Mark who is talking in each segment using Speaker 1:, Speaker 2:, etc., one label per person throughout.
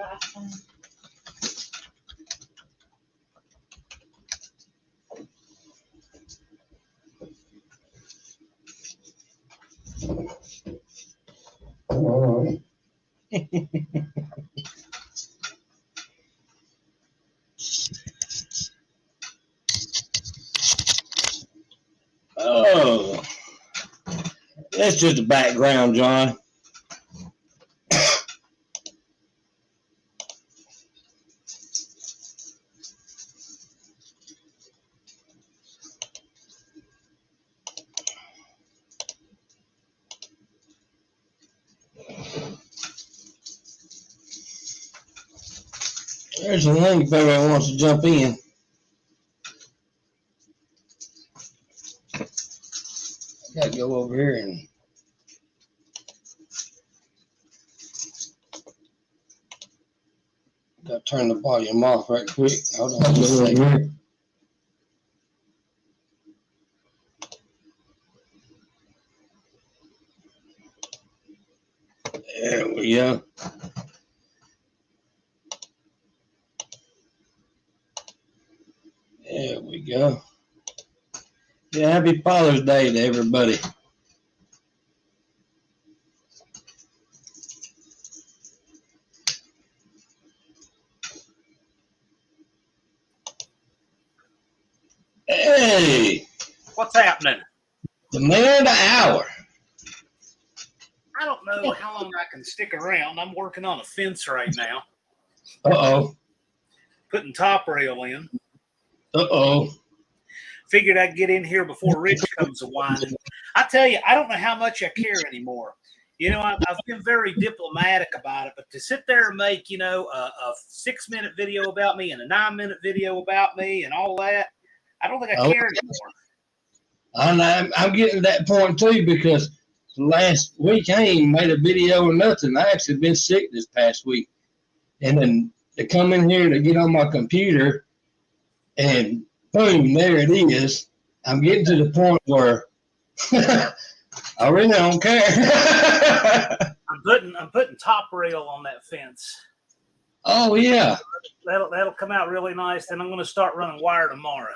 Speaker 1: last time.
Speaker 2: Oh, that's just the background, John. There's a link if everyone wants to jump in. I gotta go over here and gotta turn the volume off right quick. Hold on just a second. There we go. There we go. Yeah, happy Father's Day to everybody. Hey,
Speaker 3: What's happening?
Speaker 2: the man of the hour.
Speaker 3: I don't know how long I can stick around. I'm working on a fence right now,
Speaker 2: Uh-oh.
Speaker 3: putting top rail in.
Speaker 2: Uh-oh.
Speaker 3: Figured I'd get in here before Rich comes a whining. I tell you, I don't know how much I care anymore. You know, I've been very diplomatic about it, but to sit there and make, you know, a 6-minute video about me and a 9-minute video about me and all that, I don't think I care anymore.
Speaker 2: I'm getting to that point too, because last week I ain't made a video or nothing. I actually been sick this past week. And then to come in here to get on my computer and boom, there it is. I'm getting to the point where I really don't care.
Speaker 3: I'm putting top rail on that fence.
Speaker 2: Oh yeah.
Speaker 3: That'll come out really nice. Then I'm going to start running wire tomorrow.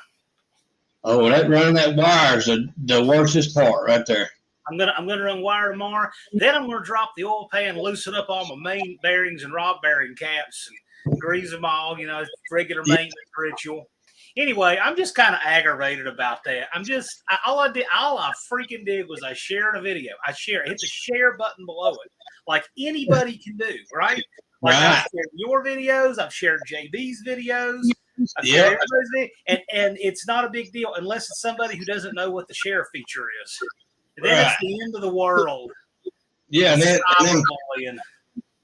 Speaker 2: Oh, that running that wire is the worstest part right there.
Speaker 3: I'm gonna run wire tomorrow. Then I'm gonna drop the oil pan, loosen up all my main bearings and rod bearing caps, and grease them all. You know, regular maintenance ritual. Anyway, I'm just kind of aggravated about that. All I freaking did was I shared a video. Hit the share button below it, like anybody can do, right? Like
Speaker 2: Right.
Speaker 3: I've shared your videos, I've shared JB's videos.
Speaker 2: Yeah.
Speaker 3: And it's not a big deal unless it's somebody who doesn't know what the share feature is. Then
Speaker 2: Right.
Speaker 3: it's the end of the world.
Speaker 2: Yeah, and then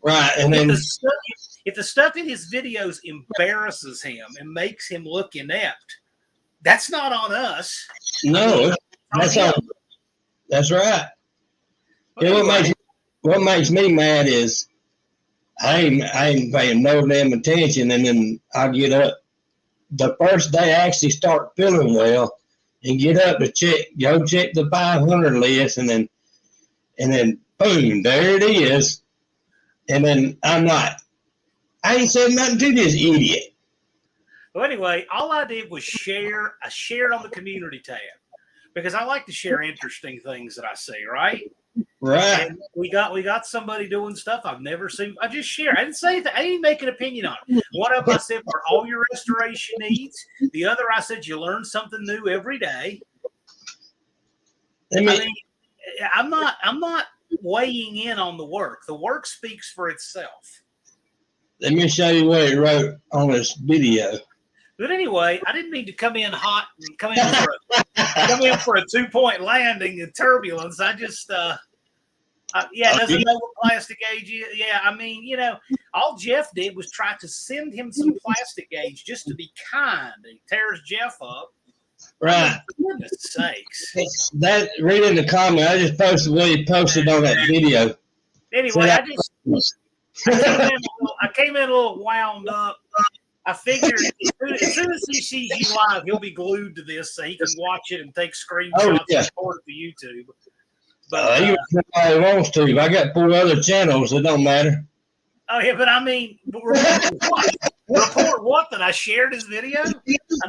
Speaker 2: right, and then
Speaker 3: if the stuff in his videos embarrasses him and makes him look inept, that's not on us.
Speaker 2: no, that's right. Yeah, what makes me mad is I ain't paying no damn attention, and then I get up the first day I actually start feeling well and get up to go check the 500 list, and then boom, there it is. And then I'm like, I ain't said nothing to this idiot.
Speaker 3: Well, anyway, all I did was share. I shared on the community tab because I like to share interesting things that I see, right?
Speaker 2: Right.
Speaker 3: And we got somebody doing stuff I've never seen. I just share. I didn't say anything. I didn't make an opinion on it. One of them I said for all your restoration needs. The other I said you learn something new every day. I mean, I'm not weighing in on the work. The work speaks for itself.
Speaker 2: Let me show you what he wrote on this video.
Speaker 3: But anyway, I didn't mean to come in hot and come in for a 2-point landing in turbulence. I just doesn't know what plastic gauge is. Yeah, I mean, you know, all Jeff did was try to send him some plastic gauge just to be kind. He tears Jeff up.
Speaker 2: Right.
Speaker 3: For goodness sakes.
Speaker 2: That read in the comment. I just posted what he posted on that video.
Speaker 3: Anyway, I came in a little wound up. I figured as soon as he sees you live, he'll be glued to this so he can watch it and take screenshots and record it to YouTube. But
Speaker 2: he wants to. I got 4 other channels. It don't matter.
Speaker 3: Oh yeah, but I mean, report what? That I shared his video? I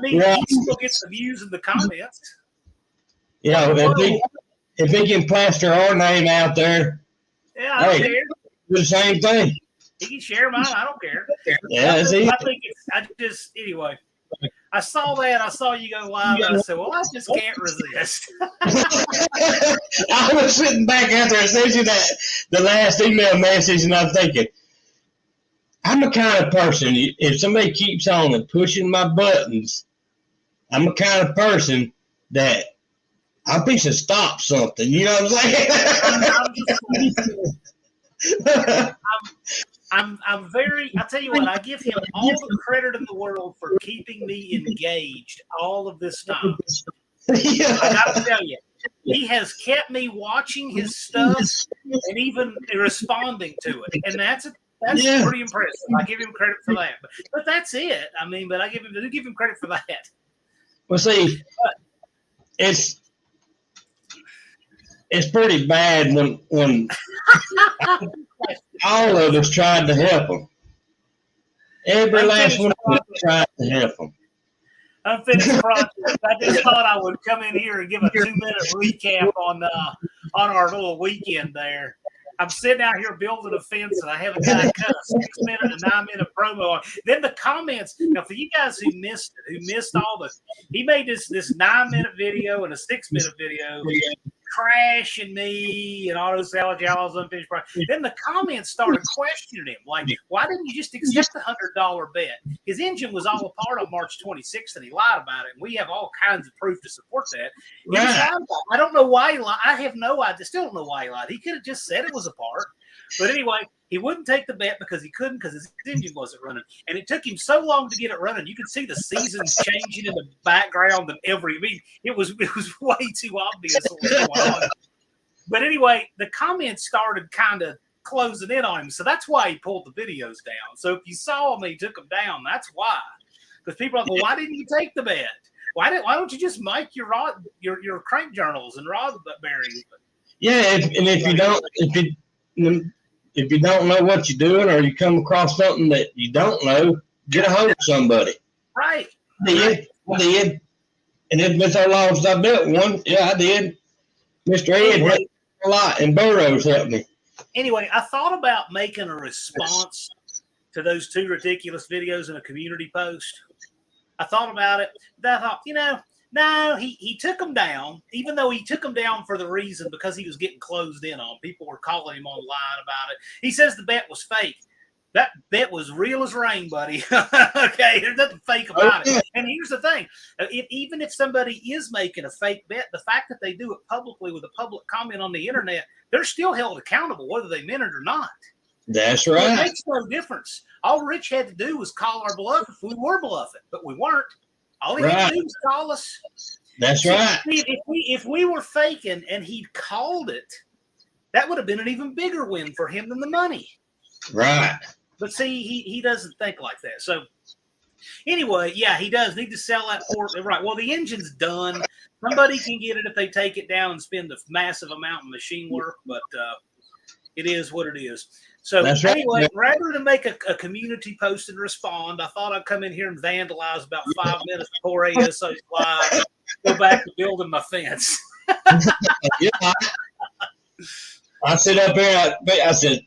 Speaker 3: mean,
Speaker 2: Right.
Speaker 3: he still gets the views in the comments.
Speaker 2: You know, if he can plaster our name out there,
Speaker 3: yeah, I don't care.
Speaker 2: Do the same thing.
Speaker 3: He can share mine. I don't care.
Speaker 2: Yeah,
Speaker 3: I think anyway. I saw that. I saw you go live. And I said, well, I just can't resist.
Speaker 2: I was sitting back after I sent you the last email message, and I'm thinking, I'm the kind of person, if somebody keeps on and pushing my buttons, I'm the kind of person that I'm fixing to stop something. You know what I'm saying?
Speaker 3: I'm very, I tell you what, I give him all the credit in the world for keeping me engaged all of this time.
Speaker 2: Yeah.
Speaker 3: I got to tell you, he has kept me watching his stuff and even responding to it. And that's pretty impressive. I give him credit for that. But that's it. I mean, but I do give him credit for that.
Speaker 2: Well, see, it's pretty bad when all of us tried to help him. Every last one of us tried to help him.
Speaker 3: Unfinished project. I just thought I would come in here and give a 2-minute recap on our little weekend there. I'm sitting out here building a fence, and I have a guy cut a 6-minute and 9-minute promo on. Then the comments. Now, for you guys who missed all he made this 9-minute video and a 6-minute video, crashing me and all those unfinished projects. Then the comments started questioning him, like, why didn't you just accept the $100 bet? His engine was all apart on March 26th, and he lied about it. And we have all kinds of proof to support that. I don't know why he lied. I have no idea. Still don't know why he lied. He could have just said it was apart. But anyway, he wouldn't take the bet because he couldn't, because his engine wasn't running. And it took him so long to get it running. You could see the seasons changing in the background and it was way too obvious what was going on. But anyway, the comments started kind of closing in on him. So that's why he pulled the videos down. So if you saw him, he took them down. That's why. Because people are like, well, why didn't you take the bet? Why don't you just make your crank journals and rod bearings?
Speaker 2: Yeah, if you don't know what you're doing, or you come across something that you don't know, get a hold of somebody.
Speaker 3: Right.
Speaker 2: I did. And if Miss Outlaws, I built one. Yeah, I did. Mr. Ed helped me a lot, and Burroughs helped me.
Speaker 3: Anyway, I thought about making a response to those 2 ridiculous videos in a community post. I thought about it. I thought, no, he took them down, even though he took them down for the reason because he was getting closed in on. People were calling him online about it. He says the bet was fake. That bet was real as rain, buddy. Okay, there's nothing fake about it. And here's the thing. Even if somebody is making a fake bet, the fact that they do it publicly with a public comment on the internet, they're still held accountable whether they meant it or not.
Speaker 2: That's right.
Speaker 3: So it makes no difference. All Rich had to do was call our bluff if we were bluffing, but we weren't. All he had to do was call us.
Speaker 2: That's right.
Speaker 3: If we were faking and he'd called it, that would have been an even bigger win for him than the money.
Speaker 2: Right.
Speaker 3: But see, he doesn't think like that. So anyway, yeah, he does need to sell that port. Right. Well, the engine's done. Somebody can get it if they take it down and spend a massive amount of machine work, but it is what it is. So anyway, rather than make a community post and respond, I thought I'd come in here and vandalize about 5 minutes before ASO's live, go back to building my fence.
Speaker 2: Yeah. I sit up here, I said,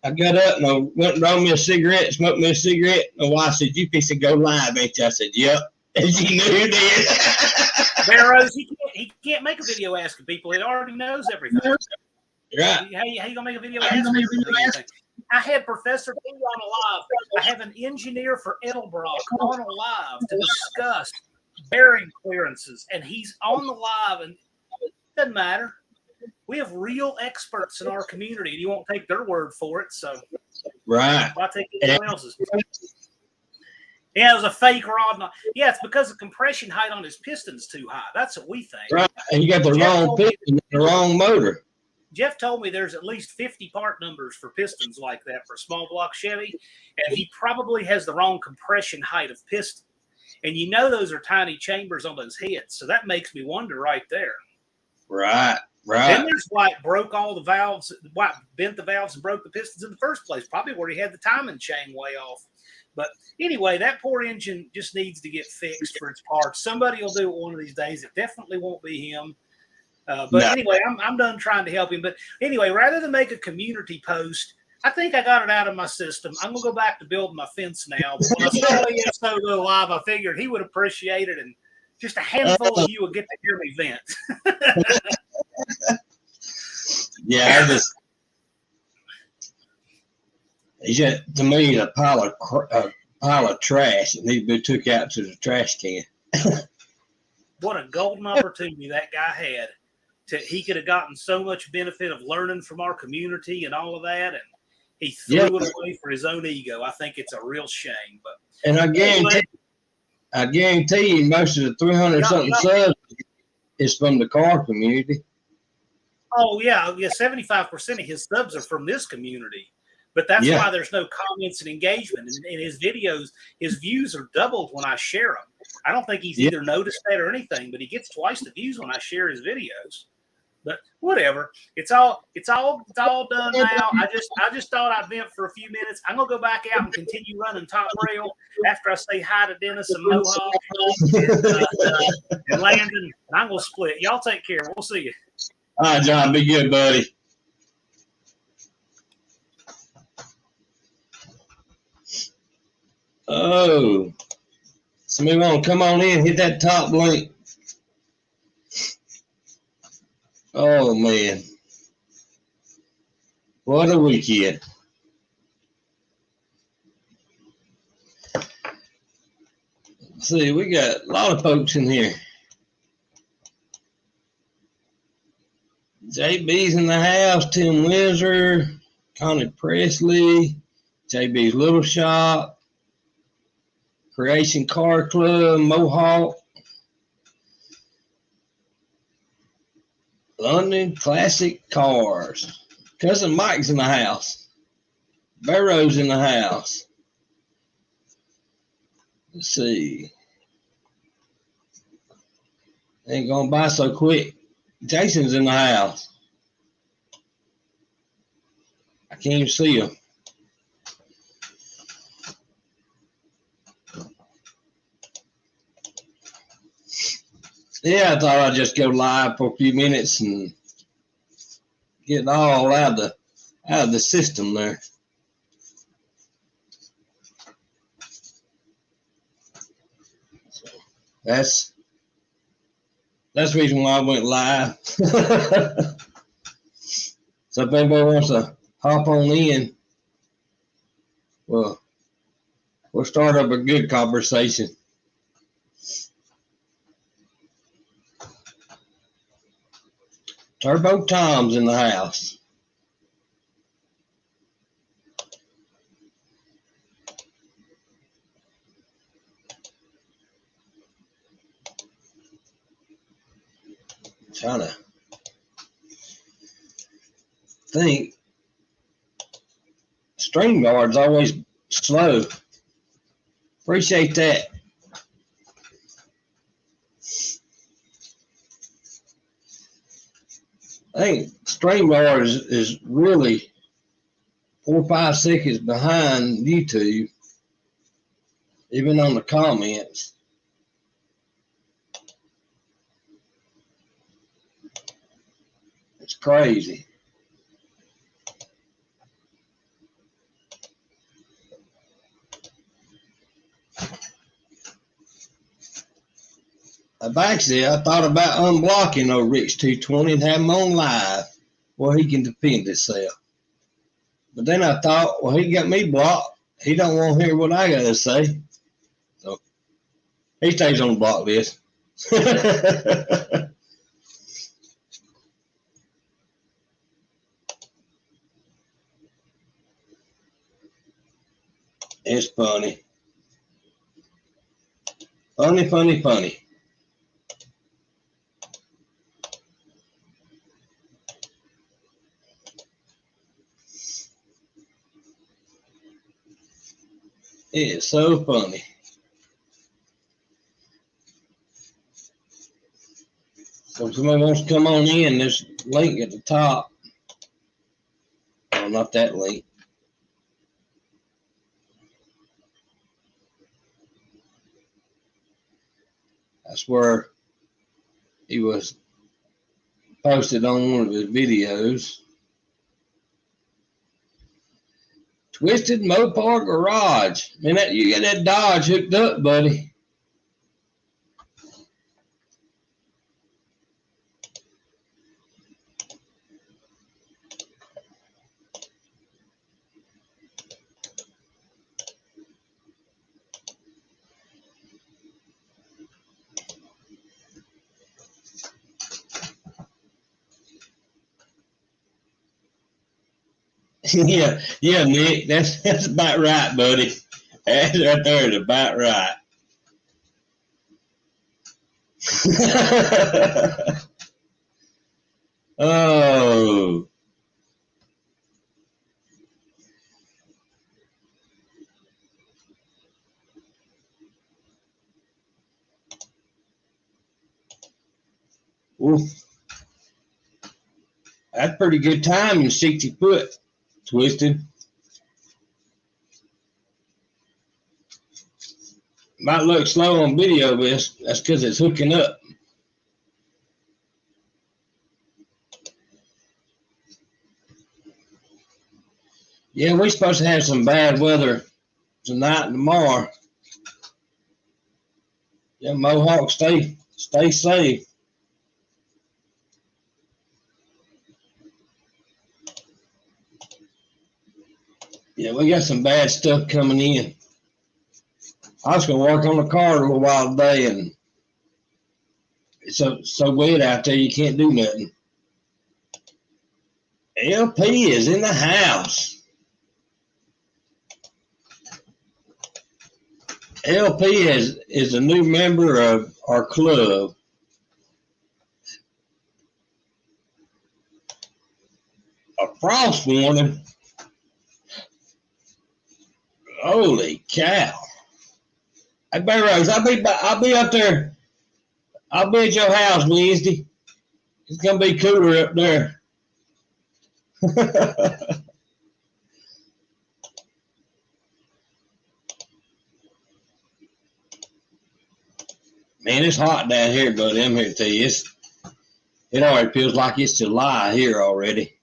Speaker 2: I got up and I went and rolled me a cigarette, smoked me a cigarette. My wife said, you fix to go live, ain't you? I said, yep. And she knew it did.
Speaker 3: Barrows, he can't make a video asking people. He already knows everything.
Speaker 2: Right.
Speaker 3: How you gonna make a video asking people? I had Professor P on a live. I have an engineer for Edelbrock on a live to discuss bearing clearances, and he's on the live, and it doesn't matter. We have real experts in our community, and you won't take their word for it. So,
Speaker 2: right.
Speaker 3: I'll take anyone else's. Yeah, it was a fake rod. Yeah, it's because the compression height on his piston's too high. That's what we think.
Speaker 2: Right, and you got the wrong piston, the wrong motor.
Speaker 3: Jeff told me there's at least 50 part numbers for pistons like that for a small block Chevy, and he probably has the wrong compression height of piston. And those are tiny chambers on those heads, so that makes me wonder right there.
Speaker 2: Right.
Speaker 3: Then
Speaker 2: Right.
Speaker 3: there's White broke all the valves, White bent the valves and broke the pistons in the first place, probably where he had the timing chain way off. But anyway, that poor engine just needs to get fixed for its parts. Somebody will do it one of these days. It definitely won't be him. But
Speaker 2: No.
Speaker 3: anyway, I'm done trying to help him. But anyway, rather than make a community post, I think I got it out of my system. I'm going to go back to building my fence now. But when I saw ESO go live, I figured he would appreciate it. And just a handful of you would get to hear me vent.
Speaker 2: Yeah, to me, a pile of trash that needs to be took out to the trash can.
Speaker 3: What a golden opportunity that guy had. He could have gotten so much benefit of learning from our community and all of that, and he threw it away for his own ego. I think it's a real shame. But
Speaker 2: and I guarantee you, most of the 300 something subs is from the car community.
Speaker 3: Oh yeah, 75% of his subs are from this community. But that's why there's no comments and engagement. In his videos, his views are doubled when I share them. I don't think he's either noticed that or anything, but he gets twice the views when I share his videos. But whatever, it's all done now. I just thought I'd vent for a few minutes. I'm gonna go back out and continue running top rail after I say hi to Dennis and Mohawk and Landon. And I'm gonna split. Y'all take care. We'll see you.
Speaker 2: All right, John, be good, buddy. Oh, somebody want to come on in, hit that top link. Oh, man. What a weekend. Let's see, we got a lot of folks in here. JB's in the house, Tim Windsor, Connie Presley, JB's Little Shop, Creation Car Club, Mohawk, London Classic Cars. Cousin Mike's in the house. Barrow's in the house. Let's see. Ain't going by so quick. Jason's in the house. I can't even see him. Yeah, I thought I'd just go live for a few minutes and get it all out of the system there. So that's the reason why I went live. So if anybody wants to hop on in, well, we'll start up a good conversation. Turbo Tom's in the house. Trying to think. StreamYard's always slow. Appreciate that. I think StreamYard is really 4 or 5 seconds behind YouTube, even on the comments. It's crazy. I thought about unblocking old Rich 220 and have him on live where he can defend himself. But then I thought, well, he got me blocked. He don't want to hear what I got to say. So he stays on the block list. It's funny. Funny. It is so funny. So if somebody wants to come on in, there's a link at the top. Oh, not that link. That's where he was posted on one of his videos. Twisted Mopar Garage. Man, you got that Dodge hooked up, buddy. yeah, Nick. That's about right, buddy. That's right there is about right. Oh. Oof. That's pretty good time in 60 foot, Twisted. Might look slow on video, but that's because it's hooking up. Yeah, we're supposed to have some bad weather tonight and tomorrow. Yeah, Mohawk, stay safe. Yeah, we got some bad stuff coming in. I was gonna work on the car a little while today, and it's so wet out there you can't do nothing. LP is in the house. LP is a new member of our club. A frost warning. Holy cow! Hey, Bay Rose, I'll be up there. I'll be at your house Wednesday. It's gonna be cooler up there. Man, it's hot down here, buddy. I'm here to tell you, it already feels like it's July here already.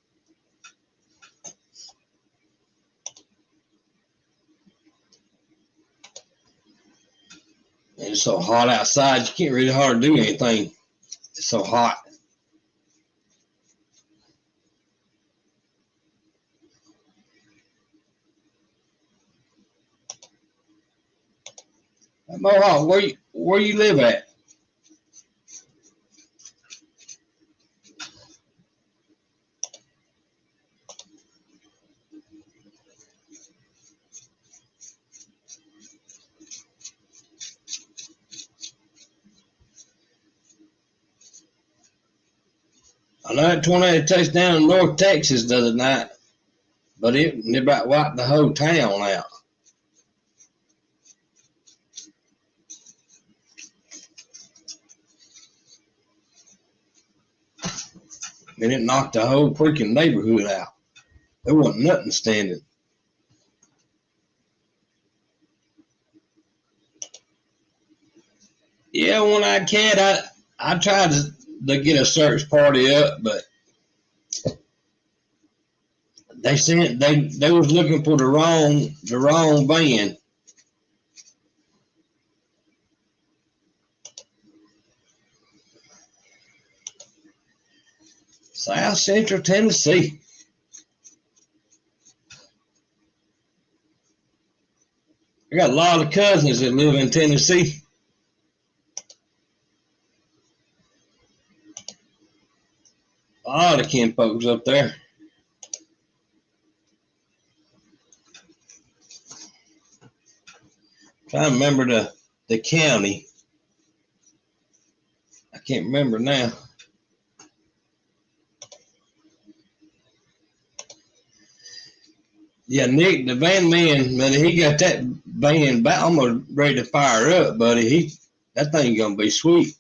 Speaker 2: And it's so hot outside, you can't really hardly do anything. It's so hot. Mohawk, where you live at? I know that tornado touched down in North Texas the other night, but it about wiped the whole town out. And it knocked the whole freaking neighborhood out. There wasn't nothing standing. Yeah, One-Eyed Cat, I tried to get a search party up, but they was looking for the wrong van. South Central Tennessee. I got a lot of cousins that live in Tennessee. A lot of kin folks up there. Trying to remember the county. I can't remember now. Yeah, Nick, the van man, man, he got that van back almost ready to fire up, buddy. That thing gonna be sweet.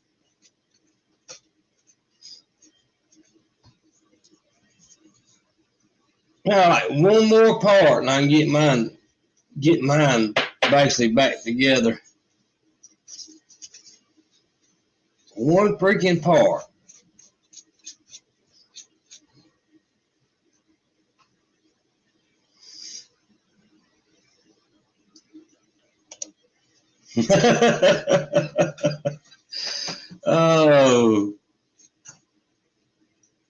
Speaker 2: All right, one more part, and I can get mine basically back together. One freaking part. Oh,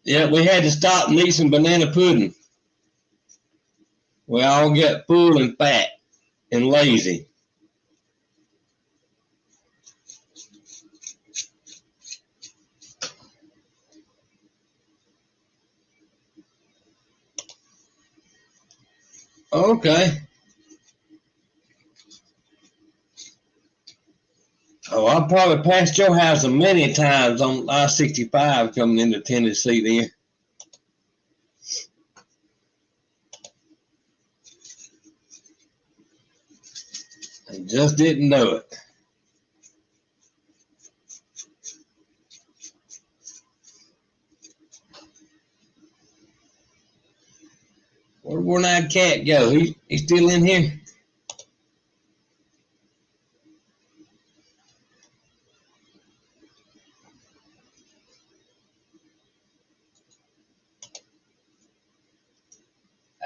Speaker 2: yeah, we had to stop and eat some banana pudding. We all got full and fat and lazy. Okay. Oh, I probably passed your house a many times on I-65 coming into Tennessee then. I just didn't know it. Where'd one-eyed cat go? He's still in here?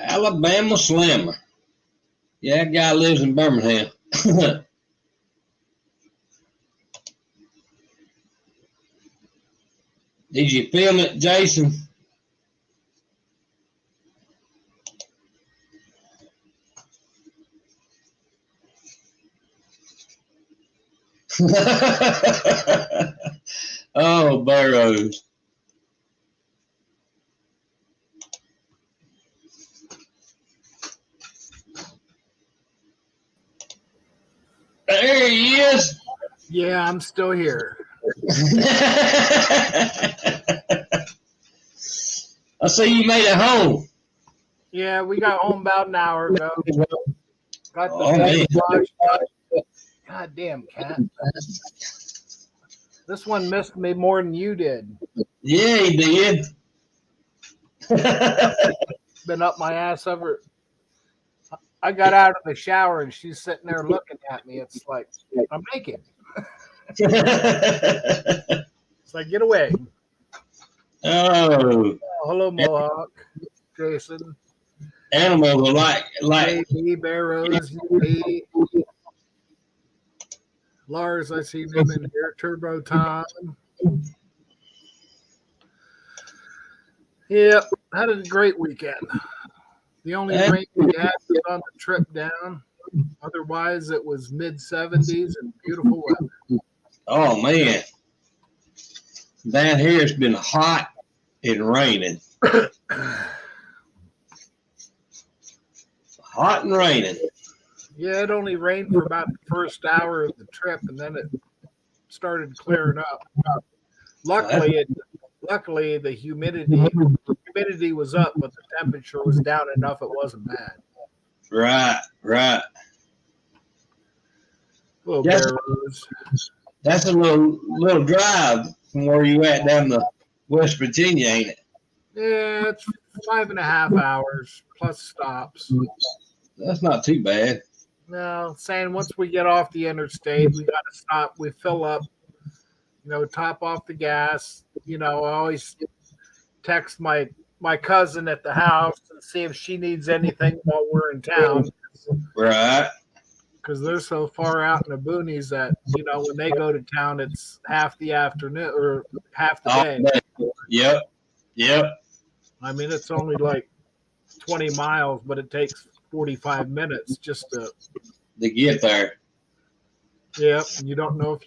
Speaker 2: Alabama Slammer. Yeah, that guy lives in Birmingham. Did you film it, Jason? Oh, Burrows. There he is.
Speaker 1: Yeah, I'm still here.
Speaker 2: I see you made it home.
Speaker 1: Yeah, we got home about an hour ago. Got the
Speaker 2: man.
Speaker 1: goddamn cat. This one missed me more than you did.
Speaker 2: Yeah, he did.
Speaker 1: Been up my ass ever. I got out of the shower and she's sitting there looking at me. It's like, I'm naked. It's like, get away.
Speaker 2: Oh,
Speaker 1: Hello, Mohawk. Jason.
Speaker 2: animals are like
Speaker 1: JB, Barrows, me. Lars, I see him in here. Turbo Tom. Yep, had a great weekend. The only rain we had was on the trip down. Otherwise, it was mid-70s and beautiful weather.
Speaker 2: Oh man, down here it's been hot and raining. Hot and raining.
Speaker 1: Yeah, it only rained for about the first hour of the trip, and then it started clearing up. Luckily, the humidity was up, but the temperature was down enough it wasn't bad.
Speaker 2: Right.
Speaker 1: Little
Speaker 2: Yes.
Speaker 1: Barrows.
Speaker 2: That's a little drive from where you at down to West Virginia, ain't it?
Speaker 1: Yeah, it's 5.5 hours plus stops.
Speaker 2: That's not too bad.
Speaker 1: No, saying once we get off the interstate, we got to stop. We fill up, top off the gas. I always text my cousin at the house and see if she needs anything while we're in town.
Speaker 2: Right.
Speaker 1: Because they're so far out in the boonies that, when they go to town, it's half the afternoon or half the day.
Speaker 2: Yep.
Speaker 1: I mean, it's only like 20 miles, but it takes 45 minutes just to
Speaker 2: get there.
Speaker 1: Yep. You don't know if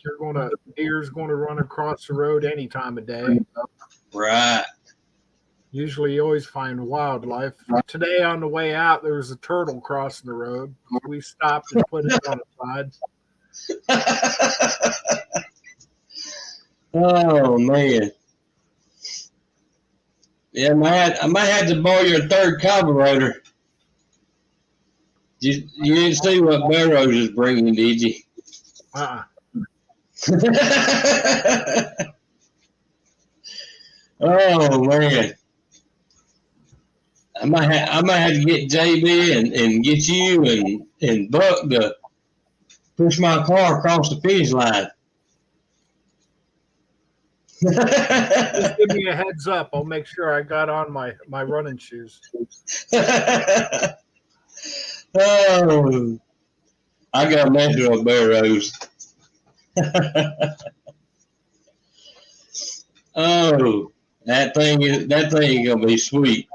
Speaker 1: deer's going to run across the road any time of day.
Speaker 2: Right.
Speaker 1: Usually you always find wildlife. Today on the way out, there was a turtle crossing the road. We stopped and put it on the side.
Speaker 2: Oh, man. Yeah, I might have to borrow your third carburetor. You didn't see what Barrows is bringing, did you? Oh, man. I might have to get JB and get you and Buck to push my car across the finish line.
Speaker 1: Just give me a heads up. I'll make sure I got on my running shoes.
Speaker 2: Oh, I got to measure up Barrows. Oh, that thing is gonna be sweet.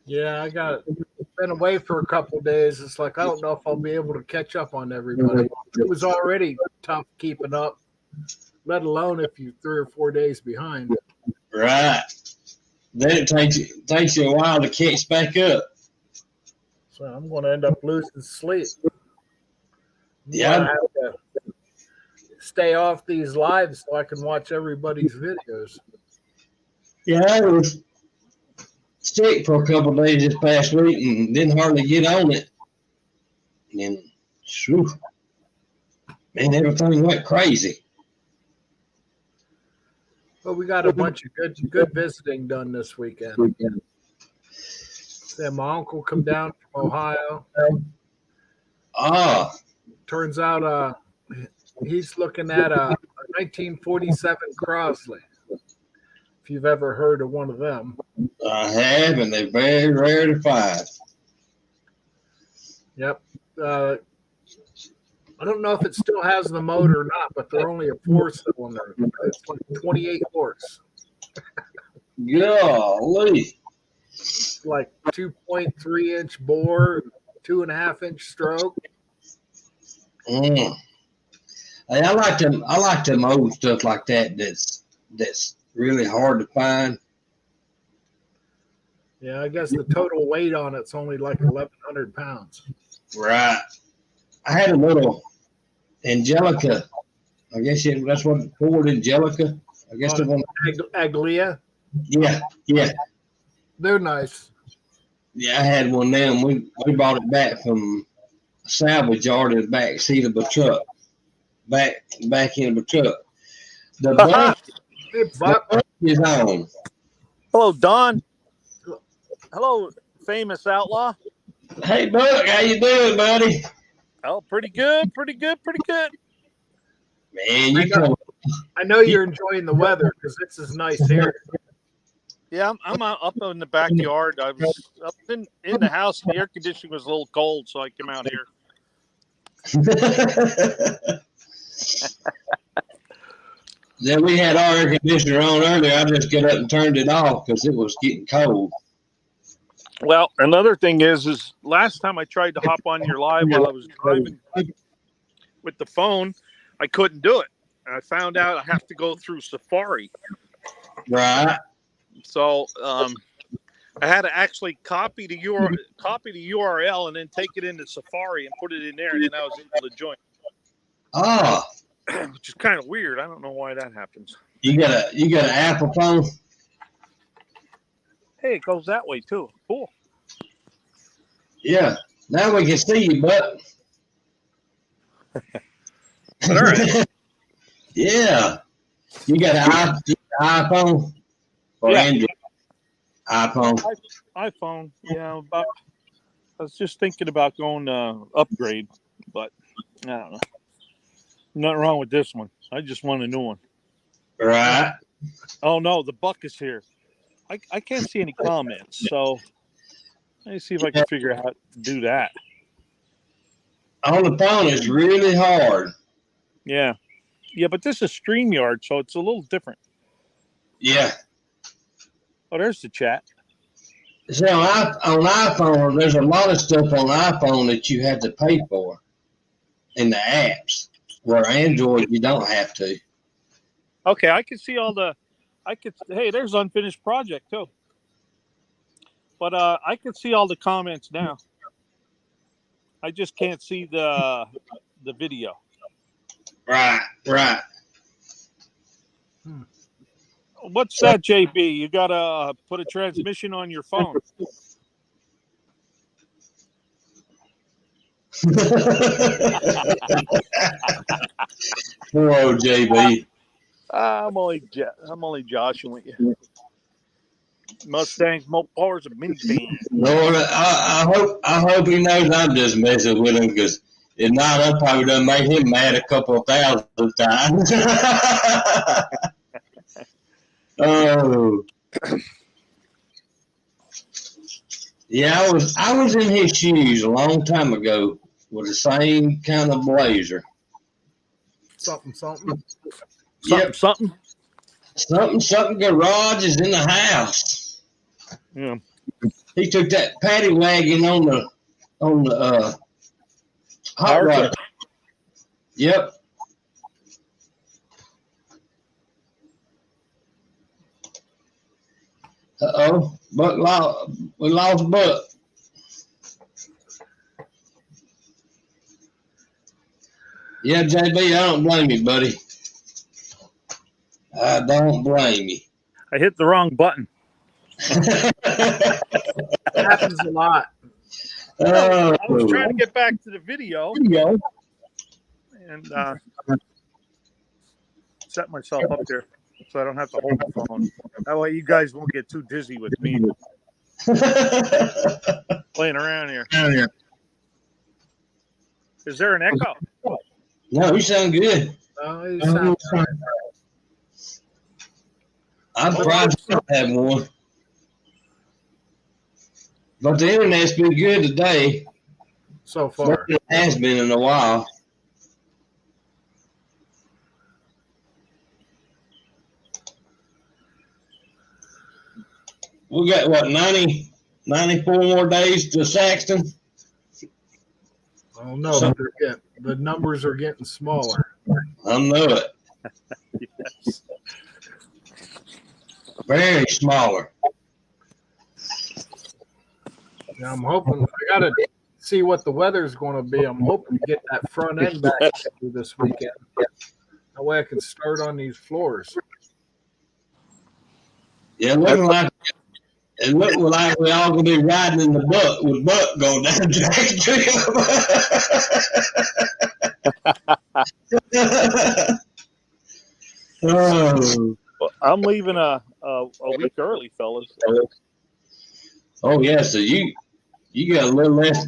Speaker 1: Yeah, been away for a couple of days. It's like I don't know if I'll be able to catch up on everybody. It was already tough keeping up, let alone if you're 3 or 4 days behind.
Speaker 2: Right. Then it takes you a while to catch back up.
Speaker 1: So I'm going to end up losing sleep.
Speaker 2: Yeah.
Speaker 1: I have to stay off these lives so I can watch everybody's videos.
Speaker 2: Yeah, I was sick for a couple of days this past week and didn't hardly get on it. And whew, man, everything went crazy.
Speaker 1: But we got a bunch of good visiting done this weekend. Then my uncle come down from Ohio.
Speaker 2: Ah,
Speaker 1: Turns out he's looking at a 1947 Crosley. If you've ever heard of one of them.
Speaker 2: I have, and they're very rare to find.
Speaker 1: Yep. I don't know if it still has the motor or not, but they're only a 4-cylinder. It's like 28 horse.
Speaker 2: Golly.
Speaker 1: Like 2.3-inch bore, 2.5-inch stroke.
Speaker 2: Hey, I like them old stuff like that. That's really hard to find.
Speaker 1: Yeah, I guess the total weight on it's only like 1,100 pounds.
Speaker 2: Right. I had a little Angelica. I guess that's what it's called, Angelica. I guess the one.
Speaker 1: Aglia.
Speaker 2: Yeah.
Speaker 1: They're nice.
Speaker 2: Yeah, I had one of them. We brought it back from a salvage yard in the back seat of a truck. Back in the truck. The buck is on.
Speaker 4: Hello, Don. Hello, famous outlaw.
Speaker 2: Hey, Buck, how you doing, buddy?
Speaker 4: Oh, pretty good.
Speaker 2: Man,
Speaker 1: I know you're enjoying the weather because this is nice here.
Speaker 4: Yeah, I'm up in the backyard. I was up in the house. The air conditioning was a little cold, so I came out here.
Speaker 2: Then we had our air conditioner on earlier. I just got up and turned it off because it was getting cold.
Speaker 4: Well, another thing is last time I tried to hop on your live while I was driving with the phone, I couldn't do it. I found out I have to go through Safari.
Speaker 2: Right.
Speaker 4: So I had to actually copy the URL and then take it into Safari and put it in there, and then I was able to join.
Speaker 2: Ah.
Speaker 4: Which is kind of weird. I don't know why that happens.
Speaker 2: You got an Apple phone?
Speaker 4: Hey, it goes that way too. Cool.
Speaker 2: Yeah. Now we can see you, Buck.
Speaker 4: All right.
Speaker 2: Yeah. You got an iPhone or Android? iPhone.
Speaker 4: iPhone. Yeah. I was just thinking about going upgrade, but I don't know. Nothing wrong with this one. I just want a new one.
Speaker 2: Right.
Speaker 4: Oh no, the Buck is here. I can't see any comments, so let me see if I can figure out how to do that.
Speaker 2: On the phone is really hard.
Speaker 4: Yeah, but this is StreamYard, so it's a little different.
Speaker 2: Yeah.
Speaker 4: Oh, there's the chat.
Speaker 2: So on iPhone, there's a lot of stuff on iPhone that you have to pay for in the apps, where Android you don't have to.
Speaker 4: Okay, I can see all the. Hey, there's unfinished project too. But I can see all the comments now. I just can't see the video.
Speaker 2: Right.
Speaker 4: What's that, JB? You gotta put a transmission on your phone.
Speaker 2: Poor old JB.
Speaker 4: I'm only joshing with you. Mustangs, Mopars, and minivans.
Speaker 2: Lord, I hope he knows I'm just messing with him, because if not, I probably done made him mad a couple of thousand times. Oh. Yeah, I was in his shoes a long time ago with the same kind of blazer.
Speaker 1: Something.
Speaker 2: Yep.
Speaker 4: Something.
Speaker 2: Something garage is in the house.
Speaker 4: Yeah.
Speaker 2: He took that paddy wagon on the hot rod. Yep. Uh-oh. We lost Buck. Yeah, JB, I don't blame you, buddy. I don't blame you.
Speaker 4: I hit the wrong button.
Speaker 1: Happens a lot.
Speaker 2: Oh.
Speaker 4: I was trying to get back to the video and set myself up there so I don't have to hold the phone. That way you guys won't get too dizzy with me playing around here. Is there an echo?
Speaker 2: No, you sound good.
Speaker 1: You sound fine.
Speaker 2: I'm surprised I don't have one. But the internet's been good today.
Speaker 1: So far.
Speaker 2: It has been in a while. We got, what, 94 more days to Saxton?
Speaker 1: I don't know. The numbers are getting smaller.
Speaker 2: I know it.
Speaker 4: Yes.
Speaker 2: Very smaller.
Speaker 1: Yeah, I'm hoping. I got to see what the weather's going to be. I'm hoping to get that front end back this weekend. That way I can start on these floors.
Speaker 2: Yeah, it looked like we all gonna be riding in the buck with Buck going down the track. Oh.
Speaker 4: Well, I'm leaving a week early, fellas.
Speaker 2: Oh yeah, so you got a little less.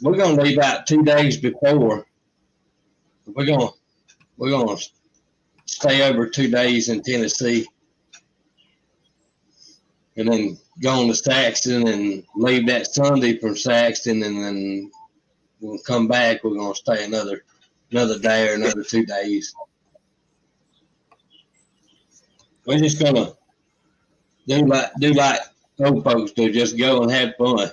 Speaker 2: We're gonna leave out 2 days before. We're gonna stay over 2 days in Tennessee, and then go on to Saxton and leave that Sunday from Saxton, and then we'll come back. We're gonna stay another day or another 2 days. We're just gonna do like old folks do, just go and have fun.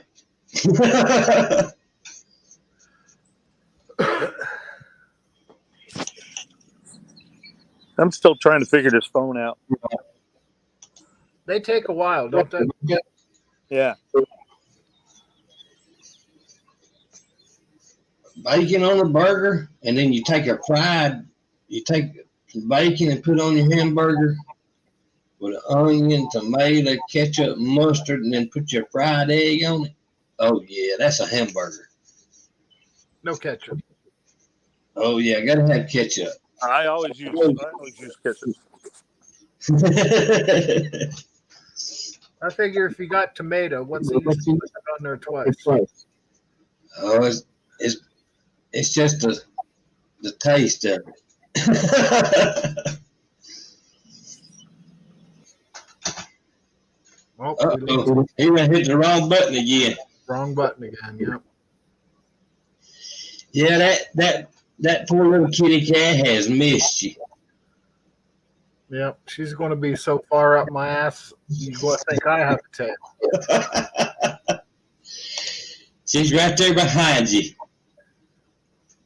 Speaker 4: I'm still trying to figure this phone out.
Speaker 1: They take a while, don't they?
Speaker 4: Yeah.
Speaker 2: Bacon on a burger, and then you take some bacon and put on your hamburger with an onion, tomato, ketchup, mustard, and then put your fried egg on it. Oh yeah, that's a hamburger.
Speaker 1: No ketchup.
Speaker 2: Oh yeah, gotta have ketchup.
Speaker 4: I always use ketchup.
Speaker 1: I figure if you got tomato, what's the use of putting it on there twice?
Speaker 2: Oh, it's just the taste of it.
Speaker 1: Oh,
Speaker 2: he went hit the wrong button again.
Speaker 1: wrong button again. Yep.
Speaker 2: Yeah, that poor little kitty cat has missed you.
Speaker 1: Yep. She's going to be so far up my ass, you're going to think I have a tail.
Speaker 2: She's right there behind you.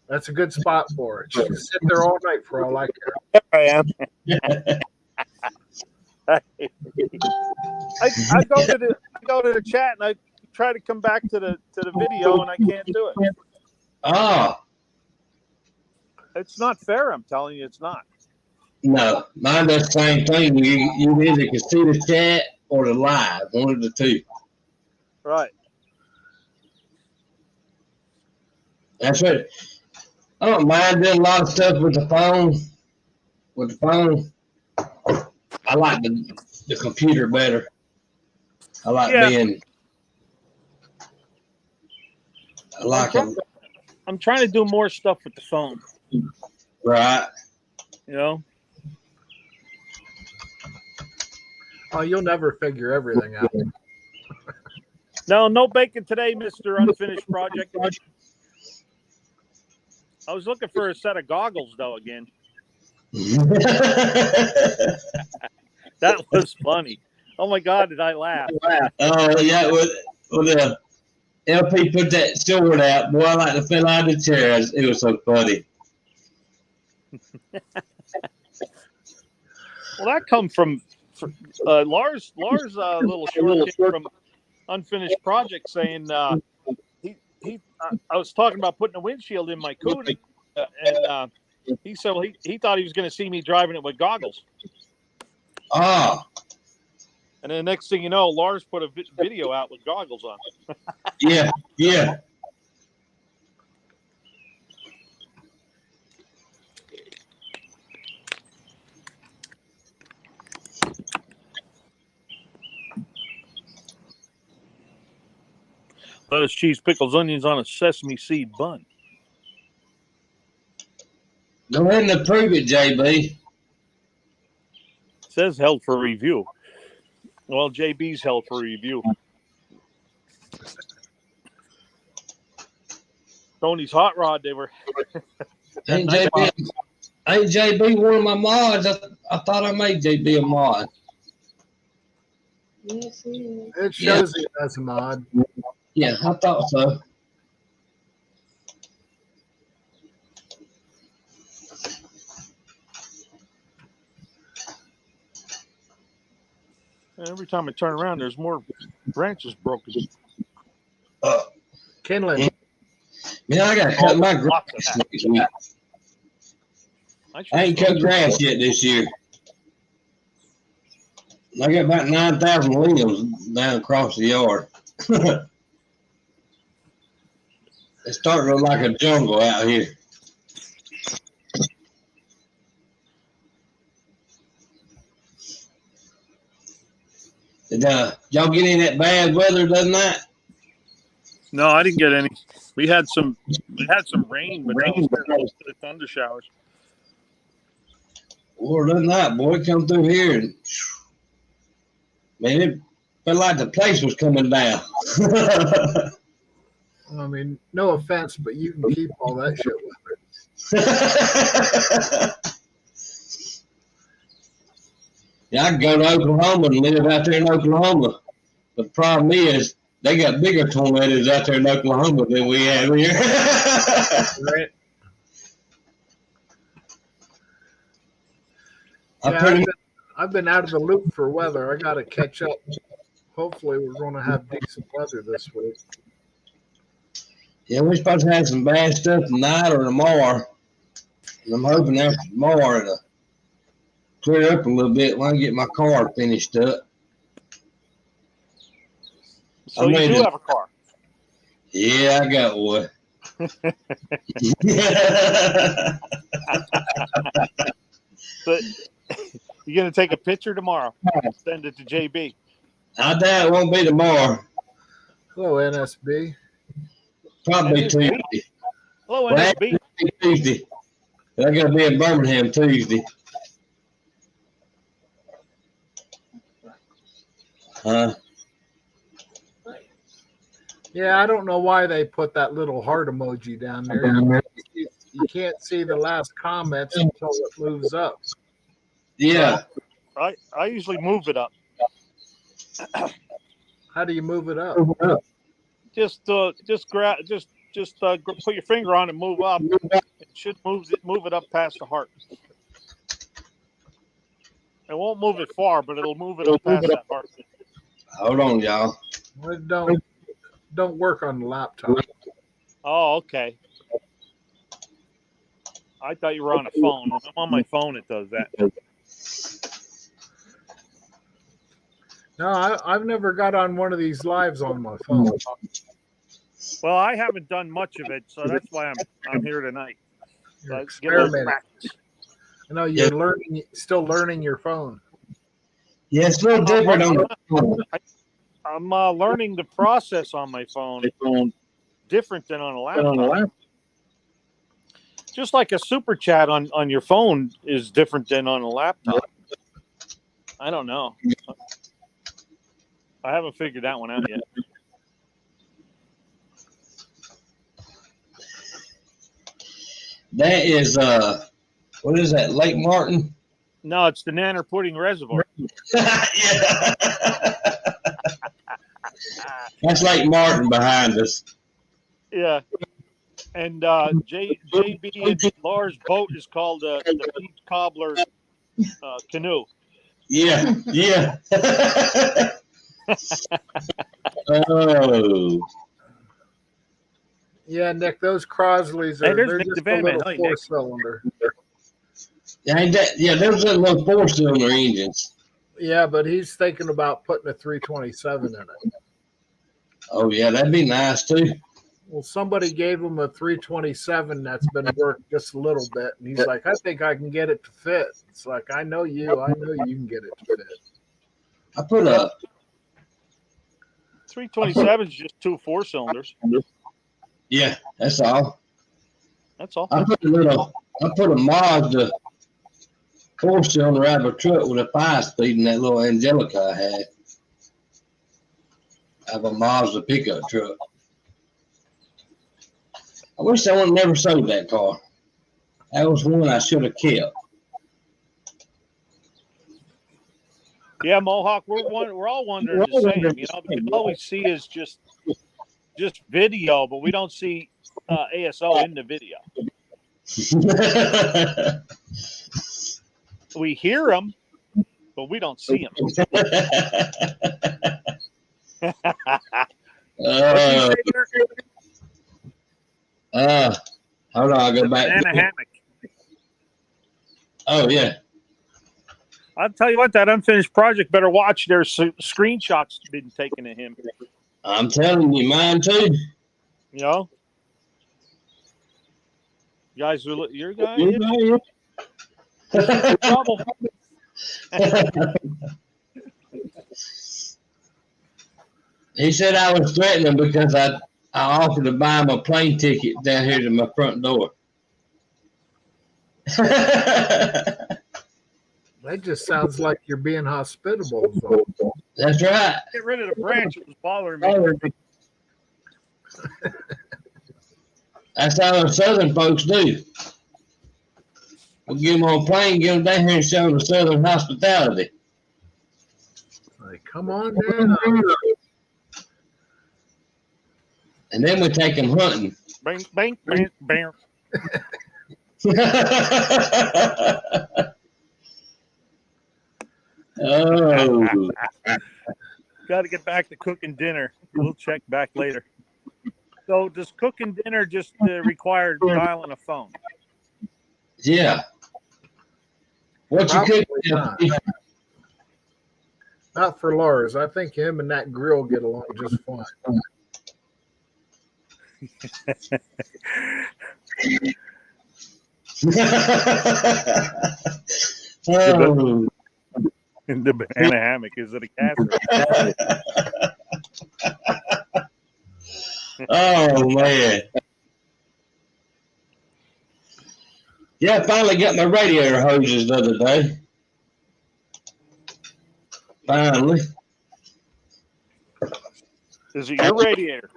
Speaker 1: That's a good spot for it. She can sit there all night for all I care.
Speaker 4: I am. I go to the chat and I try to come back to the video and I can't do it.
Speaker 2: Oh.
Speaker 4: It's not fair. I'm telling you, it's not.
Speaker 2: No, mine does the same thing. You either can see the chat or the live, one of the two.
Speaker 4: Right.
Speaker 2: That's right. I don't mind doing a lot of stuff with the phone. I like the computer better. I like
Speaker 4: Yeah.
Speaker 2: being. I like them.
Speaker 4: I'm trying to do more stuff with the phone.
Speaker 2: Right.
Speaker 4: You know.
Speaker 1: Oh, you'll never figure everything out.
Speaker 4: No bacon today, Mr. Unfinished Project. I was looking for a set of goggles though again. That was funny. Oh my God, did I laugh?
Speaker 2: Oh yeah, with the LP put that sword out, boy, I like to fell out of the chair. It was so funny.
Speaker 4: Well, that come from Lars little short kid from Unfinished Project saying he I was talking about putting a windshield in my Cuda, and he said he thought he was going to see me driving it with goggles.
Speaker 2: Ah,
Speaker 4: And then the next thing you know, Lars put a video out with goggles on.
Speaker 2: yeah.
Speaker 4: Lettuce, cheese, pickles, onions on a sesame seed bun.
Speaker 2: Go ahead and approve it, JB.
Speaker 4: Says held for review. Well, JB's held for review. Tony's hot rod, they were.
Speaker 2: Ain't JB one of my mods? I thought I made JB a mod.
Speaker 1: It shows you as a mod.
Speaker 2: Yeah, I thought so.
Speaker 4: Every time I turn around, there's more branches broken.
Speaker 1: Kindling.
Speaker 2: Man, I got to cut my grass next week. I ain't cut grass yet this year. I got about 9,000 limbs down across the yard. It's starting to look like a jungle out here. Did y'all get any of that bad weather the other night?
Speaker 4: No, I didn't get any. We had some rain, but that was close to the thunder showers.
Speaker 2: Or the other night, boy, come through here and man, it felt like the place was coming down.
Speaker 1: I mean, no offense, but you can keep all that shit with it.
Speaker 2: Yeah, I can go to Oklahoma and live out there in Oklahoma. The problem is they got bigger tornadoes out there in Oklahoma than we have here.
Speaker 1: Right? I've been out of the loop for weather. I got to catch up. Hopefully, we're going to have decent weather this week.
Speaker 2: Yeah, we're supposed to have some bad stuff tonight or tomorrow. And I'm hoping after tomorrow it'll clear up a little bit when I get my car finished up.
Speaker 4: So you do have a car?
Speaker 2: Yeah, I got one.
Speaker 4: But you're going to take a picture tomorrow and send it to JB.
Speaker 2: I doubt it won't be tomorrow.
Speaker 1: Hello, NSB.
Speaker 2: Probably Tuesday.
Speaker 4: Hello, NSB.
Speaker 2: Tuesday. I got to be in Birmingham Tuesday.
Speaker 1: Yeah, I don't know why they put that little heart emoji down there. You can't see the last comments until it moves up.
Speaker 2: Yeah.
Speaker 4: I usually move it up.
Speaker 1: How do you move it up?
Speaker 4: Just put your finger on it and move up. It should move it up past the heart. It won't move it far, but it'll move it up past that heart.
Speaker 2: Hold on, y'all.
Speaker 1: Well, don't work on the laptop.
Speaker 4: Oh, okay. I thought you were on a phone. When I'm on my phone, it does that.
Speaker 1: No, I've never got on one of these lives on my phone.
Speaker 4: Well, I haven't done much of it, so that's why I'm here tonight.
Speaker 1: You're
Speaker 4: So
Speaker 1: experimenting. I know you're still learning your phone.
Speaker 2: Yeah, it's a little different on the phone.
Speaker 4: I'm learning the process on my phone. Different than on a laptop. Just like a super chat on your phone is different than on a laptop. I don't know. I haven't figured that one out yet.
Speaker 2: That is what is that? Lake Martin?
Speaker 4: No, it's the Nanner Pudding Reservoir.
Speaker 2: Yeah. That's Lake Martin behind us.
Speaker 4: Yeah. And JB and Laura's boat is called the Beach Cobbler Canoe.
Speaker 2: Yeah, yeah. Oh.
Speaker 1: Yeah, Nick, those Crosleys
Speaker 4: Hey,
Speaker 1: are
Speaker 4: there's
Speaker 1: they're
Speaker 4: Nick
Speaker 1: just
Speaker 4: the Van
Speaker 1: a
Speaker 4: Man.
Speaker 1: little
Speaker 4: Hey, Nick.
Speaker 1: 4-cylinder.
Speaker 2: Yeah, those are little 4-cylinder engines.
Speaker 1: Yeah, but he's thinking about putting a 327 in it.
Speaker 2: Oh yeah, that'd be nice too.
Speaker 1: Well, somebody gave him a 327 that's been worked just a little bit, and he's like, I think I can get it to fit. It's like, I know you can get it to fit.
Speaker 2: I put a
Speaker 4: 327 is just 2 4-cylinders.
Speaker 2: yeah, that's all.
Speaker 4: That's all.
Speaker 2: I put a Mazda 4-cylinder out of a truck with a 5-speed in that little Angelica I had. I have a Mazda pickup truck. I wish someone never sold that car. That was one I should have kept.
Speaker 4: Yeah, Mohawk, we're all wondering the same. You know, because all we see is just video, but we don't see ASO in the video. We hear them, but we don't see them.
Speaker 2: Hold on, I'll go back.
Speaker 4: And a hammock.
Speaker 2: Oh, yeah.
Speaker 4: I'll tell you what, that unfinished project, better watch. There's screenshots been taken of him.
Speaker 2: I'm telling you, mine too.
Speaker 4: You know? Guys, your guy? Trouble.
Speaker 2: He said I was threatening because I offered to buy him a plane ticket down here to my front door.
Speaker 1: That just sounds like you're being hospitable. So.
Speaker 2: That's right.
Speaker 4: Get rid of the branch. It was bothering me.
Speaker 2: That's how the Southern folks do. We'll get them on a plane, get them down here and show them the Southern hospitality.
Speaker 1: Like, come on down.
Speaker 2: And then we take them hunting.
Speaker 4: Bang, bang, bang, bang.
Speaker 2: Oh.
Speaker 4: Got to get back to cooking dinner. We'll check back later. So does cooking dinner just require dialing a phone?
Speaker 2: Yeah. What you cook?
Speaker 1: Not for Lars. I think him and that grill get along just fine.
Speaker 2: Oh.
Speaker 4: The banana hammock, is it a casserole?
Speaker 2: Oh man. Yeah, I finally got my radiator hoses the other day. Finally.
Speaker 4: Is it your radiator?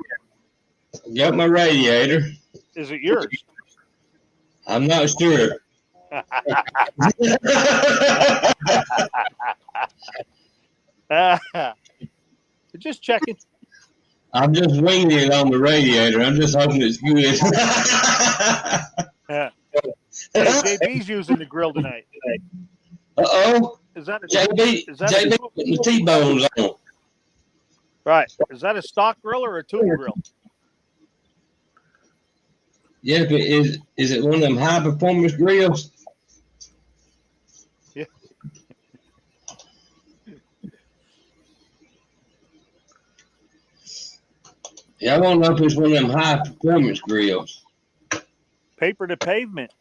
Speaker 2: Got my radiator.
Speaker 4: Is it yours?
Speaker 2: I'm not sure.
Speaker 4: Just checking.
Speaker 2: I'm just winging it on the radiator. I'm just hoping it's good.
Speaker 4: Hey, JB's using the grill tonight.
Speaker 2: Uh-oh.
Speaker 4: Is that a
Speaker 2: JB putting the T-bones on.
Speaker 4: Right. Is that a stock grill or a tube grill?
Speaker 2: Yeah, but is it one of them high performance grills?
Speaker 4: Yeah.
Speaker 2: Yeah, I want to know if it's one of them high performance grills.
Speaker 4: Paper to pavement.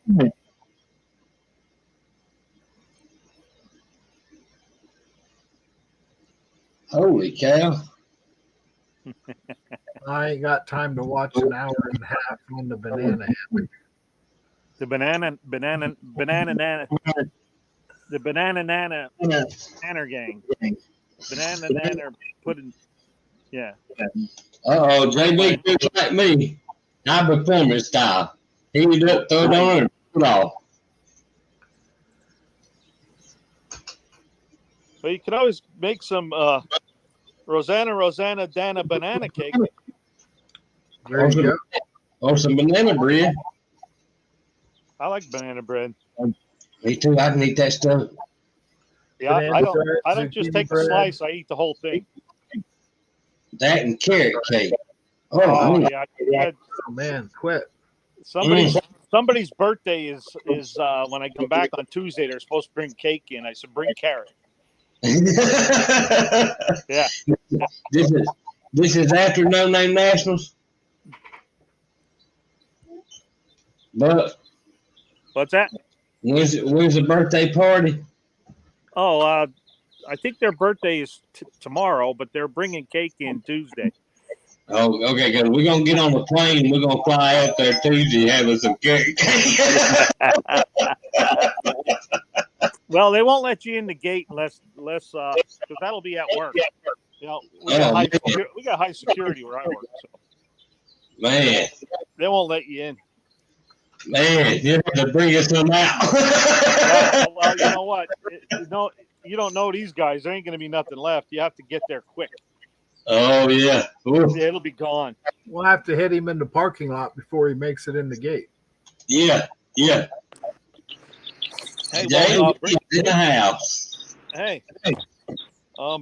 Speaker 2: Holy cow.
Speaker 1: I ain't got time to watch an hour and a half on the banana hammock.
Speaker 4: The banana nana, the banana nana nanner gang. Banana nanner pudding. Yeah.
Speaker 2: Uh-oh, JB thinks like me. High performance style. Heat it up, throw it on, and put it off.
Speaker 4: But you could always make some Rosanna Dana banana cake.
Speaker 1: There you go.
Speaker 2: Or some banana bread.
Speaker 4: I like banana bread.
Speaker 2: Me too. I can eat that stuff.
Speaker 4: Yeah,
Speaker 1: Banana bread,
Speaker 4: I don't just
Speaker 1: zucchini
Speaker 4: take a
Speaker 1: bread.
Speaker 4: slice. I eat the whole thing.
Speaker 2: That and carrot cake.
Speaker 4: Oh
Speaker 2: Oh,
Speaker 4: yeah.
Speaker 1: Oh man, quit.
Speaker 4: Somebody's birthday is when I come back on Tuesday. They're supposed to bring cake in. I said bring carrot. Yeah.
Speaker 2: This is after No Name Nationals. But
Speaker 4: What's that?
Speaker 2: when's the birthday party?
Speaker 4: Oh, I think their birthday is tomorrow, but they're bringing cake in Tuesday.
Speaker 2: Oh, okay, because we're going to get on the plane. We're going to fly out there Tuesday having some cake.
Speaker 4: Well, they won't let you in the gate unless because that'll be at work. You know, we got high security where I work, so
Speaker 2: Man,
Speaker 4: they won't let you in.
Speaker 2: man, you have to bring us some out.
Speaker 4: Well, you know what? You don't know these guys. There ain't going to be nothing left. You have to get there quick.
Speaker 2: Oh, yeah. Ooh.
Speaker 4: Yeah, it'll be gone.
Speaker 1: We'll have to hit him in the parking lot before he makes it in the gate.
Speaker 2: Yeah, yeah.
Speaker 4: Hey,
Speaker 2: Jay,
Speaker 4: well,
Speaker 2: in the house.
Speaker 4: hey,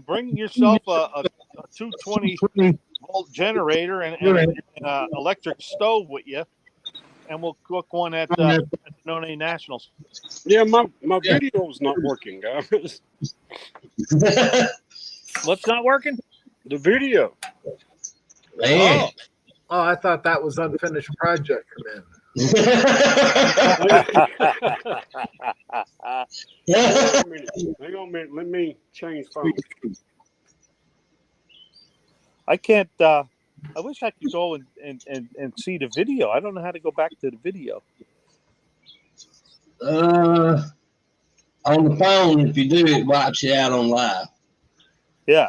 Speaker 4: bring yourself a 220 volt generator and an electric stove with you, and we'll cook one at the No Name Nationals.
Speaker 5: Yeah, my video's not working, guys.
Speaker 4: What's not working?
Speaker 5: The video.
Speaker 2: Man.
Speaker 1: Oh, I thought that was unfinished project, man.
Speaker 5: Hang on a minute. Let me change phones.
Speaker 4: I can't. I wish I could go and see the video. I don't know how to go back to the video.
Speaker 2: On the phone, if you do, it wipes you out on live.
Speaker 4: Yeah.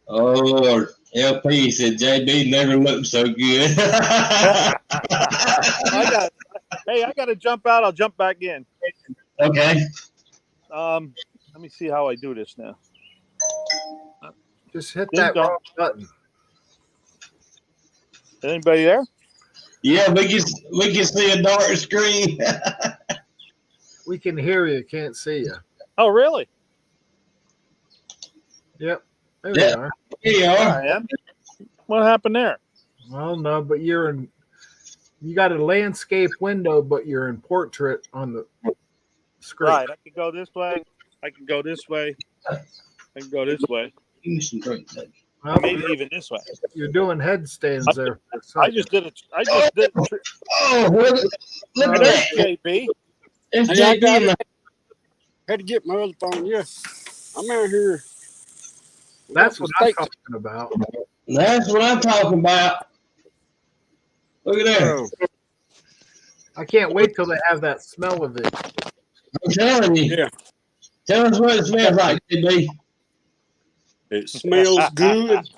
Speaker 2: Oh, Lord. LP said JB never looked so good.
Speaker 4: I got to jump out. I'll jump back in.
Speaker 2: Okay.
Speaker 4: Let me see how I do this now.
Speaker 1: Just hit that wrong button.
Speaker 4: Anybody there?
Speaker 2: Yeah, we can see a dark screen.
Speaker 1: We can hear you, can't see you.
Speaker 4: Oh, really?
Speaker 1: Yep. There
Speaker 2: Yeah.
Speaker 1: you are.
Speaker 2: Here you
Speaker 4: There
Speaker 2: are.
Speaker 4: I am. What happened there?
Speaker 1: Well, no, but you got a landscape window, but you're in portrait on the screen.
Speaker 4: Right. I can go this way. I can go this way. I can go this way.
Speaker 1: Well,
Speaker 4: Maybe even this way.
Speaker 1: you're doing headstands there.
Speaker 4: I just did it.
Speaker 2: Oh, look at
Speaker 4: There's
Speaker 2: that.
Speaker 4: JB.
Speaker 2: It's
Speaker 5: Hey, I got
Speaker 2: JB.
Speaker 5: it. Had to get my other phone. Yeah, I'm out here.
Speaker 1: That's what I'm talking about.
Speaker 2: That's what I'm talking about. Look at that.
Speaker 5: Oh,
Speaker 1: I can't wait till they have that smell of it.
Speaker 2: I'm telling you.
Speaker 5: yeah,
Speaker 2: Tell us what it smells like, JB.
Speaker 5: it smells good.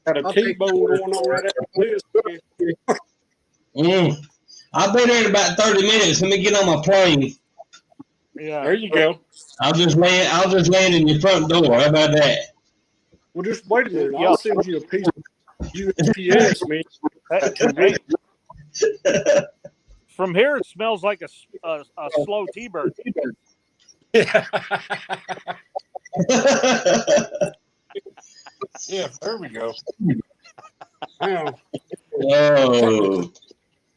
Speaker 5: Got a T-bone going on right after this.
Speaker 2: I'll be there in about 30 minutes. Let me get on my plane.
Speaker 4: Yeah.
Speaker 5: There you go.
Speaker 2: I'll just land in your front door. How about that?
Speaker 5: Well, just wait a minute. I'll send you a piece of USPS, man.
Speaker 4: Hey, from here, it smells like a slow T-bird.
Speaker 5: Yeah. Yeah, there we go. Now,
Speaker 2: Oh.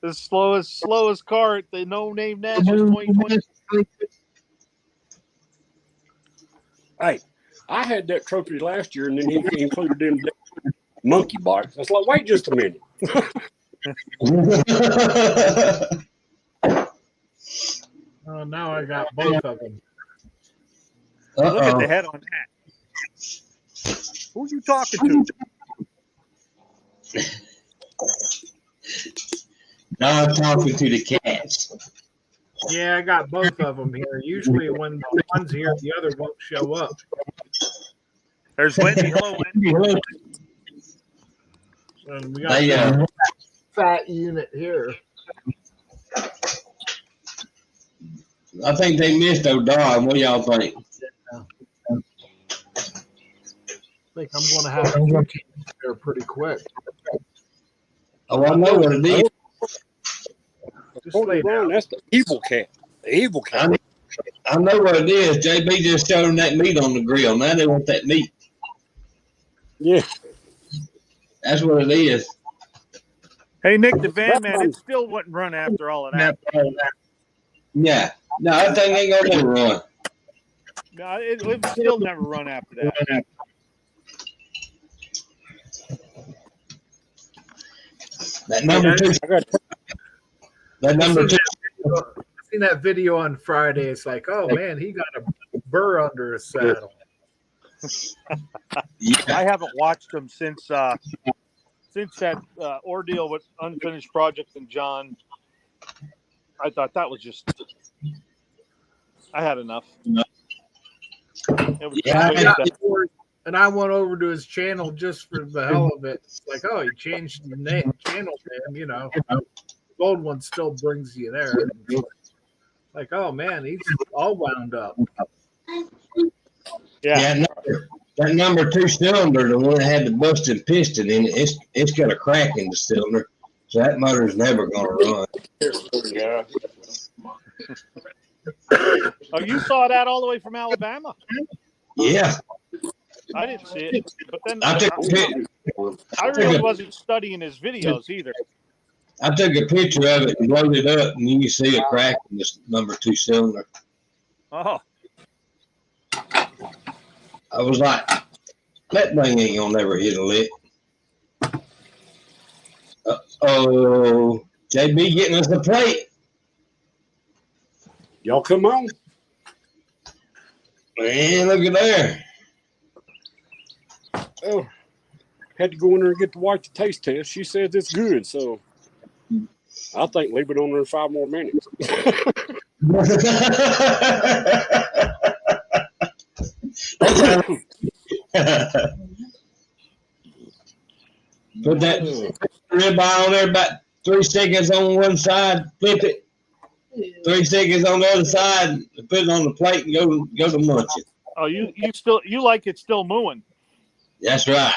Speaker 4: The slowest car at the No Name Nationals 2020.
Speaker 5: hey, I had that trophy last year, and then he included them monkey bars. I was like, wait just a minute.
Speaker 1: Oh, now I got both of them.
Speaker 4: Look at
Speaker 2: Uh-oh.
Speaker 4: the head on that. Who you talking to?
Speaker 2: No, I'm talking to the cats.
Speaker 1: Yeah, I got both of them here. Usually, when one's here, the other won't show up.
Speaker 4: There's Wendy. Hello, Wendy.
Speaker 1: And we got
Speaker 2: They,
Speaker 1: this fat unit here.
Speaker 2: I think they missed O'Donnell. What do y'all think?
Speaker 1: I think I'm going to have to here pretty quick.
Speaker 2: Oh, I know what it is.
Speaker 1: Just lay down.
Speaker 5: That's the evil cat. The evil cat.
Speaker 2: I know what it is. JB just showed them that meat on the grill. Now they want that meat.
Speaker 5: Yeah.
Speaker 2: That's what it is.
Speaker 4: Hey, Nick the Van Man, it still wouldn't run after all of that.
Speaker 2: Yeah. No, that thing ain't gonna never run.
Speaker 4: No, it would still never run after that.
Speaker 2: That number two. That number two.
Speaker 1: I seen that video on Friday. It's like, oh man, he got a burr under his saddle.
Speaker 2: Yeah.
Speaker 4: I haven't watched him since that ordeal with Unfinished Project and John. I thought that was just. I had enough. It was
Speaker 1: And I went over to his channel just for the hell of it. It's like, oh, he changed the channel name, you know. The old one still brings you there. Like, oh man, he's all wound up.
Speaker 2: Yeah. That number two cylinder, the one that had the busted piston in it, it's got a crack in the cylinder, so that motor's never gonna run.
Speaker 5: Yeah.
Speaker 4: Oh, you saw that all the way from Alabama?
Speaker 2: Yeah.
Speaker 4: I didn't see it, but then
Speaker 2: I took a picture.
Speaker 4: I really wasn't studying his videos either.
Speaker 2: I took a picture of it and loaded it up, and you can see a crack in this number two cylinder.
Speaker 4: Oh,
Speaker 2: I was like, that thing ain't gonna never hit a lick. Oh, JB getting us the plate.
Speaker 5: Y'all come on.
Speaker 2: Man, look at there.
Speaker 5: Oh, had to go in there and get the wife to taste test. She says it's good, so I think leave it on there 5 more minutes.
Speaker 2: Put that ribeye on there about 3 seconds on one side, flip it. 3 seconds on the other side, put it on the plate and go to munching.
Speaker 4: oh, you like it still mooing?
Speaker 2: That's right.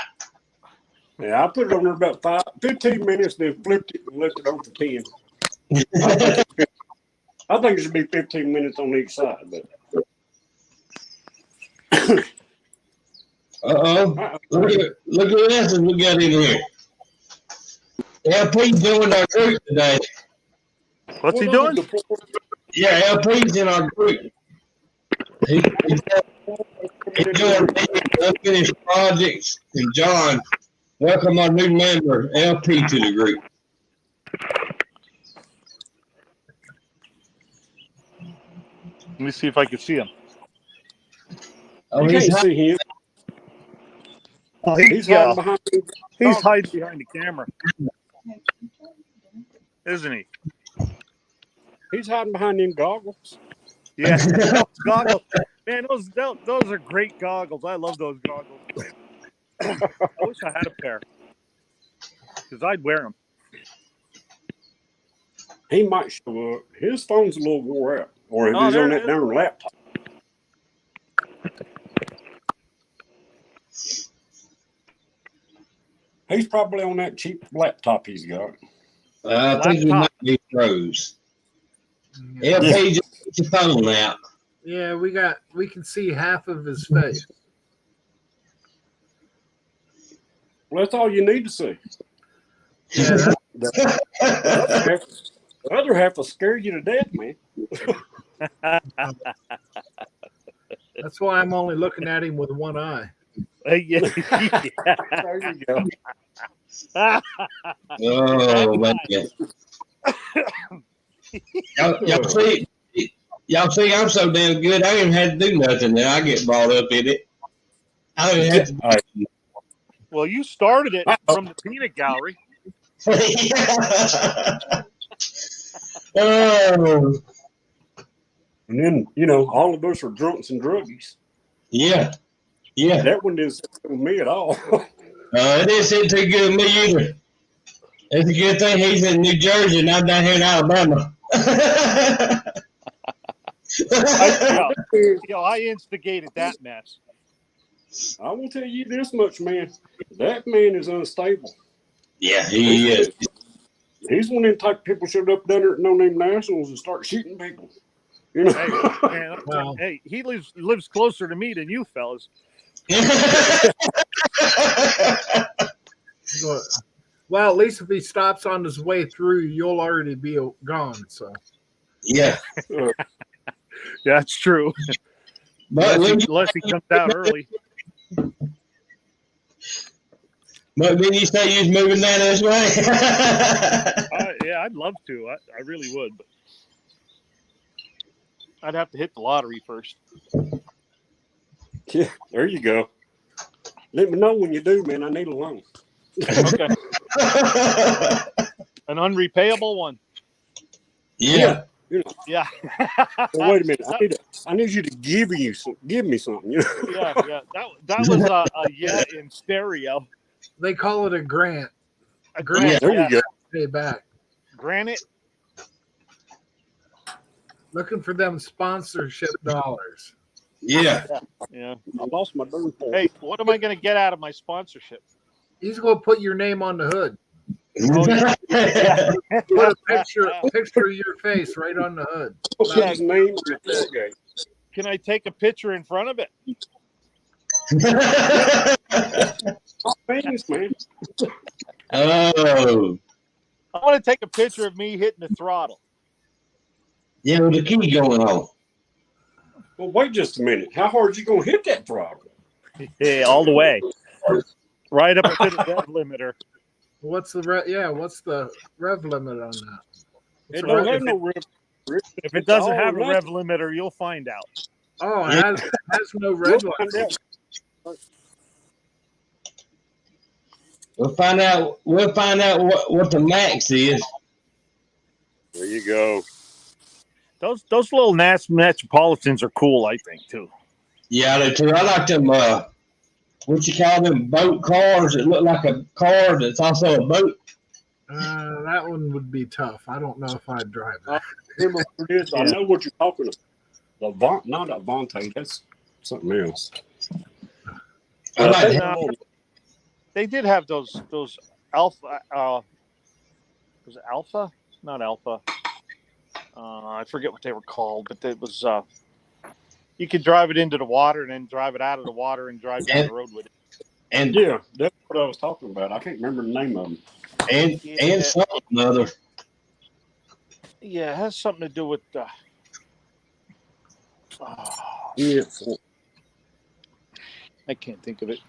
Speaker 5: Yeah, I put it on there about 15 minutes, then flipped it and left it on for 10. I think it should be 15 minutes on each side, but
Speaker 2: Look at this we got in here. LP joined our group today.
Speaker 4: What's he doing?
Speaker 2: Yeah, LP's in our group. He joined Unfinished Projects, and John, welcome our new member, LP, to the group.
Speaker 4: Let me see if I can see him.
Speaker 2: Oh,
Speaker 5: you can't see him.
Speaker 4: Oh,
Speaker 5: He's hiding behind.
Speaker 4: He's hiding behind the camera, isn't he?
Speaker 5: He's hiding behind them goggles.
Speaker 4: Yeah, those goggles. Man, those are great goggles. I love those goggles. I wish I had a pair because I'd wear them.
Speaker 5: He might show up. His phone's a little wore out, or if he's on that darn laptop. He's probably on that cheap laptop he's got.
Speaker 2: I think he might be froze. LP, just get your phone out.
Speaker 1: Yeah, we can see half of his face.
Speaker 5: Well, that's all you need to see.
Speaker 1: Yeah,
Speaker 5: The other half will scare you to death, man.
Speaker 1: that's why I'm only looking at him with one eye.
Speaker 4: Yeah.
Speaker 5: There you go.
Speaker 2: Oh, man. Y'all see, I'm so damn good, I ain't had to do nothing, and I get brought up in it. I don't have to.
Speaker 4: Well, you started it from the peanut gallery.
Speaker 2: Oh,
Speaker 5: And then, all of us are drunks and druggies.
Speaker 2: yeah. Yeah.
Speaker 5: That one didn't sit with me at all.
Speaker 2: It didn't sit too good with me either. It's a good thing he's in New Jersey and I'm down here in Alabama.
Speaker 4: I instigated that mess.
Speaker 5: I will tell you this much, man. That man is unstable.
Speaker 2: Yeah, he is.
Speaker 5: He's one of them type of people showed up down there at No Name Nationals and start shooting people.
Speaker 4: Hey, man, hey, he lives closer to me than you fellas.
Speaker 1: Well, at least if he stops on his way through, you'll already be gone. So
Speaker 2: yeah.
Speaker 4: Yeah, that's true.
Speaker 2: But
Speaker 4: Unless he comes out early.
Speaker 2: But when you say you're moving down this way,
Speaker 4: Yeah, I'd love to. I really would. But I'd have to hit the lottery first.
Speaker 5: Yeah, there you go. Let me know when you do, man. I need a loan.
Speaker 4: Okay. An unrepayable one.
Speaker 2: yeah.
Speaker 4: Yeah.
Speaker 5: Well, wait a minute. I need you to give me something.
Speaker 4: Yeah. That was a yeah in stereo.
Speaker 1: they call it a grant.
Speaker 4: A grant.
Speaker 2: Yeah,
Speaker 5: there you go.
Speaker 1: Pay back.
Speaker 4: Granite.
Speaker 1: Looking for them sponsorship dollars.
Speaker 2: Yeah.
Speaker 4: Yeah.
Speaker 5: I lost my bird.
Speaker 4: Hey, what am I going to get out of my sponsorship?
Speaker 1: He's going to put your name on the hood.
Speaker 4: Oh, yeah.
Speaker 1: Put a picture of your face right on the hood.
Speaker 5: What's his name on the tailgate?
Speaker 4: Can I take a picture in front of it?
Speaker 5: Thanks, man.
Speaker 2: Oh.
Speaker 4: I want to take a picture of me hitting the throttle.
Speaker 2: Yeah, with the key going on.
Speaker 5: Well, wait just a minute. How hard is you gonna hit that throttle?
Speaker 4: Yeah, all the way. Right up to the rev limiter.
Speaker 1: What's the rev limit on that?
Speaker 5: It don't have no rev.
Speaker 4: If it doesn't have a rev limiter, you'll find out.
Speaker 1: Oh, it has no rev limit.
Speaker 2: We'll find out what the max is.
Speaker 5: There you go.
Speaker 4: Those little Metropolitans are cool, I think, too.
Speaker 2: Yeah, they too. I like them what you call them, boat cars that look like a car that's also a boat.
Speaker 1: That one would be tough. I don't know if I'd drive that.
Speaker 5: I know what you're talking about. Not a Avante. That's something else.
Speaker 2: I like that.
Speaker 4: They did have those Alpha. Was it Alpha? Not Alpha. I forget what they were called, but it was. You could drive it into the water and then drive it out of the water and drive down the road with it.
Speaker 2: And
Speaker 5: yeah, that's what I was talking about. I can't remember the name of them.
Speaker 2: And something other.
Speaker 4: Yeah, it has something to do with.
Speaker 5: Yeah,
Speaker 4: I can't think of it.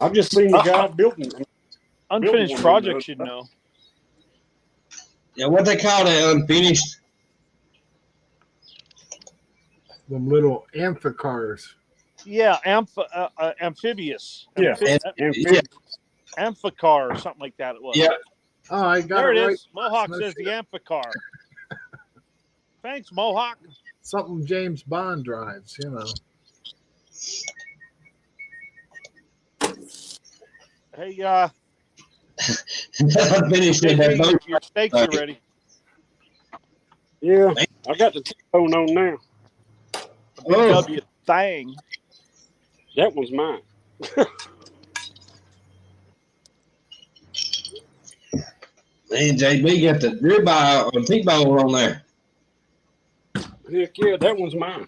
Speaker 5: I've just seen the guy building.
Speaker 4: Unfinished projects, you know.
Speaker 2: Yeah, what they call it, unfinished.
Speaker 1: Them little amphicars.
Speaker 4: Yeah, amphibious.
Speaker 5: Yeah,
Speaker 4: Amphicar or something like that. It was.
Speaker 2: Yeah.
Speaker 1: Oh, I got
Speaker 4: There
Speaker 1: it
Speaker 4: it
Speaker 1: right.
Speaker 4: is. Mohawk says the Amphicar. Thanks, Mohawk.
Speaker 1: Something James Bond drives, you know.
Speaker 4: Hey,
Speaker 2: Unfinished in that boat.
Speaker 4: your steaks are ready.
Speaker 5: Yeah, I got the T-bone on now.
Speaker 4: BW thing.
Speaker 5: That was mine.
Speaker 2: Man, JB got the ribeye or T-bone on there.
Speaker 5: Heck yeah, that one's mine.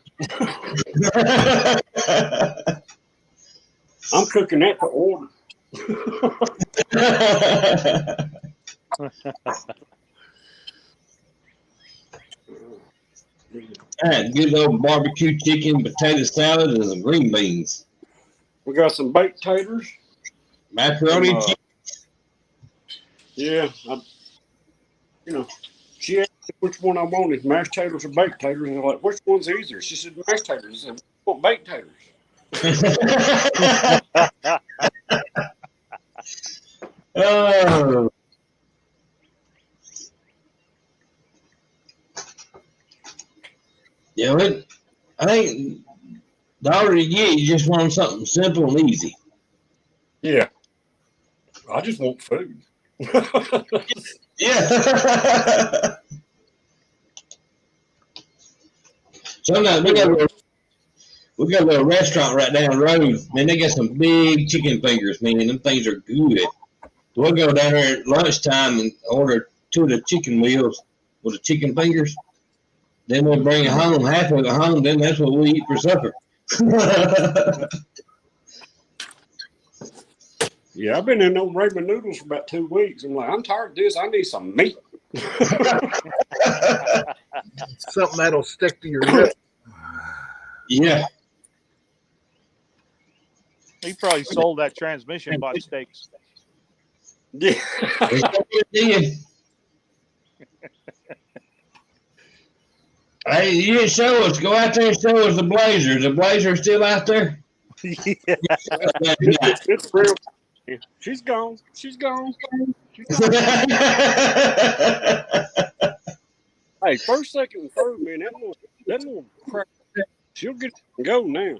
Speaker 5: I'm cooking that for order.
Speaker 2: Alright, good old barbecue chicken, potato salad, and some green beans.
Speaker 5: We got some baked taters.
Speaker 2: Macaroni and cheese.
Speaker 5: Yeah, she asked me which one I wanted, mashed taters or baked taters, and I'm like, which one's easier? She said mashed taters. I said, I want baked taters.
Speaker 2: Oh. Yeah, I think the older you get, you just want something simple and easy.
Speaker 5: Yeah. I just want food.
Speaker 2: Yeah. Sometimes we got a little restaurant right down the road. Man, they got some big chicken fingers, man. Them things are good. We'll go down there at lunchtime and order 2 of the chicken wheels with the chicken fingers. Then we'll bring it home, half of it home. Then that's what we eat for supper.
Speaker 5: Yeah, I've been in those ramen noodles for about 2 weeks. I'm like, I'm tired of this. I need some meat.
Speaker 1: Something that'll stick to your ribs.
Speaker 2: Yeah.
Speaker 4: He probably sold that transmission, bought steaks.
Speaker 5: Yeah.
Speaker 2: Hey, you didn't show us. Go out there and show us the Blazers. The Blazers still out there?
Speaker 4: Yeah.
Speaker 5: It's real. She's gone. She's gone. She's gone. Hey, first, second, and third, man, that little crap, she'll get it and go now.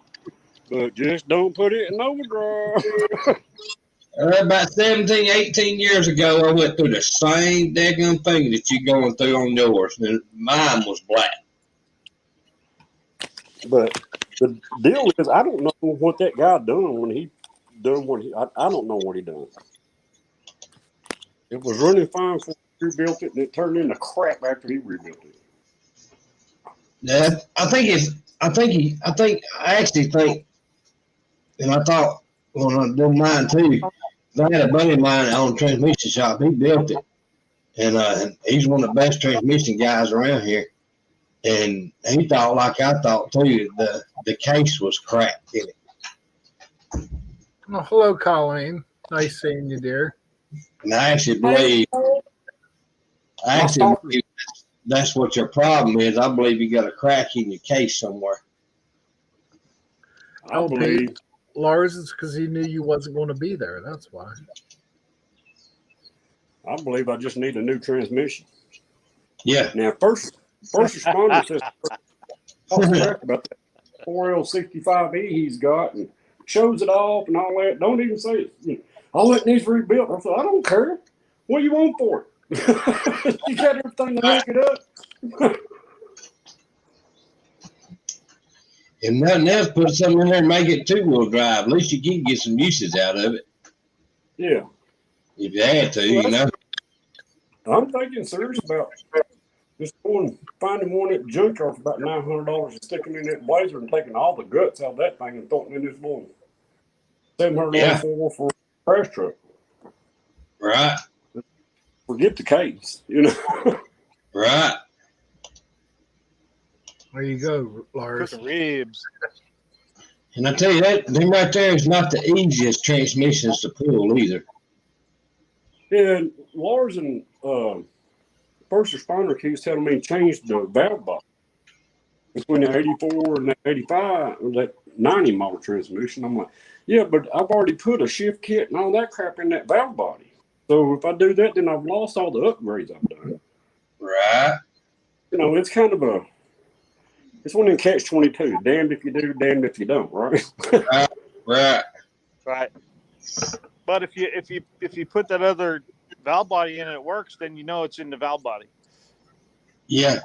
Speaker 5: But just don't put it in overdrive.
Speaker 2: About 17, 18 years ago, I went through the same daggone thing that you're going through on yours. And mine was black.
Speaker 5: But the deal is, I don't know what that guy done when he done what he. I don't know what he done. It was running fine before he rebuilt it, and it turned into crap after he rebuilt it.
Speaker 2: Yeah, I actually think, and I thought when I did mine too, I had a buddy of mine that owned a transmission shop. He built it, and he's one of the best transmission guys around here. And he thought, like I thought too, the case was cracked in it.
Speaker 1: Oh, hello, Colleen. Nice seeing you, dear.
Speaker 2: And I actually believe that's what your problem is. I believe you got a crack in your case somewhere.
Speaker 5: I believe
Speaker 1: Lars, it's because he knew you wasn't going to be there. That's why.
Speaker 5: I believe I just need a new transmission.
Speaker 2: Yeah.
Speaker 5: Now, first responder says crap about that 4L65E he's got and shows it off and all that. Don't even say it. You know, all that needs rebuilt. I said, I don't care. What do you want for it? You got everything to hook it up.
Speaker 2: If nothing else, put something in there and make it 2-wheel drive. At least you can get some uses out of it.
Speaker 5: Yeah.
Speaker 2: If you had to, you know.
Speaker 5: I'm thinking serious about just finding one at the junkyard for about $900 and sticking in that Blazer and taking all the guts out of that thing and throwing it in this little $700 for a crash truck.
Speaker 2: Right.
Speaker 5: Forget the case, you know.
Speaker 2: Right.
Speaker 1: There you go, Lars.
Speaker 4: Cook ribs.
Speaker 2: And I tell you that them right there is not the easiest transmissions to pull either.
Speaker 5: And Lars and first responder keeps telling me change the valve box between the 84 and the 85 or that 90 model transmission. I'm like, yeah, but I've already put a shift kit and all that crap in that valve body. So if I do that, then I've lost all the upgrades I've done.
Speaker 2: Right.
Speaker 5: You know, it's kind of it's one in catch-22. Damned if you do, damned if you don't, right?
Speaker 2: Right.
Speaker 4: Right. But if you put that other valve body in and it works, then you know it's in the valve body.
Speaker 2: Yeah.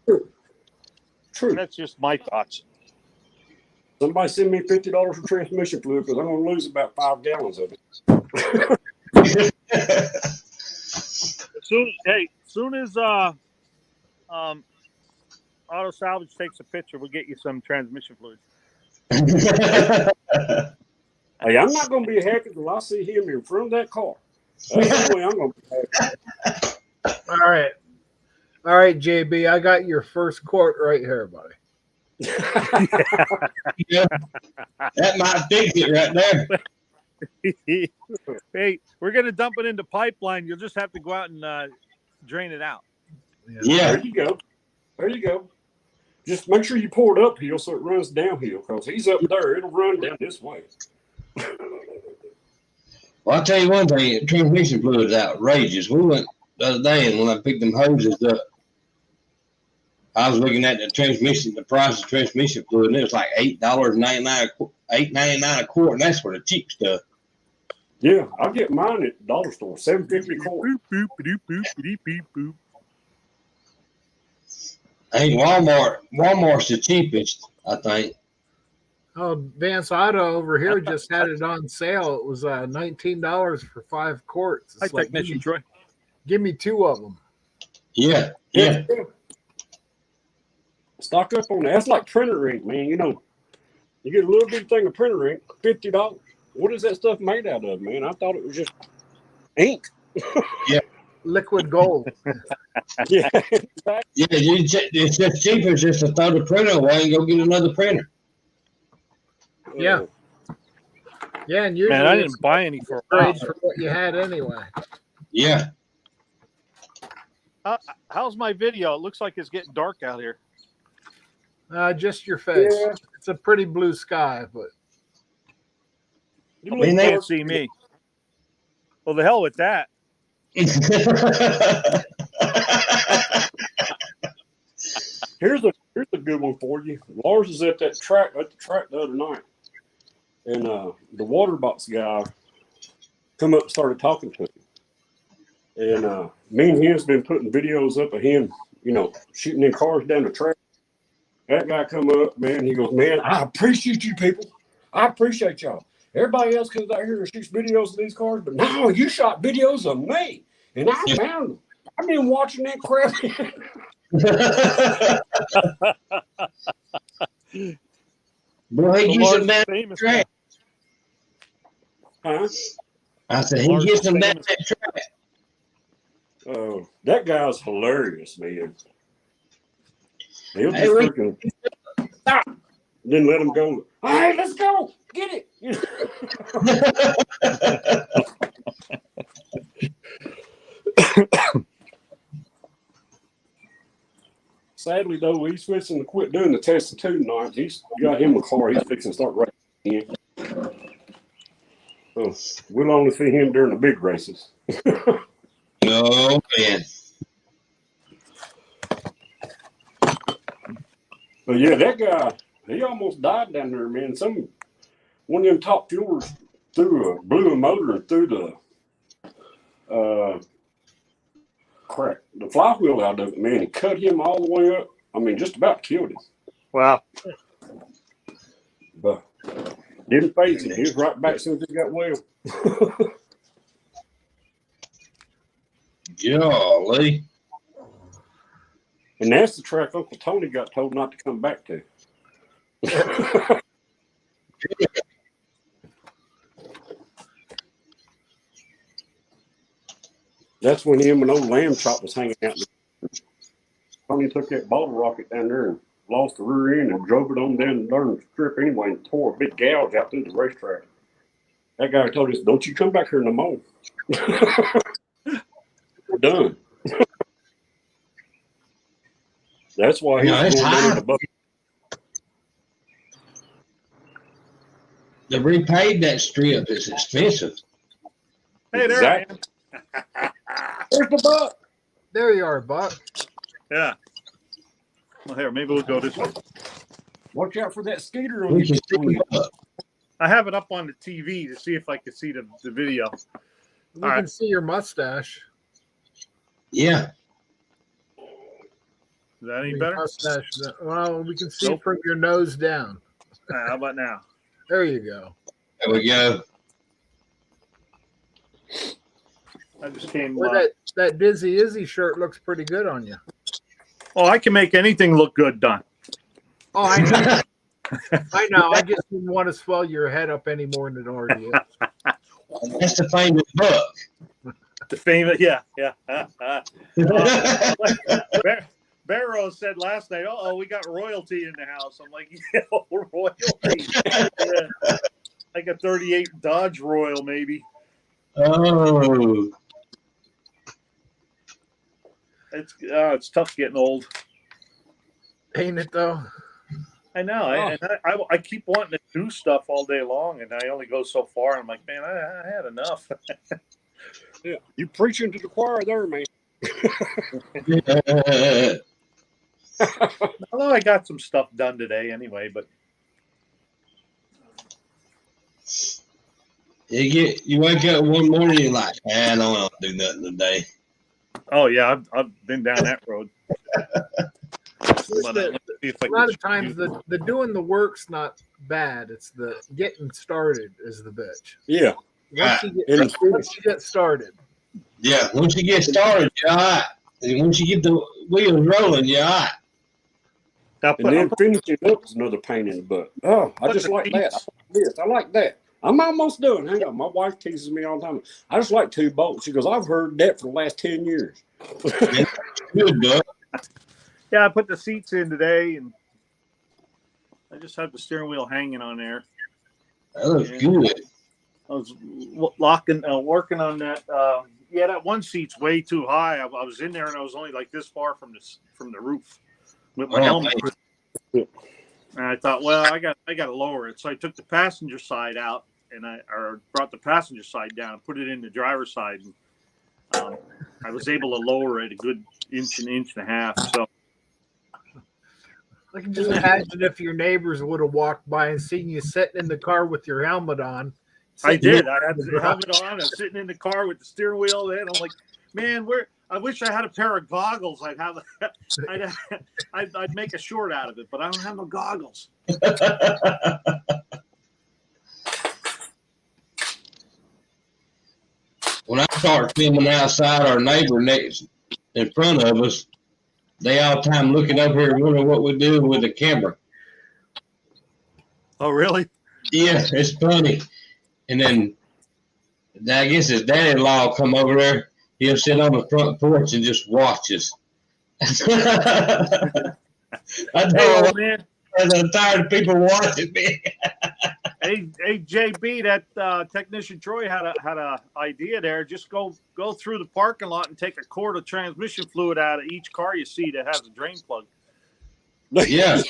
Speaker 5: True.
Speaker 4: That's just my thoughts.
Speaker 5: Somebody send me $50 for transmission fluid because I'm going to lose about 5 gallons of it.
Speaker 4: Soon as Auto Salvage takes a picture, we'll get you some transmission fluid.
Speaker 5: Hey, I'm not going to be happy until I see him in front of that car. That's the way I'm going to be happy.
Speaker 1: All right, JB, I got your first quote right here, buddy.
Speaker 2: Yeah. That might fix it right there.
Speaker 4: Hey, we're gonna dump it into pipeline. You'll just have to go out and drain it out.
Speaker 2: Yeah.
Speaker 5: There you go. There you go. Just make sure you pour it uphill so it runs downhill because he's up there. It'll run down this way.
Speaker 2: Well, I'll tell you one thing, transmission fluid is outrageous. We went the other day, and when I picked them hoses up, I was looking at the price of transmission fluid, and it was like $8.99 a quart, and that's for the cheap stuff.
Speaker 5: Yeah, I get mine at the dollar store, $7.50 a quart.
Speaker 2: I think Walmart's the cheapest, I think.
Speaker 1: Oh, Vance Auto over here just had it on sale. It was $19 for 5 quarts.
Speaker 4: Hi, technician Troy.
Speaker 1: Give me 2 of them.
Speaker 2: Yeah.
Speaker 5: Stock up on that. That's like printer ink, man. You know, you get a little bit thing of printer ink, $50. What is that stuff made out of, man? I thought it was just ink.
Speaker 1: Liquid gold.
Speaker 5: Yeah,
Speaker 2: Yeah, it's just cheaper just to throw the printer away and go get another printer.
Speaker 1: Yeah. Yeah, and usually
Speaker 4: Man, I didn't buy any for a while.
Speaker 1: grades for what you had anyway.
Speaker 2: Yeah.
Speaker 4: How's my video? It looks like it's getting dark out here.
Speaker 1: Just your face.
Speaker 5: Yeah.
Speaker 1: It's a pretty blue sky, but
Speaker 5: You
Speaker 4: You
Speaker 5: look
Speaker 4: can't
Speaker 5: good.
Speaker 4: see me. Well, the hell with that.
Speaker 5: Here's a good one for you. Lars is at the track the other night, and the water box guy come up and started talking to him. And me and him's been putting videos up of him, you know, shooting in cars down the track. That guy come up, man. He goes, man, I appreciate you people. I appreciate y'all. Everybody else comes out here and shoots videos of these cars, but no, you shot videos of me, and I found them. I've been watching that crap.
Speaker 2: Boy, he gets some bad
Speaker 4: famous
Speaker 2: track.
Speaker 5: Huh?
Speaker 2: I said, he gets some bad track.
Speaker 5: That guy's hilarious, man. He'll just
Speaker 2: Hey, wait.
Speaker 5: freaking stop, then let him go. All right, let's go. Get it. Sadly, though, he's fixing to quit doing the testing too tonight. He's got him a car. He's fixing to start racing again. So we'll only see him during the big races.
Speaker 2: No, man.
Speaker 5: But yeah, that guy, he almost died down there, man. One of them top fuelers blew a motor and threw the flywheel out of it, man, and cut him all the way up. I mean, just about killed him.
Speaker 4: Wow.
Speaker 5: But didn't phase him. He was right back as soon as he got well.
Speaker 2: Golly.
Speaker 5: And that's the track Uncle Tony got told not to come back to. That's when him and old Lamb Chop was hanging out. Tony took that bottle rocket down there and lost the rear end and drove it on down the darn strip anyway and tore a big gouge out through the racetrack. That guy told us, don't you come back here no more. We're done. That's why he's going down in the bucket.
Speaker 2: To repave that strip is expensive.
Speaker 4: Hey, there
Speaker 5: Exactly.
Speaker 4: I am.
Speaker 5: There's the buck.
Speaker 1: there you are, Buck.
Speaker 4: Yeah. Well, here, maybe we'll go this way.
Speaker 5: Watch out for that skater on
Speaker 2: We can
Speaker 5: you.
Speaker 2: stick it up.
Speaker 4: I have it up on the TV to see if I can see the video.
Speaker 1: We
Speaker 4: All
Speaker 1: can
Speaker 4: right.
Speaker 1: see your mustache.
Speaker 2: Yeah.
Speaker 4: Is that any
Speaker 1: Your
Speaker 4: better?
Speaker 1: mustache. Well, we can see
Speaker 4: Nope.
Speaker 1: from your nose down.
Speaker 4: How about now?
Speaker 1: There you go.
Speaker 2: There we go.
Speaker 4: I just came.
Speaker 1: Boy, that Dizzy Izzy shirt looks pretty good on you.
Speaker 4: Oh, I can make anything look good done.
Speaker 1: Oh, I know. I know. I just didn't want to swell your head up any more than it already is.
Speaker 2: That's the famous Buck.
Speaker 4: The famous, yeah. Barrow said last night, "Oh, we got royalty in the house." I'm like, "Yeah, royalty." Yeah. Like a '38 Dodge Royal, maybe.
Speaker 2: Oh.
Speaker 4: It's tough getting old.
Speaker 1: Ain't it though?
Speaker 4: I know. I keep wanting to do stuff all day long, and I only go so far. I'm like, man, I had enough.
Speaker 5: Yeah, you preaching to the choir there, man.
Speaker 4: Although I got some stuff done today anyway, but
Speaker 2: you wake up one morning, you're like, I don't want to do nothing today.
Speaker 4: oh yeah, I've been down that road. But,
Speaker 1: a lot of times the doing the work's not bad. It's the getting started is the bitch.
Speaker 5: Yeah.
Speaker 1: Once you get started.
Speaker 2: Yeah, once you get started, you're all right. And once you get the wheels rolling, you're all right.
Speaker 5: And then finishing up is another pain in the butt. Oh, I just like that. I like that. I'm almost done. Hang on. My wife teases me all the time. I just like 2 bolts. She goes, I've heard that for the last 10 years.
Speaker 2: Good, Doug.
Speaker 4: yeah, I put the seats in today, and I just have the steering wheel hanging on there.
Speaker 2: That looks good.
Speaker 4: I was working on that. That one seat's way too high. I was in there, and I was only like this far from the roof with my helmet. And I thought, well, I got to lower it. So I took the passenger side out, and I brought the passenger side down and put it in the driver's side. And, I was able to lower it a good inch and a half. So
Speaker 1: I can just imagine if your neighbors would have walked by and seen you sitting in the car with your helmet on.
Speaker 4: I did. I had the helmet on. I was sitting in the car with the steering wheel there, and I'm like, man, I wish I had a pair of goggles. I'd make a short out of it, but I don't have no goggles.
Speaker 2: When I start filming outside, our neighbor next in front of us, they all the time looking up here and wondering what we do with the camera.
Speaker 4: Oh, really?
Speaker 2: Yeah, it's funny. And then I guess his daddy-in-law will come over there. He'll sit on the front porch and just watch us. I tell man, I'm tired of people watching me.
Speaker 4: Hey, JB, that technician Troy had a idea there. Just go through the parking lot and take a quart of transmission fluid out of each car you see that has a drain plug.
Speaker 2: Yeah.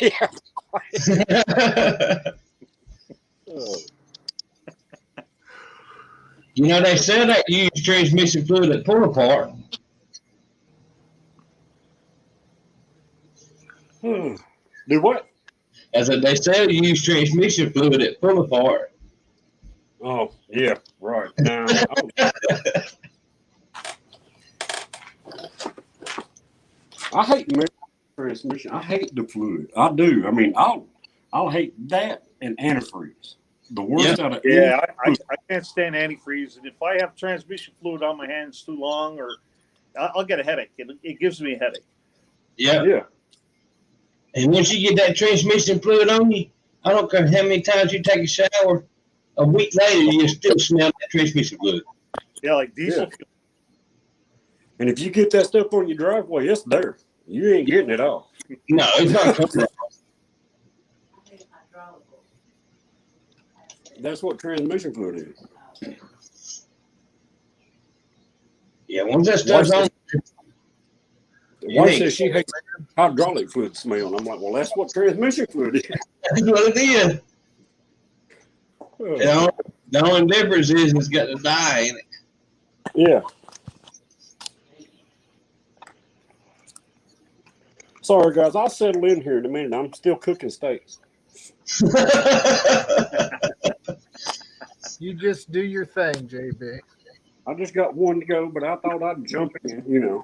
Speaker 2: You know, they said that you use transmission fluid at pull apart.
Speaker 5: Do what?
Speaker 2: As they said, you use transmission fluid at pull apart.
Speaker 5: Oh, yeah, right. Now, I hate transmission. I hate the fluid. I do. I mean, I'll hate that and antifreeze. The worst out of
Speaker 4: I can't stand antifreeze, and if I have transmission fluid on my hands too long, or I'll get a headache. It gives me a headache.
Speaker 5: Yeah.
Speaker 2: And once you get that transmission fluid on you, I don't care how many times you take a shower, a week later you still smell that transmission fluid.
Speaker 4: Yeah, like diesel fuel.
Speaker 5: And if you get that stuff on your driveway, it's there. You ain't getting it off.
Speaker 2: No, it's not coming off.
Speaker 5: That's what transmission fluid is.
Speaker 2: Yeah, once that stuff's on.
Speaker 5: Wife says she hates hydraulic fluid smell. And I'm like, well, that's what transmission fluid is.
Speaker 2: That's what it is. You know, the only difference is it's got a dye in it.
Speaker 5: Yeah. Sorry, guys. I'll settle in here in a minute. I'm still cooking steaks.
Speaker 1: You just do your thing, JB.
Speaker 5: I just got one to go, but I thought I'd jump in,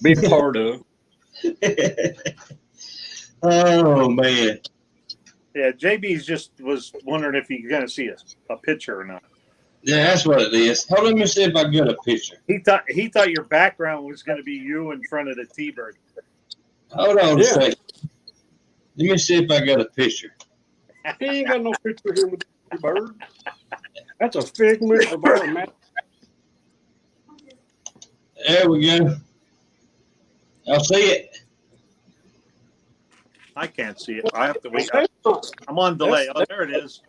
Speaker 5: be a part of.
Speaker 2: Oh, man.
Speaker 4: Yeah, JB's just was wondering if you're going to see a picture or not.
Speaker 2: Yeah, that's what it is. Hold on, let me see if I get a picture.
Speaker 4: He thought your background was going to be you in front of the T-Bird.
Speaker 2: Hold on a second. Let me see if I got a picture.
Speaker 5: He ain't got no picture here with the bird. That's a figment of our imagination.
Speaker 2: There we go. I'll see it.
Speaker 4: I can't see it. I have to wait. I'm on delay. Oh, there it is.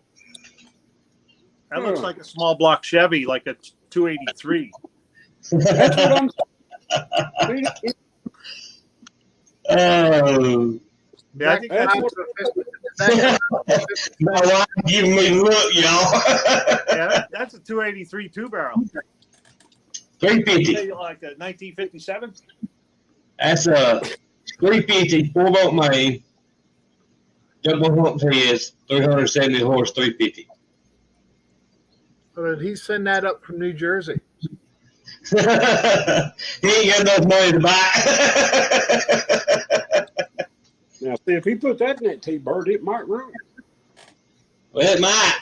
Speaker 4: That looks like a small block Chevy, like a 283.
Speaker 5: That's what I'm
Speaker 2: Oh,
Speaker 4: Yeah, I think that's
Speaker 2: My wife giving me the look, y'all.
Speaker 4: yeah, that's a 283 two barrel.
Speaker 2: 350.
Speaker 4: Like a 1957.
Speaker 2: That's a 350 4-volt main, double hump heads, 370 horse, 350.
Speaker 1: So did he send that up from New Jersey?
Speaker 2: He ain't got enough money to buy.
Speaker 5: Now, see, if he put that in that T-bird, it might run.
Speaker 2: Well, it might.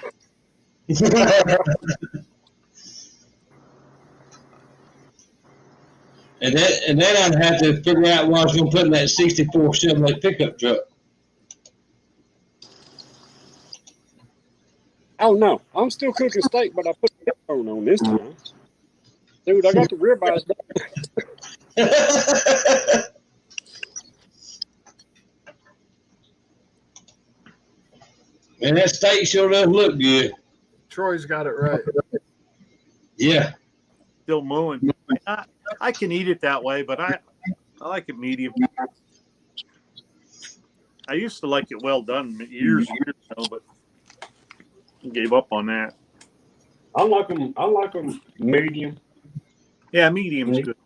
Speaker 2: and then I'd have to figure out what I was going to put in that 64 Chevrolet pickup truck.
Speaker 5: Oh, no. I'm still cooking steak, but I put the phone on this time. Dude, I got the ribeyes.
Speaker 2: And that steak sure does look good.
Speaker 1: Troy's got it right.
Speaker 2: Yeah.
Speaker 4: Still mooing. I can eat it that way, but I like it medium. I used to like it well done years ago, but gave up on that.
Speaker 5: I like them medium.
Speaker 4: Yeah, medium's good.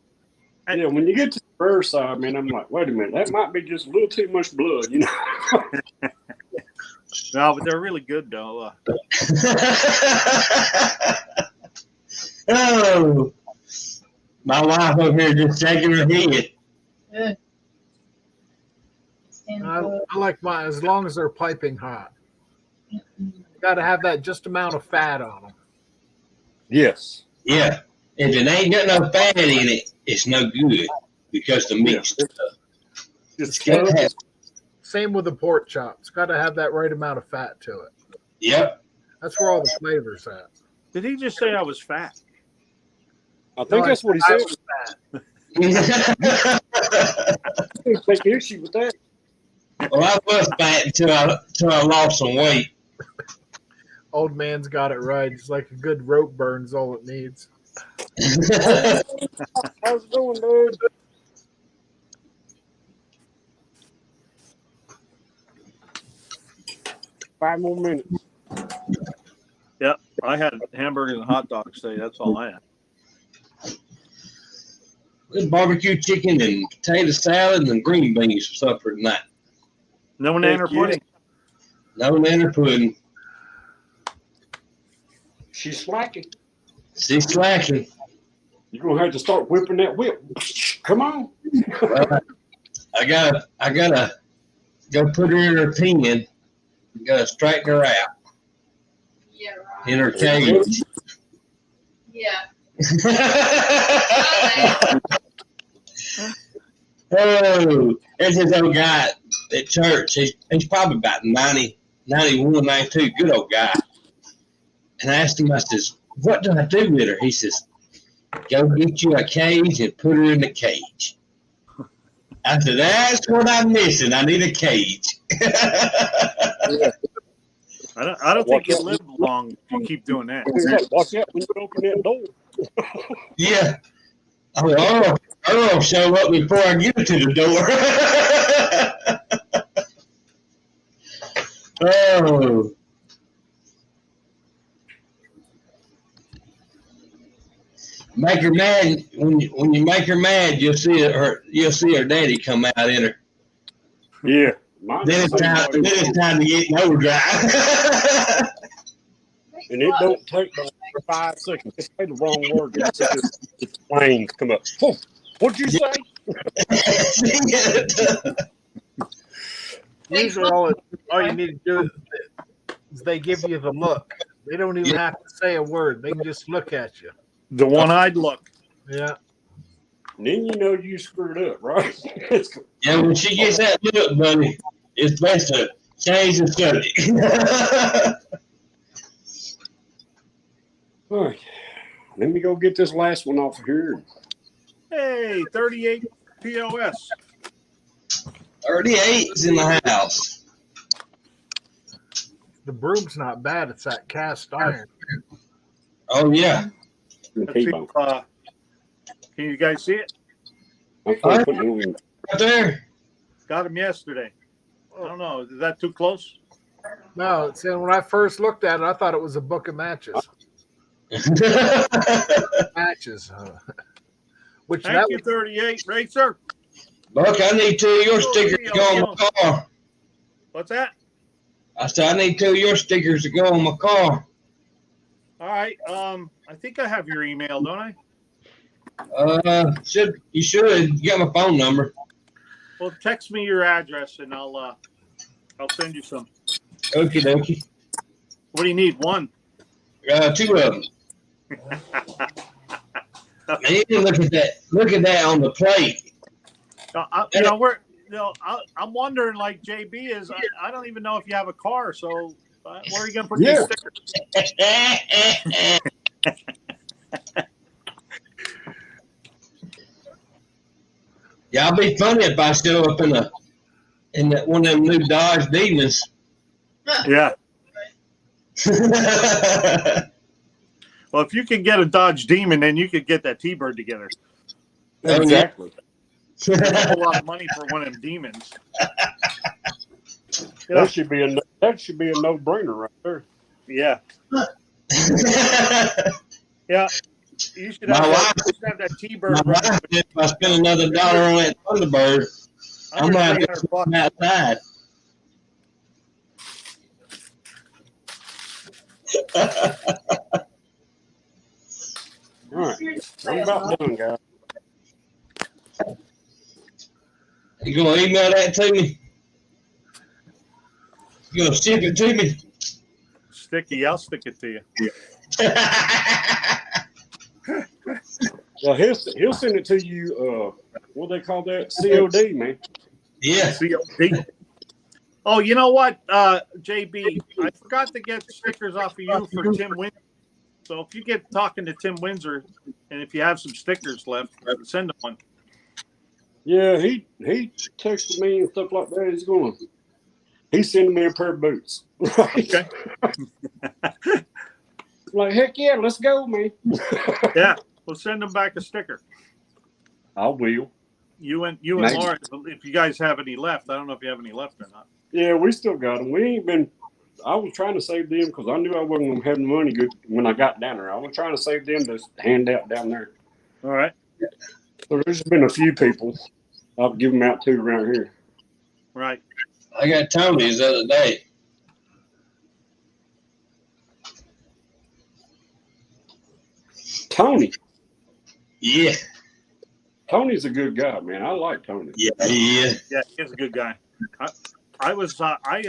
Speaker 5: Yeah, when you get to the rare side, man, I'm like, wait a minute, that might be just a little too much blood, you know?
Speaker 4: No, but they're really good though.
Speaker 2: Oh, my wife over here just shaking her head.
Speaker 1: I like mine as long as they're piping hot. You got to have that just amount of fat on them.
Speaker 5: Yes.
Speaker 2: Yeah. If it ain't got no fat in it, it's no good because the meat's
Speaker 5: Just
Speaker 1: Same with the pork chop. It's got to have that right amount of fat to it.
Speaker 2: Yep.
Speaker 1: That's where all the flavor's at.
Speaker 4: Did he just say I was fat?
Speaker 5: I think that's what he
Speaker 1: I
Speaker 5: said.
Speaker 1: was fat.
Speaker 5: Take issue with that.
Speaker 2: Well, I was fat until I lost some weight.
Speaker 1: Old man's got it right. It's like a good rope burn's all it needs.
Speaker 5: How's it going, dude? Five more minutes.
Speaker 4: Yep. I had hamburgers and hot dogs today. That's all I had.
Speaker 2: With barbecue chicken and potato salad and green beans for supper tonight.
Speaker 4: No nanner pudding.
Speaker 2: No nanner pudding.
Speaker 5: She's slacking.
Speaker 2: She's slacking.
Speaker 5: You're gonna have to start whipping that whip. Come on.
Speaker 2: Well, I gotta go put her in her pen. Gotta straighten her out.
Speaker 6: Yeah, right.
Speaker 2: In her cage.
Speaker 6: Yeah.
Speaker 2: Oh, there's this old guy at church. He's probably about 90, 91, 92. Good old guy. And I asked him, I says, what do I do with her? He says, go get you a cage and put her in the cage. I said, that's what I'm missing. I need a cage.
Speaker 4: I don't think you'll live long if you keep doing that.
Speaker 5: Watch out when you open that door.
Speaker 2: Yeah. Earl will show up before I get to the door. Oh. Make her mad. When you make her mad, you'll see her daddy come out in her.
Speaker 5: Yeah.
Speaker 2: Then it's time to get nose dry.
Speaker 5: And it don't take but 5 seconds. Just say the wrong word. It's flames come up. What'd you say?
Speaker 1: Usually all you need to do is they give you the look. They don't even have to say a word. They can just look at you.
Speaker 4: The one-eyed look.
Speaker 1: Yeah.
Speaker 5: And then you know you screwed up, right?
Speaker 2: Yeah, when she gets that look, buddy, it's best to change the subject.
Speaker 5: All right. Let me go get this last one off of here.
Speaker 4: Hey, 38 POS.
Speaker 2: 38's in the house.
Speaker 1: The broom's not bad. It's that cast iron.
Speaker 2: Oh, yeah.
Speaker 5: T-bone.
Speaker 4: Can you guys see it?
Speaker 5: I'm putting it in.
Speaker 2: Right there.
Speaker 4: Got him yesterday. I don't know. Is that too close?
Speaker 1: No, see, when I first looked at it, I thought it was a book of matches. Matches. Which that
Speaker 4: Thank you, 38 Racer.
Speaker 2: Buck, I need two of your stickers to go on my car.
Speaker 4: What's that?
Speaker 2: I said, I need two of your stickers to go on my car.
Speaker 4: All right. I think I have your email, don't I?
Speaker 2: You should. You got my phone number.
Speaker 4: Well, text me your address and I'll send you some.
Speaker 2: Okie dokie.
Speaker 4: What do you need? One.
Speaker 2: Two of them. Man, look at that. Look at that on the plate.
Speaker 4: I'm wondering, like JB is. I don't even know if you have a car. So where are you gonna put these stickers?
Speaker 2: Yeah, it'd be funny if I show up in one of them new Dodge Demons.
Speaker 4: Yeah. Well, if you can get a Dodge Demon, then you could get that T-Bird together.
Speaker 5: Exactly.
Speaker 4: That's a whole lot of money for one of them demons.
Speaker 5: That should be a no-brainer right there.
Speaker 4: Yeah. Yeah. You should
Speaker 2: My
Speaker 4: have,
Speaker 2: wife,
Speaker 4: have that T-Bird.
Speaker 2: my wife, if I spend another dollar on that Thunderbird, I'm gonna have to come outside.
Speaker 5: All right. I'm about done, guys.
Speaker 2: You gonna email that to me? You gonna ship it to me?
Speaker 4: Sticky, I'll stick it to you.
Speaker 5: Well, he'll send it to you. What they call that? COD, man.
Speaker 2: Yeah.
Speaker 4: COD. Oh, you know what, JB? I forgot to get stickers off of you for Tim Windsor. So if you get talking to Tim Windsor, and if you have some stickers left, send him one.
Speaker 5: Yeah, he texted me and stuff like that. He's sending me a pair of boots.
Speaker 4: Okay.
Speaker 5: Like, heck yeah, let's go, man.
Speaker 4: Yeah, we'll send him back a sticker.
Speaker 5: I will.
Speaker 4: You and Lauren, if you guys have any left. I don't know if you have any left or not.
Speaker 5: Yeah, we still got them. We ain't been. I was trying to save them because I knew I wasn't going to have the money good when I got down there. I was trying to save them to hand out down there.
Speaker 4: All right.
Speaker 5: So there's been a few people I've given them out to around here.
Speaker 4: Right.
Speaker 2: I got Tony's the other day.
Speaker 5: Tony.
Speaker 2: Yeah.
Speaker 5: Tony's a good guy, man. I like Tony.
Speaker 2: Yeah, he is.
Speaker 4: Yeah, he's a good guy. I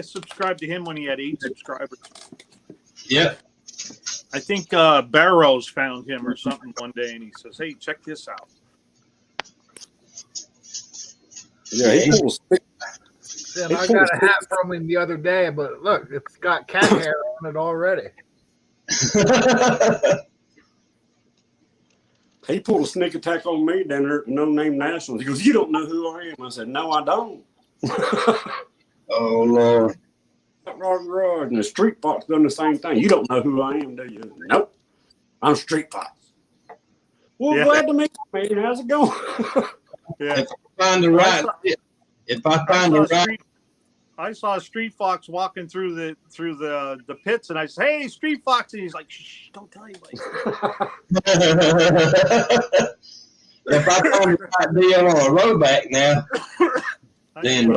Speaker 4: subscribed to him when he had 8 subscribers.
Speaker 2: Yep.
Speaker 4: I think Barrows found him or something one day, and he says, "Hey, check this out."
Speaker 5: Yeah, he pulls.
Speaker 1: And I got a hat from him the other day, but look, it's got cat hair on it already.
Speaker 5: He pulled a sneak attack on me down there at No Name Nationals. He goes, "You don't know who I am." I said, "No, I don't."
Speaker 2: Oh, Lord.
Speaker 5: And the Street Fox done the same thing. You don't know who I am, do you? Nope. I'm Street Fox. Well,
Speaker 4: Yeah.
Speaker 5: glad to meet you, man. How's it going?
Speaker 4: Yeah. I saw a Street Fox walking through the pits, and I said, "Hey, Street Fox!" And he's like, "Shh, don't tell anybody."
Speaker 2: If I find the right deal on a roadback now, then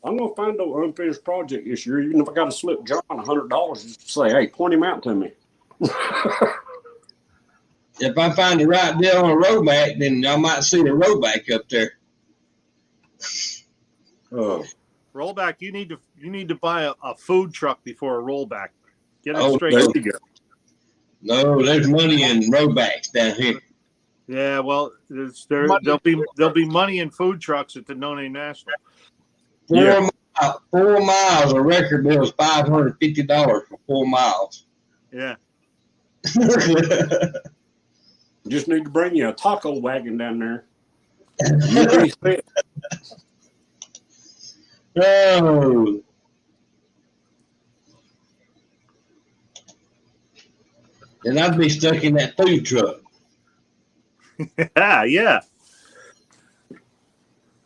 Speaker 5: I'm gonna find an unfinished project this year. Even if I got to slip John $100, just say, "Hey, point him out to me."
Speaker 2: if I find the right deal on a roadback, then I might see the roadback up there.
Speaker 4: Rollback, you need to buy a food truck before a rollback. Get it straight.
Speaker 5: There you go.
Speaker 2: No, there's money in roadbacks down here.
Speaker 4: Yeah, well, there'll be money in food trucks at the No Name National.
Speaker 2: 4 miles, a record bill is $550 for 4 miles.
Speaker 4: Yeah.
Speaker 5: Just need to bring you a taco wagon down there. You'll be set.
Speaker 2: Oh. And I'd be stuck in that food truck.
Speaker 4: Yeah.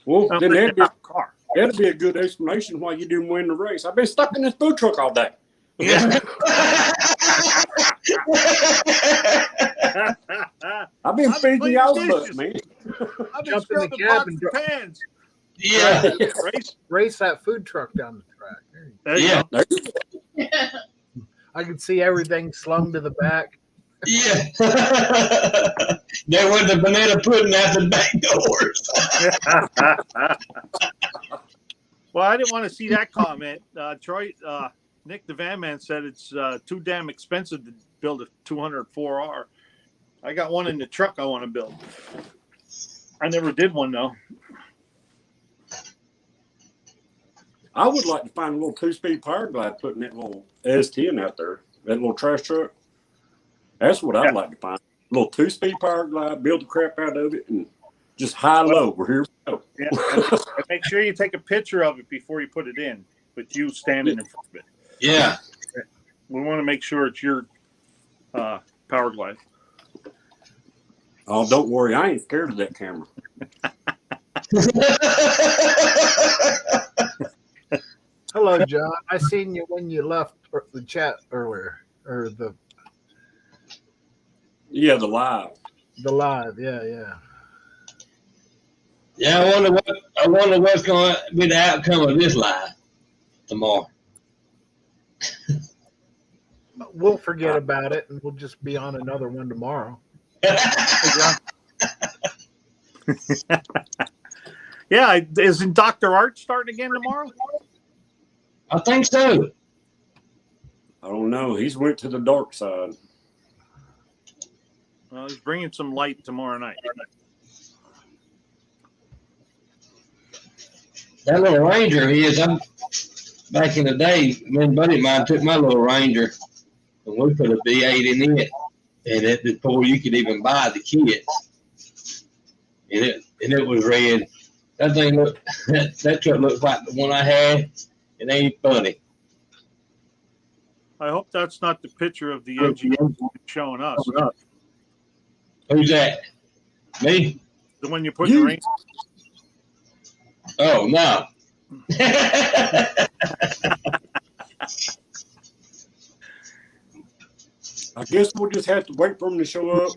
Speaker 5: Well, then
Speaker 4: Have a car.
Speaker 5: That'd be a good explanation why you didn't win the race. I've been stuck in this food truck all day.
Speaker 3: Yeah.
Speaker 5: I've been
Speaker 3: I'm
Speaker 5: feeding
Speaker 3: cleaning
Speaker 5: y'all
Speaker 3: dishes.
Speaker 5: butt, man.
Speaker 3: I've been
Speaker 1: Jump in the
Speaker 3: scrubbing
Speaker 1: cab
Speaker 3: pots
Speaker 1: and
Speaker 3: and pans.
Speaker 2: Yeah.
Speaker 1: race that food truck down the track. There you
Speaker 3: There you
Speaker 2: Yeah.
Speaker 3: go.
Speaker 1: go. I can see everything slung to the back.
Speaker 2: Yeah. There went the banana pudding out the back doors.
Speaker 4: Well, I didn't want to see that comment. Troy, Nick the Van Man said it's too damn expensive to build a 204R. I got one in the truck I want to build. I never did one though.
Speaker 5: I would like to find a little 2-speed power glide putting that little S10 out there, that little trash truck. That's what I'd like to find. A little 2-speed power glide, build the crap out of it, and just high-low. We're here.
Speaker 4: Yeah, and make sure you take a picture of it before you put it in, with you standing in front of it.
Speaker 2: Yeah.
Speaker 4: We want to make sure it's your power glide.
Speaker 5: Oh, don't worry. I ain't scared of that camera.
Speaker 1: Hello, John. I seen you when you left the chat earlier, or the
Speaker 5: Yeah, the live.
Speaker 1: live. Yeah.
Speaker 2: Yeah, I wonder what's going to be the outcome of this live tomorrow.
Speaker 1: We'll forget about it, and we'll just be on another one tomorrow.
Speaker 4: Yeah, isn't Dr. Art starting again tomorrow?
Speaker 2: I think so.
Speaker 5: I don't know. He's went to the dark side.
Speaker 4: Well, he's bringing some light tomorrow night.
Speaker 2: That little Ranger he is. Back in the day, me and a buddy of mine took my little Ranger and we put a V8 in it, and it before you could even buy the kit, and it was red. That thing looked that truck looks like the one I had. It ain't funny.
Speaker 4: I hope that's not the picture of the engineer showing us.
Speaker 2: Who's that? Me?
Speaker 4: The one you put in the rain.
Speaker 2: Oh no.
Speaker 5: I guess we'll just have to wait for him to show up.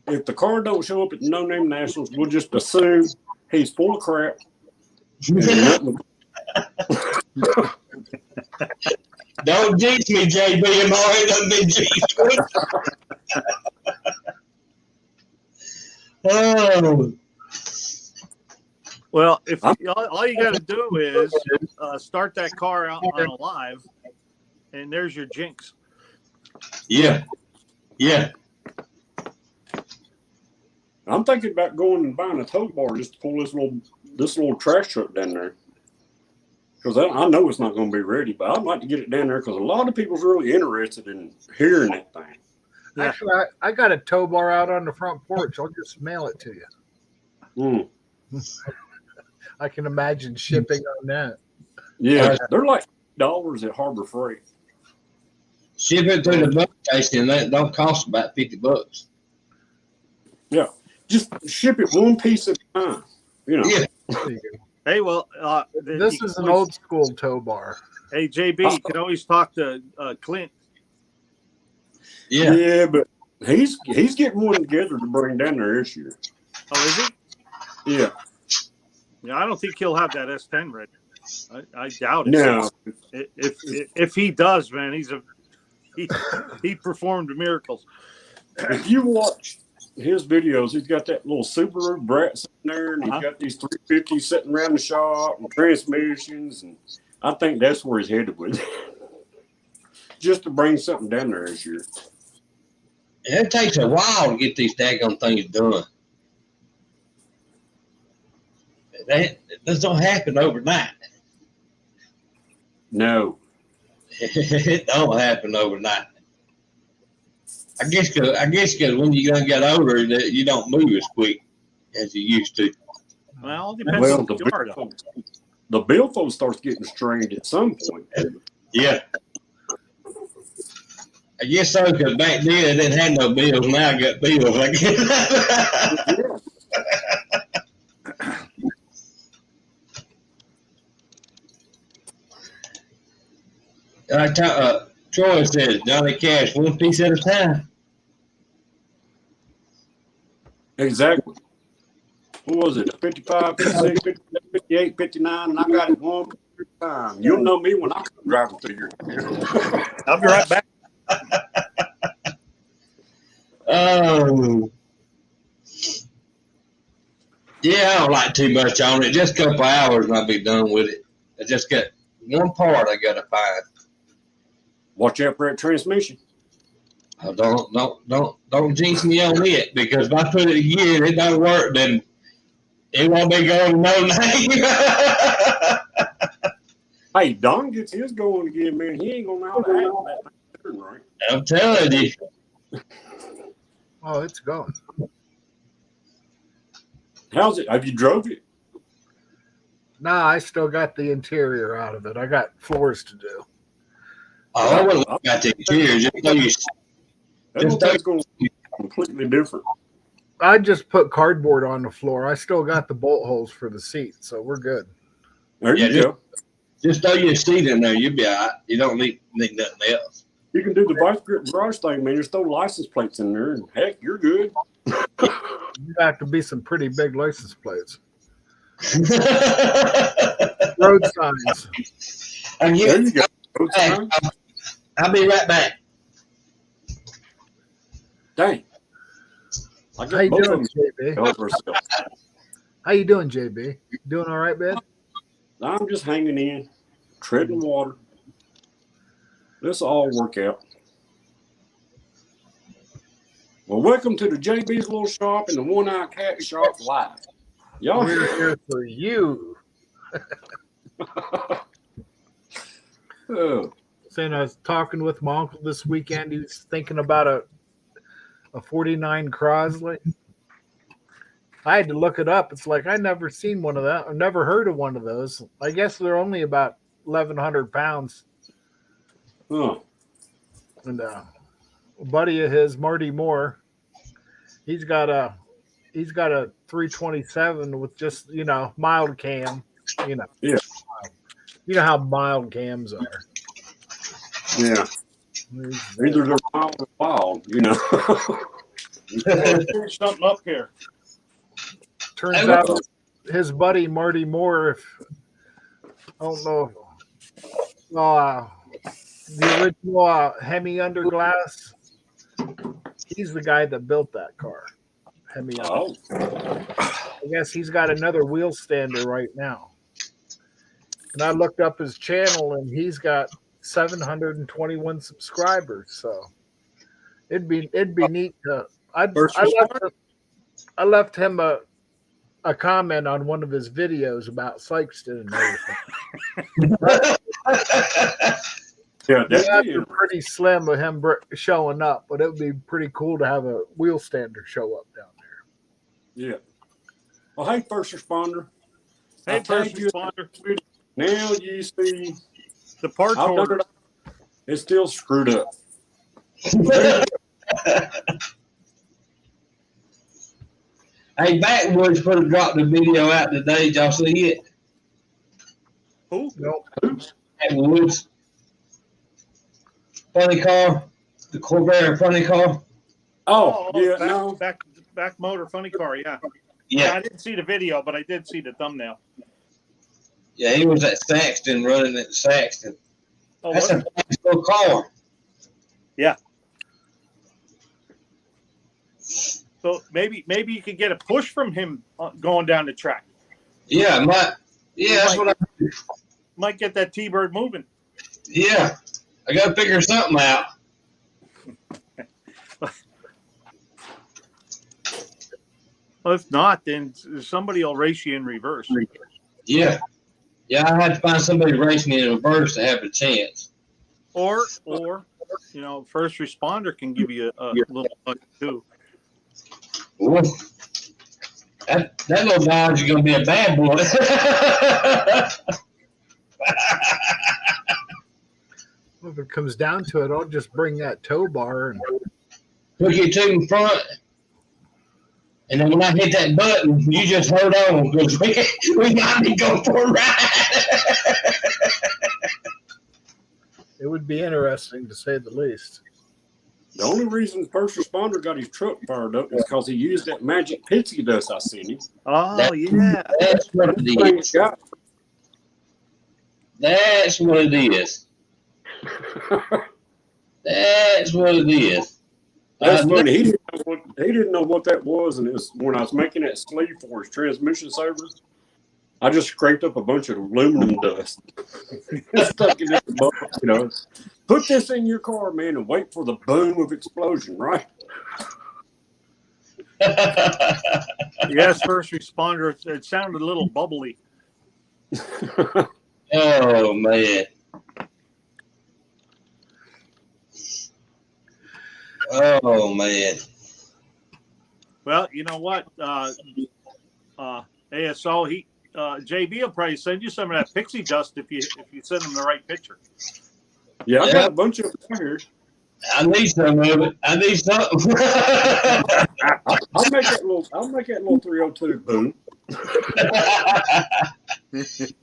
Speaker 5: If the car don't show up at the No Name Nationals, we'll just assume he's full of crap.
Speaker 2: Don't jinx me, JB. I'm already done been jinxed. Oh.
Speaker 4: Well, if all you got to do is start that car out on a live, and there's your jinx.
Speaker 2: Yeah.
Speaker 5: I'm thinking about going and buying a tow bar just to pull this little trash truck down there. Because I know it's not going to be ready, but I'd like to get it down there because a lot of people's really interested in hearing that thing.
Speaker 4: Yeah.
Speaker 1: Actually, I got a tow bar out on the front porch. I'll just mail it to you. I can imagine shipping on that.
Speaker 5: Yeah, they're like $8 at Harbor Freight.
Speaker 2: Ship it to the bus station, and that don't cost about $50.
Speaker 5: Yeah, just ship it one piece at a time. You know.
Speaker 2: Yeah.
Speaker 1: There you go.
Speaker 4: Hey, well,
Speaker 1: This is an old school tow bar.
Speaker 4: Hey, JB, you can always talk to Clint.
Speaker 5: Yeah, but he's getting one together to bring down there this year.
Speaker 4: Oh, is he?
Speaker 5: Yeah.
Speaker 4: Yeah, I don't think he'll have that S10 ready. I doubt it.
Speaker 5: No.
Speaker 4: If he does, man, he performed miracles.
Speaker 5: If you watch his videos, he's got that little Subaru Brat sitting there, and he's got these 350s sitting around the shop and transmissions, and I think that's where he's headed with it. Just to bring something down there this year.
Speaker 2: It takes a while to get these daggone things done. This don't happen overnight.
Speaker 5: No.
Speaker 2: It don't happen overnight. I guess because when you done get older, you don't move as quick as you used to.
Speaker 4: Well, it depends on the yard.
Speaker 5: The billfold starts getting strained at some point.
Speaker 2: Yeah. I guess so, because back then I didn't have no bills. Now I got bills. I guess. Like Troy says, Johnny Cash, one piece at a time.
Speaker 5: Exactly. What was it? 55, 56, 57, 58, 59, and I got it one time. You'll know me when I come driving through here.
Speaker 4: I'll be right back.
Speaker 2: Oh. Yeah, I don't like too much on it. Just a couple hours and I'll be done with it. I just got one part I gotta find.
Speaker 5: Watch out for that transmission.
Speaker 2: Oh, don't jinx me on it, because if I put it again, it don't work, then it won't be going no name.
Speaker 5: Hey, Don gets his going again, man. He ain't gonna know how to handle that thing, right?
Speaker 2: I'm telling you.
Speaker 1: Oh, it's going.
Speaker 5: How's it? Have you drove it?
Speaker 1: Nah, I still got the interior out of it. I got floors to do.
Speaker 2: Oh, I would have got the interior just so you.
Speaker 5: That's going to be completely different.
Speaker 1: I just put cardboard on the floor. I still got the bolt holes for the seat, so we're good.
Speaker 5: There you go.
Speaker 2: Just throw your seat in there, you'll be all right. You don't need nothing else.
Speaker 5: You can do the vice grip garage thing, man. Just throw license plates in there, and heck, you're good.
Speaker 1: You have to be some pretty big license plates. Road signs.
Speaker 2: And
Speaker 5: There you go.
Speaker 2: Hey, I'll be right back.
Speaker 5: Dang. I
Speaker 1: How
Speaker 5: got
Speaker 1: you
Speaker 5: both
Speaker 1: doing,
Speaker 5: of them
Speaker 1: JB?
Speaker 5: help herself.
Speaker 1: How you doing, JB? Doing all right, man?
Speaker 5: I'm just hanging in, treading water. This will all work out. Well, welcome to the JB's Little Shop and the One-Eye Cat Shop live. Y'all
Speaker 1: We're here for you.
Speaker 5: Oh,
Speaker 1: Saying I was talking with my uncle this weekend. He was thinking about a 49 Crosley. I had to look it up. It's like I never seen one of that. I've never heard of one of those. I guess they're only about 1,100 pounds.
Speaker 5: huh.
Speaker 1: And a buddy of his, Marty Moore, he's got a 327 with just mild cam.
Speaker 5: Yeah.
Speaker 1: You know how mild cams are.
Speaker 5: Yeah. Either they're wild or wild,
Speaker 4: Something up here.
Speaker 1: Turns out his buddy Marty Moore, I don't know, the original Hemi Underglass, he's the guy that built that car. Hemi.
Speaker 5: Oh.
Speaker 1: I guess he's got another wheel stander right now. And I looked up his channel, and he's got 721 subscribers. So it'd be neat to. I left him a comment on one of his videos about Sykeston and everything.
Speaker 5: Yeah,
Speaker 1: That's pretty slim with him showing up, but it would be pretty cool to have a wheel stander show up down there.
Speaker 5: Yeah. Well, hey, first responder.
Speaker 4: Hey, first responder.
Speaker 5: Now you see
Speaker 4: The parts order.
Speaker 5: It's still screwed up.
Speaker 2: Hey, Backwoods dropped the video out today. Did y'all see it?
Speaker 4: Who?
Speaker 1: Nope.
Speaker 2: Backwoods. Funny car. The Corvair funny car.
Speaker 5: Oh, yeah,
Speaker 4: back motor funny car, yeah.
Speaker 2: Yeah.
Speaker 4: I didn't see the video, but I did see the thumbnail.
Speaker 2: Yeah, he was at Saxton, running at Saxton.
Speaker 4: Oh,
Speaker 2: That's a nice little car.
Speaker 4: Yeah. So maybe you could get a push from him going down the track.
Speaker 2: Yeah, that's what I.
Speaker 4: Might get that T-bird moving.
Speaker 2: Yeah, I got to figure something out.
Speaker 4: Well, if not, then somebody will race you in reverse.
Speaker 2: Yeah, I had to find somebody to race me in reverse to have a chance.
Speaker 4: Or first responder can give you a little push too.
Speaker 2: Ooh. That little Dodge is gonna be a bad boy.
Speaker 1: Well, if it comes down to it, I'll just bring that tow bar and
Speaker 2: Hook it to in front. And then when I hit that button, you just hold on because we might be going for a ride.
Speaker 1: It would be interesting to say the least.
Speaker 5: The only reason the first responder got his truck fired up is because he used that magic pixie dust I sent him.
Speaker 4: Oh, yeah.
Speaker 2: That's what it
Speaker 5: Thing
Speaker 2: is.
Speaker 5: got-
Speaker 2: That's what it is. That's what it is.
Speaker 5: That's
Speaker 2: I
Speaker 5: funny. He didn't know what that was, and it was when I was making that sleeve for his transmission saver. I just scraped up a bunch of aluminum dust, stuck it in the bucket. You know, put this in your car, man, and wait for the boom of explosion. Right?
Speaker 4: Yes, first responder. It sounded a little bubbly.
Speaker 2: Oh man. Oh man.
Speaker 4: Well, you know what? ASO, JB will probably send you some of that pixie dust if you send him the right picture.
Speaker 5: Yeah, I got a bunch of them here.
Speaker 2: I need some of it. I need something.
Speaker 5: I'll make that little 302 boom.
Speaker 2: It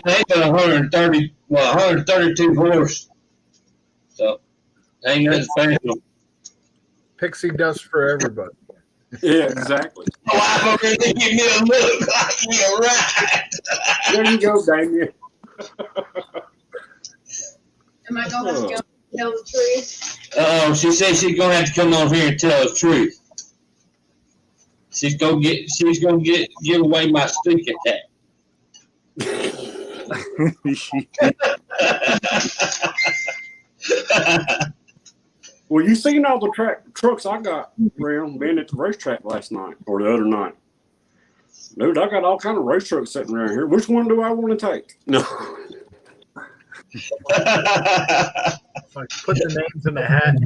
Speaker 2: ain't but 132 horse. So ain't nothing special.
Speaker 1: Pixie dust for everybody.
Speaker 5: Yeah, exactly.
Speaker 2: Oh, I'm over there give me a look like you're right.
Speaker 5: There you go, Damien.
Speaker 6: Am I going to go tell the truth?
Speaker 2: Oh, she said she's gonna have to come over here and tell the truth. She's gonna give away my stick attack.
Speaker 5: Well, you seen all the trucks I got around being at the racetrack last night or the other night. Dude, I got all kind of race trucks sitting around here. Which one do I want to take? No.
Speaker 1: Like put the names in a hat and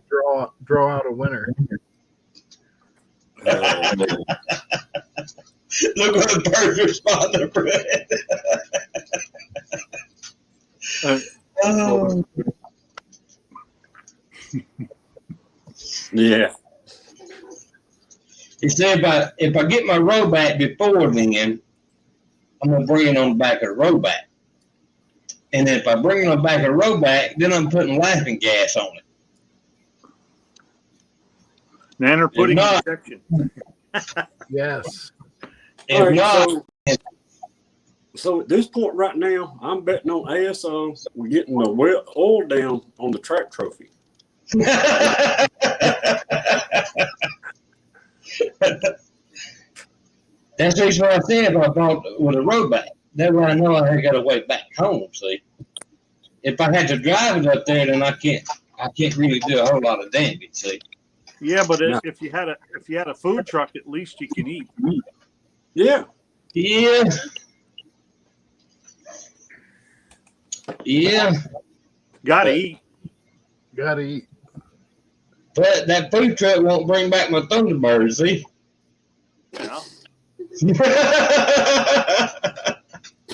Speaker 1: draw out a winner.
Speaker 2: Look what the first responder read. Oh.
Speaker 5: Yeah.
Speaker 2: He said if I get my row back before then, I'm gonna bring it on the back of the row back. And if I bring it on the back of the row back, then I'm putting laughing gas on it.
Speaker 4: Nanner putting
Speaker 2: not-
Speaker 4: protection.
Speaker 1: Yes.
Speaker 2: If
Speaker 5: All right,
Speaker 2: not,
Speaker 5: so at this point right now, I'm betting on ASO. We're getting the oil down on the track trophy.
Speaker 2: That's the reason why I said if I bought with a road back. That way I know I ain't got to wait back home. See, if I had to drive it up there, then I can't really do a whole lot of damage. See.
Speaker 4: Yeah, but if you had a food truck, at least you can eat.
Speaker 5: Yeah.
Speaker 2: Yeah. Yeah.
Speaker 4: Gotta eat.
Speaker 1: Gotta eat.
Speaker 2: But that food truck won't bring back my Thunderbird, see?
Speaker 4: Yeah.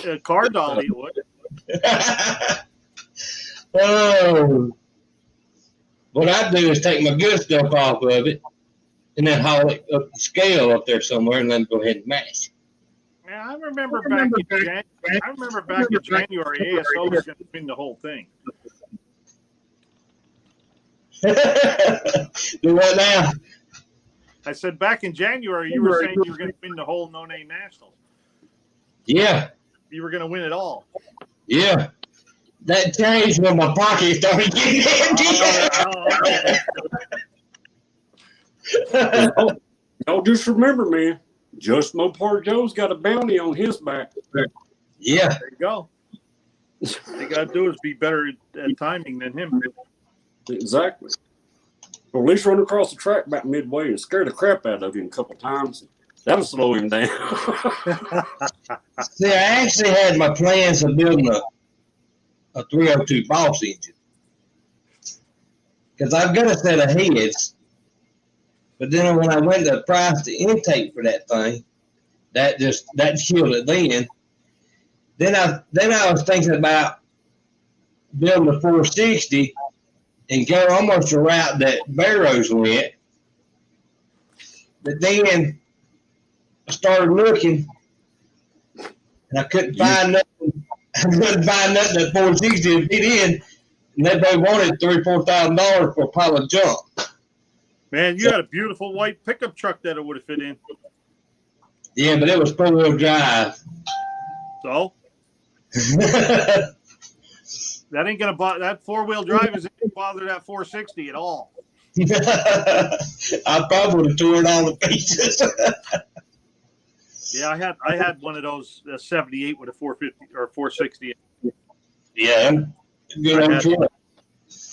Speaker 4: A car dolly would.
Speaker 2: Oh. What I do is take my good stuff off of it and then haul it up the scale up there somewhere and then go ahead and mash.
Speaker 4: Man, I remember back in January, ASO was going to spin the whole thing.
Speaker 2: Do what now?
Speaker 4: I said back in January, you were saying you were going to win the whole No Name Nationals.
Speaker 2: Yeah.
Speaker 4: You were going to win it all.
Speaker 2: Yeah. That changed when my pocket started getting empty.
Speaker 5: Y'all just remember, man, Just Mopar Joe's got a bounty on his back.
Speaker 2: Yeah.
Speaker 4: There you go. All you got to do is be better at timing than him.
Speaker 5: Exactly. Or at least run across the track about midway and scare the crap out of him a couple times. That'll slow him down.
Speaker 2: See, I actually had my plans of building a 302 Boss engine. Because I've got a set of heads. But then when I went to price the intake for that thing, that killed it then. Then I was thinking about building a 460 and go almost the route that Barrows went. But then I started looking and I couldn't find nothing. I couldn't find nothing that 460 would fit in. And they wanted $3,000-4,000 for a pile of junk.
Speaker 4: Man, you had a beautiful white pickup truck that it would have fit in.
Speaker 2: Yeah, but it was 4-wheel drive.
Speaker 4: So that ain't gonna bother. That 4-wheel drive isn't gonna bother that 460 at all.
Speaker 2: I probably would have torn it all to pieces.
Speaker 4: Yeah, I had one of those 78 with a 450 or 460.
Speaker 2: Yeah, good old truck.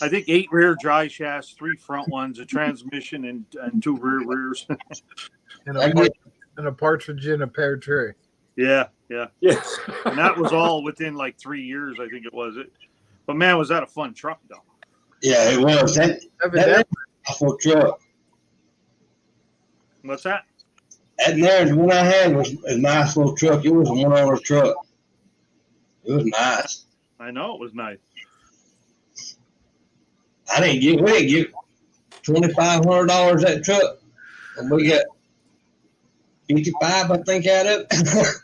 Speaker 4: I think 8 rear dry shafts, 3 front ones, a transmission, and 2 rears.
Speaker 1: And a partridge in a pear tree.
Speaker 4: Yeah.
Speaker 5: Yeah.
Speaker 4: And that was all within like 3 years, I think it was. But man, was that a fun truck though?
Speaker 2: Yeah, it was. That awful truck.
Speaker 4: What's that?
Speaker 2: That there, one I had was a nice little truck. It was a 1-hour truck. It was nice.
Speaker 4: I know it was nice.
Speaker 2: We didn't get $2,500 that truck. And we got 55, I think, out of it.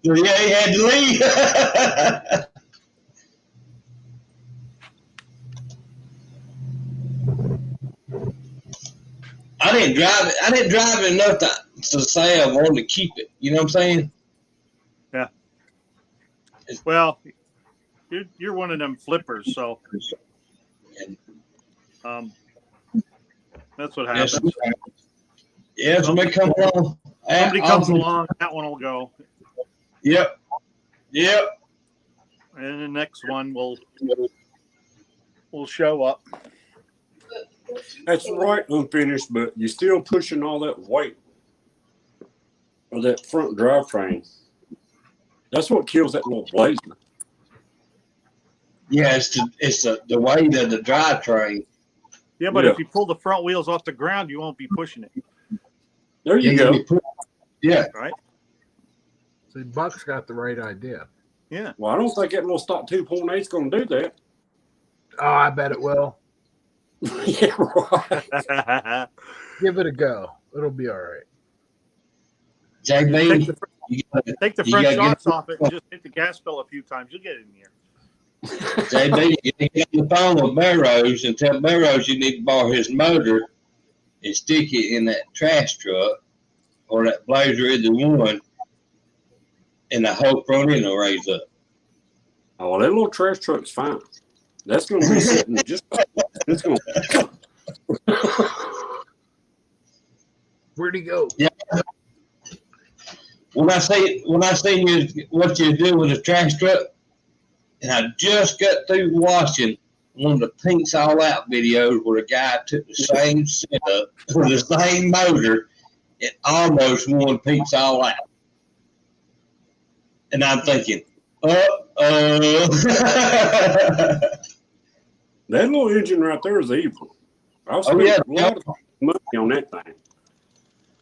Speaker 2: So yeah, he had to leave. I didn't drive it enough to say I wanted to keep it. You know what I'm saying?
Speaker 4: Yeah. Well, you're one of them flippers, so that's what happens.
Speaker 2: Yeah, somebody come along.
Speaker 4: Somebody comes along, that one will go.
Speaker 2: Yep.
Speaker 4: And the next one will show up.
Speaker 5: That's right, unfinished, but you're still pushing all that weight of that front drivetrain. That's what kills that little Blazer.
Speaker 2: Yeah, it's the weight of the drivetrain.
Speaker 4: Yeah, but if you pull the front wheels off the ground, you won't be pushing it.
Speaker 5: There you go.
Speaker 2: Yeah.
Speaker 4: Right?
Speaker 1: See, Buck's got the right idea.
Speaker 4: Yeah.
Speaker 5: Well, I don't think that little stock 2.8 is going to do that.
Speaker 1: Oh, I bet it will.
Speaker 5: Yeah, right.
Speaker 1: Give it a go. It'll be all right.
Speaker 2: JB,
Speaker 4: Take the front shocks off it and just hit the gas pedal a few times. You'll get it in here.
Speaker 2: JB, you need to get on the phone with Barrows and tell Barrows you need to borrow his motor and stick it in that trash truck or that Blazer, either one, and the whole front end will raise up.
Speaker 5: Oh, well, that little trash truck's fine. That's going to be sitting just. It's going to.
Speaker 1: Where'd he go?
Speaker 2: Yeah. When I seen you what you do with a trash truck, and I just got through watching one of the Pinks All Out videos where a guy took the same setup for the same motor and almost won Pinks All Out. And I'm thinking,
Speaker 5: That little engine right there is evil. I've spent a lot of money on that thing.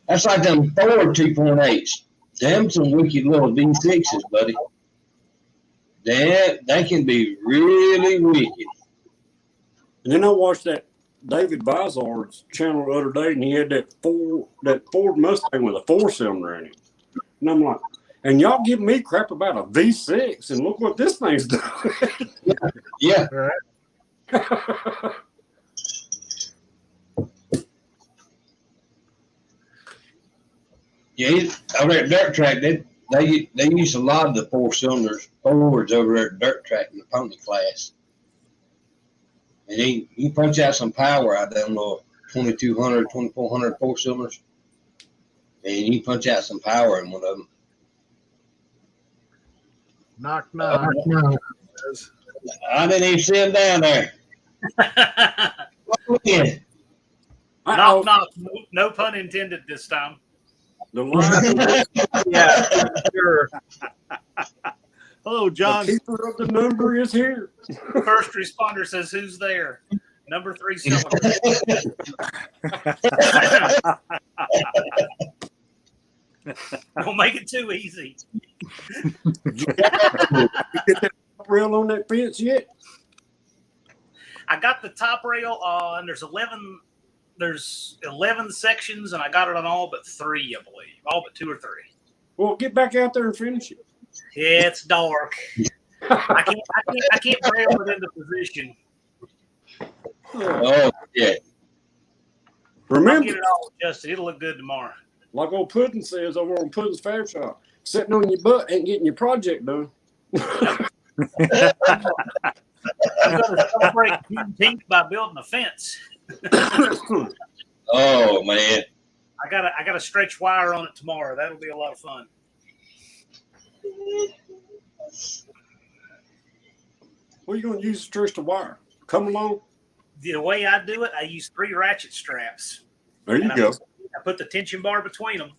Speaker 2: That's like them Ford 2.8s. Them some wicked little V6s, buddy. They can be really wicked.
Speaker 5: And then I watched that David Vizard's channel the other day, and he had that Ford Mustang with a 4-cylinder in it. And I'm like, and y'all give me crap about a V6, and look what this thing's doing.
Speaker 2: Yeah.
Speaker 1: All right.
Speaker 2: Yeah, over at Dirt Track, they use a lot of the 4-cylinders Fords over there at Dirt Track in the pony class. And you punch out some power out there, little 2200, 2400 4-cylinders, and you punch out some power in one of them.
Speaker 1: Knock, knock.
Speaker 2: I didn't even see him down there.
Speaker 3: Knock, knock. No pun intended this time.
Speaker 5: The line,
Speaker 1: Yeah, sure.
Speaker 4: Hello,
Speaker 5: the
Speaker 4: John.
Speaker 5: keeper of the number is here.
Speaker 3: First responder says, "Who's there?" Number 3 cylinder. Don't make it too easy.
Speaker 5: You get that rail on that fence yet?
Speaker 3: I got the top rail on. There's 11 sections, and I got it on all but 3, I believe. All but 2 or 3.
Speaker 5: Well, get back out there and finish it.
Speaker 3: Yeah, it's dark. I can't braille it into position.
Speaker 2: Oh, yeah.
Speaker 3: I'll
Speaker 5: Remember,
Speaker 3: get it all adjusted. It'll look good tomorrow.
Speaker 5: like old Puddin says over on Puddin's Fab Shop, sitting on your butt ain't getting your project done.
Speaker 3: I'm going to celebrate Juneteenth by building a fence.
Speaker 2: Oh, man.
Speaker 3: I got to stretch wire on it tomorrow. That'll be a lot of fun.
Speaker 5: What are you going to use to stretch the wire? Come along.
Speaker 3: The way I do it, I use 3 ratchet straps.
Speaker 5: There you go.
Speaker 3: I put the tension bar between them,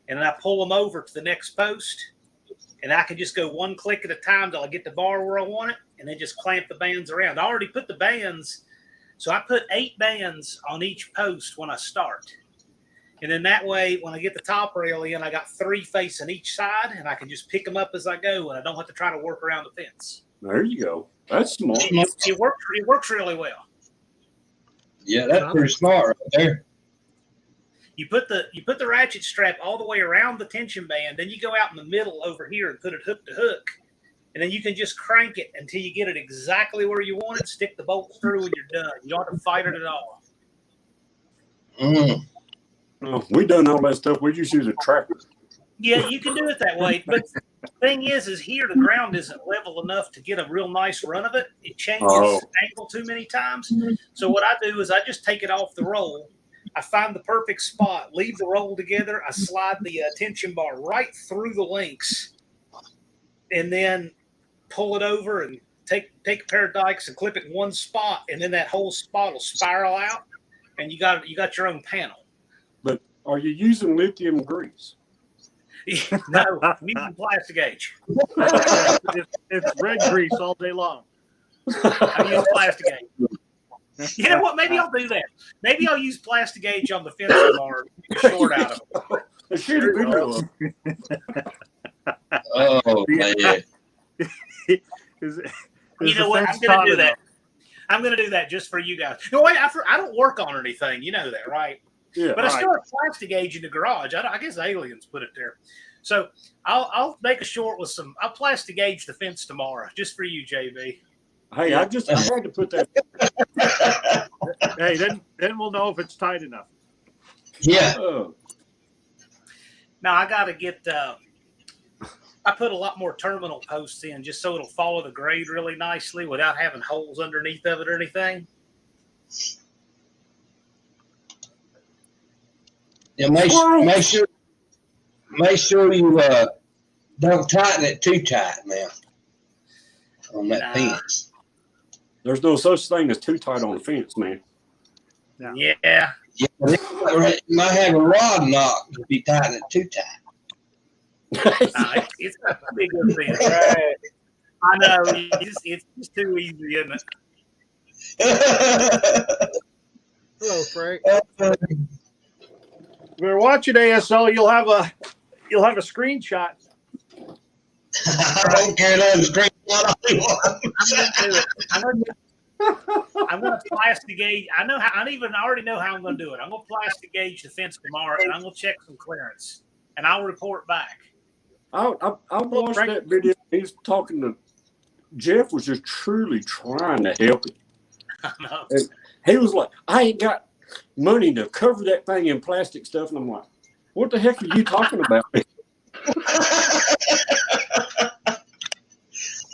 Speaker 3: and then I pull them over to the next post, and I can just go one click at a time till I get the bar where I want it, and then just clamp the bands around. I already put the bands, so I put 8 bands on each post when I start. And then that way, when I get the top rail in, I got 3 facing each side, and I can just pick them up as I go, and I don't have to try to work around the fence.
Speaker 5: There you go. That's smart.
Speaker 3: It works really well.
Speaker 2: Yeah, that's pretty smart right there.
Speaker 3: You put the ratchet strap all the way around the tension band, then you go out in the middle over here and put it hook to hook, and then you can just crank it until you get it exactly where you want it, stick the bolts through, and you're done. You don't have to fight it at all.
Speaker 5: Oh, we done all that stuff. We just use a tractor.
Speaker 3: Yeah, you can do it that way, but the thing is here the ground isn't level enough to get a real nice run of it. It changes angle too many times. So what I do is I just take it off the roll. I find the perfect spot, leave the roll together. I slide the tension bar right through the links, and then pull it over and take a pair of dikes and clip it in one spot, and then that whole spot will spiral out, and you got your own panel.
Speaker 5: But are you using lithium grease?
Speaker 3: No, I'm using plastic gauge.
Speaker 4: It's red grease all day long.
Speaker 3: I'm using plastic gauge. You know what? Maybe I'll do that. Maybe I'll use plastic gauge on the fence tomorrow. Short out of it.
Speaker 5: Shoot a video of it.
Speaker 2: Oh, man.
Speaker 3: You know what? I'm going to do that. I'm going to do that just for you guys. No, wait, I don't work on anything. You know that, right?
Speaker 5: Yeah.
Speaker 3: But I still have plastic gauge in the garage. I guess aliens put it there. So I'll make a short with some. I'll plastic gauge the fence tomorrow just for you, JB.
Speaker 5: Hey, I had to put that.
Speaker 4: Hey, then we'll know if it's tight enough.
Speaker 2: Yeah.
Speaker 3: Now I got to get. I put a lot more terminal posts in just so it'll follow the grade really nicely without having holes underneath of it or anything.
Speaker 2: Yeah, make sure you don't tighten it too tight now on that fence.
Speaker 5: There's no such thing as too tight on a fence, man.
Speaker 3: Yeah.
Speaker 2: Yeah, you might have a rod knock if you tighten it too tight.
Speaker 3: It's a big good fence. Right. I know. It's just too easy, isn't it?
Speaker 1: Hello, Frank.
Speaker 4: If you're watching ASL, you'll have a screenshot.
Speaker 2: I don't care that screenshot all you want.
Speaker 3: I'm going to do it. I'm going to plastic gauge. I already know how I'm going to do it. I'm going to plastic gauge the fence tomorrow, and I'm going to check some clearance, and I'll report back.
Speaker 5: I watched that video. He's talking to Jeff. Was just truly trying to help him.
Speaker 3: I know.
Speaker 5: And he was like, "I ain't got money to cover that thing in plastic stuff," and I'm like, "What the heck are you talking about?"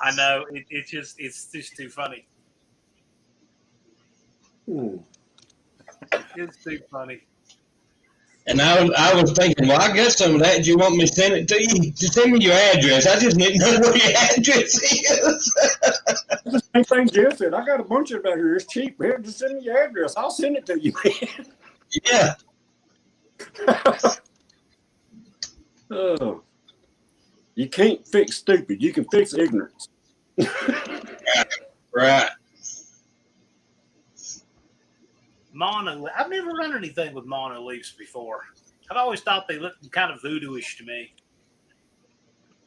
Speaker 3: I know. It's just too funny. It's too funny.
Speaker 2: And I was thinking, well, I got some of that. Do you want me to send it to you? Just send me your address. I just need to know where your address is.
Speaker 5: The same thing Jeff said. I got a bunch of it out here. It's cheap, man. Just send me your address. I'll send it to you, man.
Speaker 2: Yeah.
Speaker 5: Oh. You can't fix stupid. You can fix ignorance.
Speaker 2: Right.
Speaker 3: Mono. I've never run anything with mono leaves before. I've always thought they looked kind of voodoo-ish to me.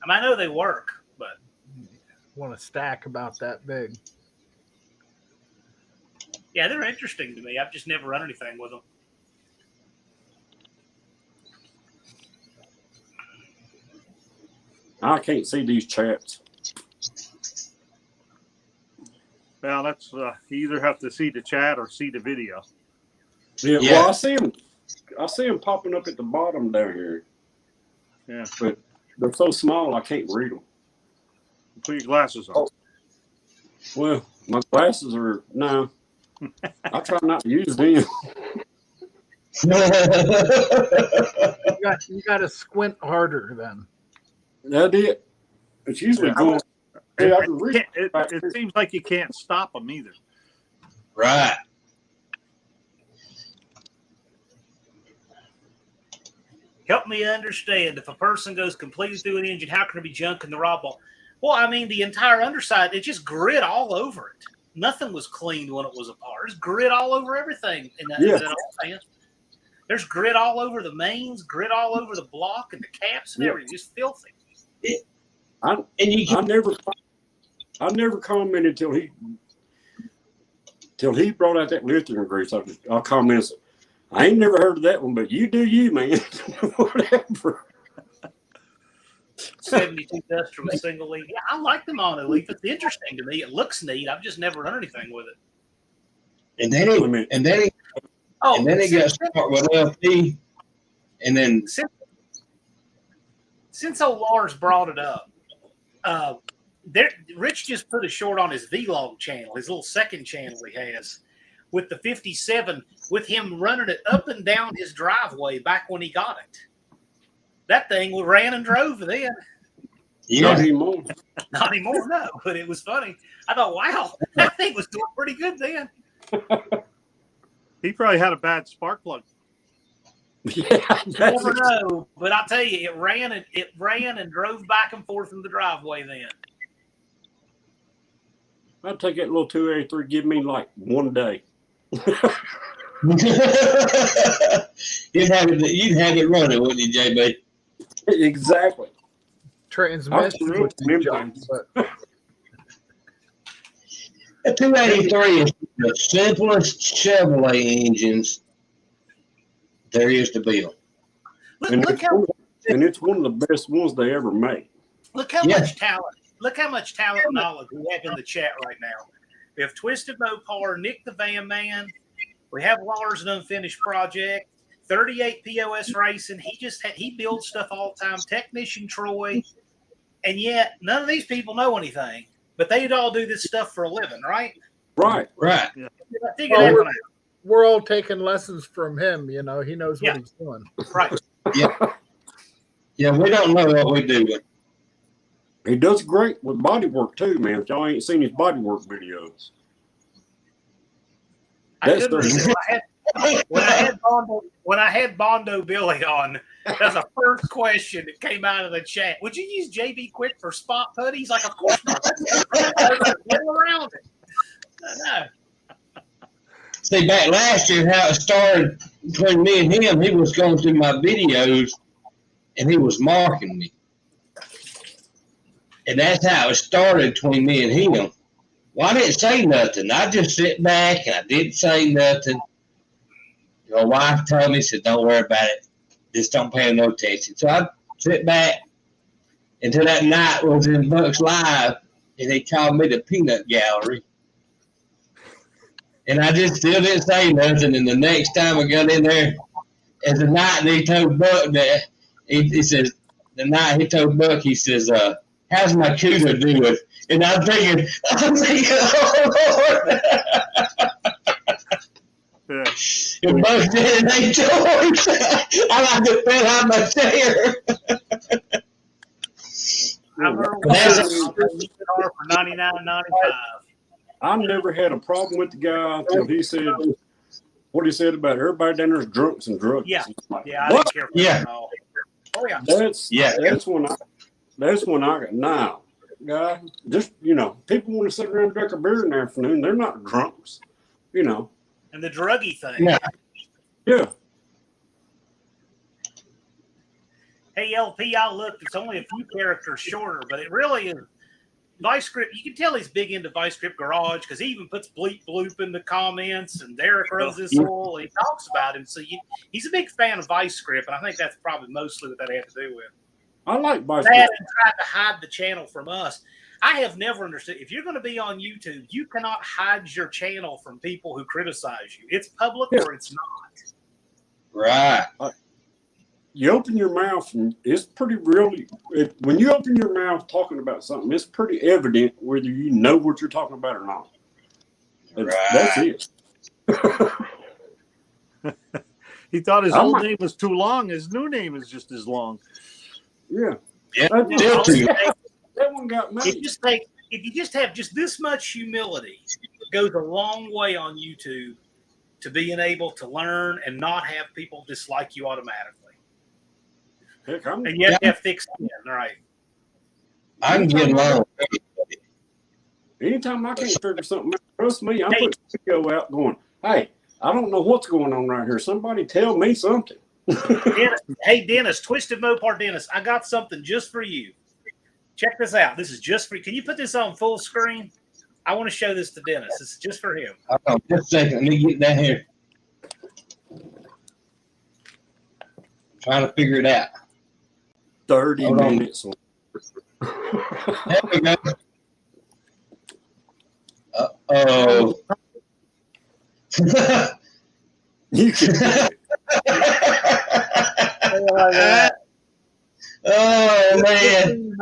Speaker 3: I know they work, but
Speaker 1: Want a stack about that big.
Speaker 3: yeah, they're interesting to me. I've just never run anything with them.
Speaker 5: I can't see these chats.
Speaker 4: Well, that's you either have to see the chat or see the video.
Speaker 5: Yeah,
Speaker 2: Yeah.
Speaker 5: well, I see them popping up at the bottom down here.
Speaker 4: Yeah.
Speaker 5: But they're so small I can't read them.
Speaker 4: Put your glasses on.
Speaker 5: Oh. Well, my glasses are no. I try not to use them.
Speaker 1: You got to squint harder then.
Speaker 5: That it. It's usually
Speaker 4: Yeah.
Speaker 5: going. Hey, I can read
Speaker 4: It seems like you can't stop them either.
Speaker 2: Right.
Speaker 3: Help me understand. If a person goes completely through an engine, how can it be junk in the rod ball? Well, I mean, the entire underside, it just grit all over it. Nothing was cleaned when it was apart. There's grit all over everything in that, in that old pan. There's grit all over the mains, grit all over the block and the caps and everything. Just filthy.
Speaker 5: I never commented till he brought out that lithium grease. I commented, I ain't never heard of that one, but you do you, man. Whatever.
Speaker 3: 72 dust from a single leaf. Yeah, I like the mono leaf. It's interesting to me. It looks neat. I've just never done anything with it.
Speaker 2: And then he got smart with LP, and then
Speaker 3: since old Lars brought it up, Rich just put a short on his vlog channel, his little second channel he has, with the 57, with him running it up and down his driveway back when he got it. That thing ran and drove then.
Speaker 2: yeah,
Speaker 5: Not anymore.
Speaker 3: Not anymore, no. But it was funny. I thought, wow, that thing was doing pretty good then.
Speaker 4: He probably had a bad spark plug.
Speaker 5: Yeah,
Speaker 3: You never know. But I'll tell you, it ran and drove back and forth in the driveway then.
Speaker 5: I'd take that little 283, give me like one day.
Speaker 2: you'd have it running, wouldn't you, JB?
Speaker 5: Exactly.
Speaker 1: Transmission would be junk, but
Speaker 2: The 283 is the simplest Chevrolet engines there is to build.
Speaker 5: And
Speaker 3: Look
Speaker 5: it's one of the best ones they ever made.
Speaker 3: much talent. Look how much talent and knowledge we have in the chat right now. We have Twisted Mopar, Nick the Van Man. We have Lars an Unfinished Project, 38 POS Racing. He builds stuff all the time. Technician Troy, and yet none of these people know anything, but they all do this stuff for a living, right?
Speaker 5: Right.
Speaker 2: Right.
Speaker 3: I figured that one out.
Speaker 1: we're all taking lessons from him. You know, he knows what he's doing.
Speaker 3: Right.
Speaker 2: Yeah, we don't know what we do.
Speaker 5: He does great with body work too, man. If y'all ain't seen his body work videos.
Speaker 3: When I had Bondo Billy on, that's the first question that came out of the chat. Would you use JB Quick for spot putty? He's like, of course not. Get around it. No.
Speaker 2: See, back last year, how it started between me and him, he was going through my videos and he was marking me. And that's how it started between me and him. Well, I didn't say nothing. I just sit back and I didn't say nothing. My wife told me, said, don't worry about it. Just don't pay no attention. So I sit back until that night was in Bucks Live and they called me the peanut gallery. And I just still didn't say nothing. And the next time I got in there, as the night he told Buck that, he says, the night he told Buck, he says, how's my cooter doing? And I'm thinking, oh, Lord.
Speaker 4: Yeah.
Speaker 2: And Buck said, hey, George, I like to fell out my chair.
Speaker 3: I remember for $99.95.
Speaker 5: I never had a problem with the guy until he said what he said about everybody down there is drunks and druggies.
Speaker 3: Yeah.
Speaker 5: Like,
Speaker 3: Yeah, I didn't care for
Speaker 2: Yeah.
Speaker 3: that at all. Oh yeah.
Speaker 5: That's when I got now. Guy, just people want to sit around and drink a beer in the afternoon. They're not drunks,
Speaker 3: And the druggy thing.
Speaker 5: Yeah.
Speaker 3: Hey LP, I looked. It's only a few characters shorter, but it really is. Vice Grip, you can tell he's big into Vice Grip Garage because he even puts bleep bloop in the comments, and Derek runs his soul. He talks about him, so he's a big fan of Vice Grip, and I think that's probably mostly what that had to do with.
Speaker 5: I like
Speaker 3: that
Speaker 5: bicycle.
Speaker 3: and tried to hide the channel from us. I have never understood. If you're going to be on YouTube, you cannot hide your channel from people who criticize you. It's public or it's not.
Speaker 2: Right.
Speaker 5: You open your mouth, and it's pretty really. When you open your mouth talking about something, it's pretty evident whether you know what you're talking about or not. That's it.
Speaker 4: He thought his
Speaker 5: I'm
Speaker 4: old
Speaker 5: not-
Speaker 4: name was too long. His new name is just as long.
Speaker 5: Yeah.
Speaker 2: Yeah.
Speaker 5: That one got me.
Speaker 3: If you just have just this much humility, it goes a long way on YouTube to being able to learn and not have people dislike you automatically.
Speaker 5: Heck,
Speaker 3: And you have to have thick skin, right?
Speaker 2: I can get along.
Speaker 5: anytime I can't figure something out, trust me, I'm putting a video out going, hey, I don't know what's going on right here. Somebody tell me something.
Speaker 3: Dennis, hey, Dennis, Twisted Mopar Dennis, I got something just for you. Check this out. This is just for you. Can you put this on full screen? I want to show this to Dennis. This is just for him.
Speaker 2: Hold on, just a second. Let me get down here. Trying to figure it out.
Speaker 5: 30
Speaker 2: Hold on.
Speaker 5: minutes.
Speaker 2: There we go. Uh-oh.
Speaker 5: You can do it.
Speaker 2: Oh, man.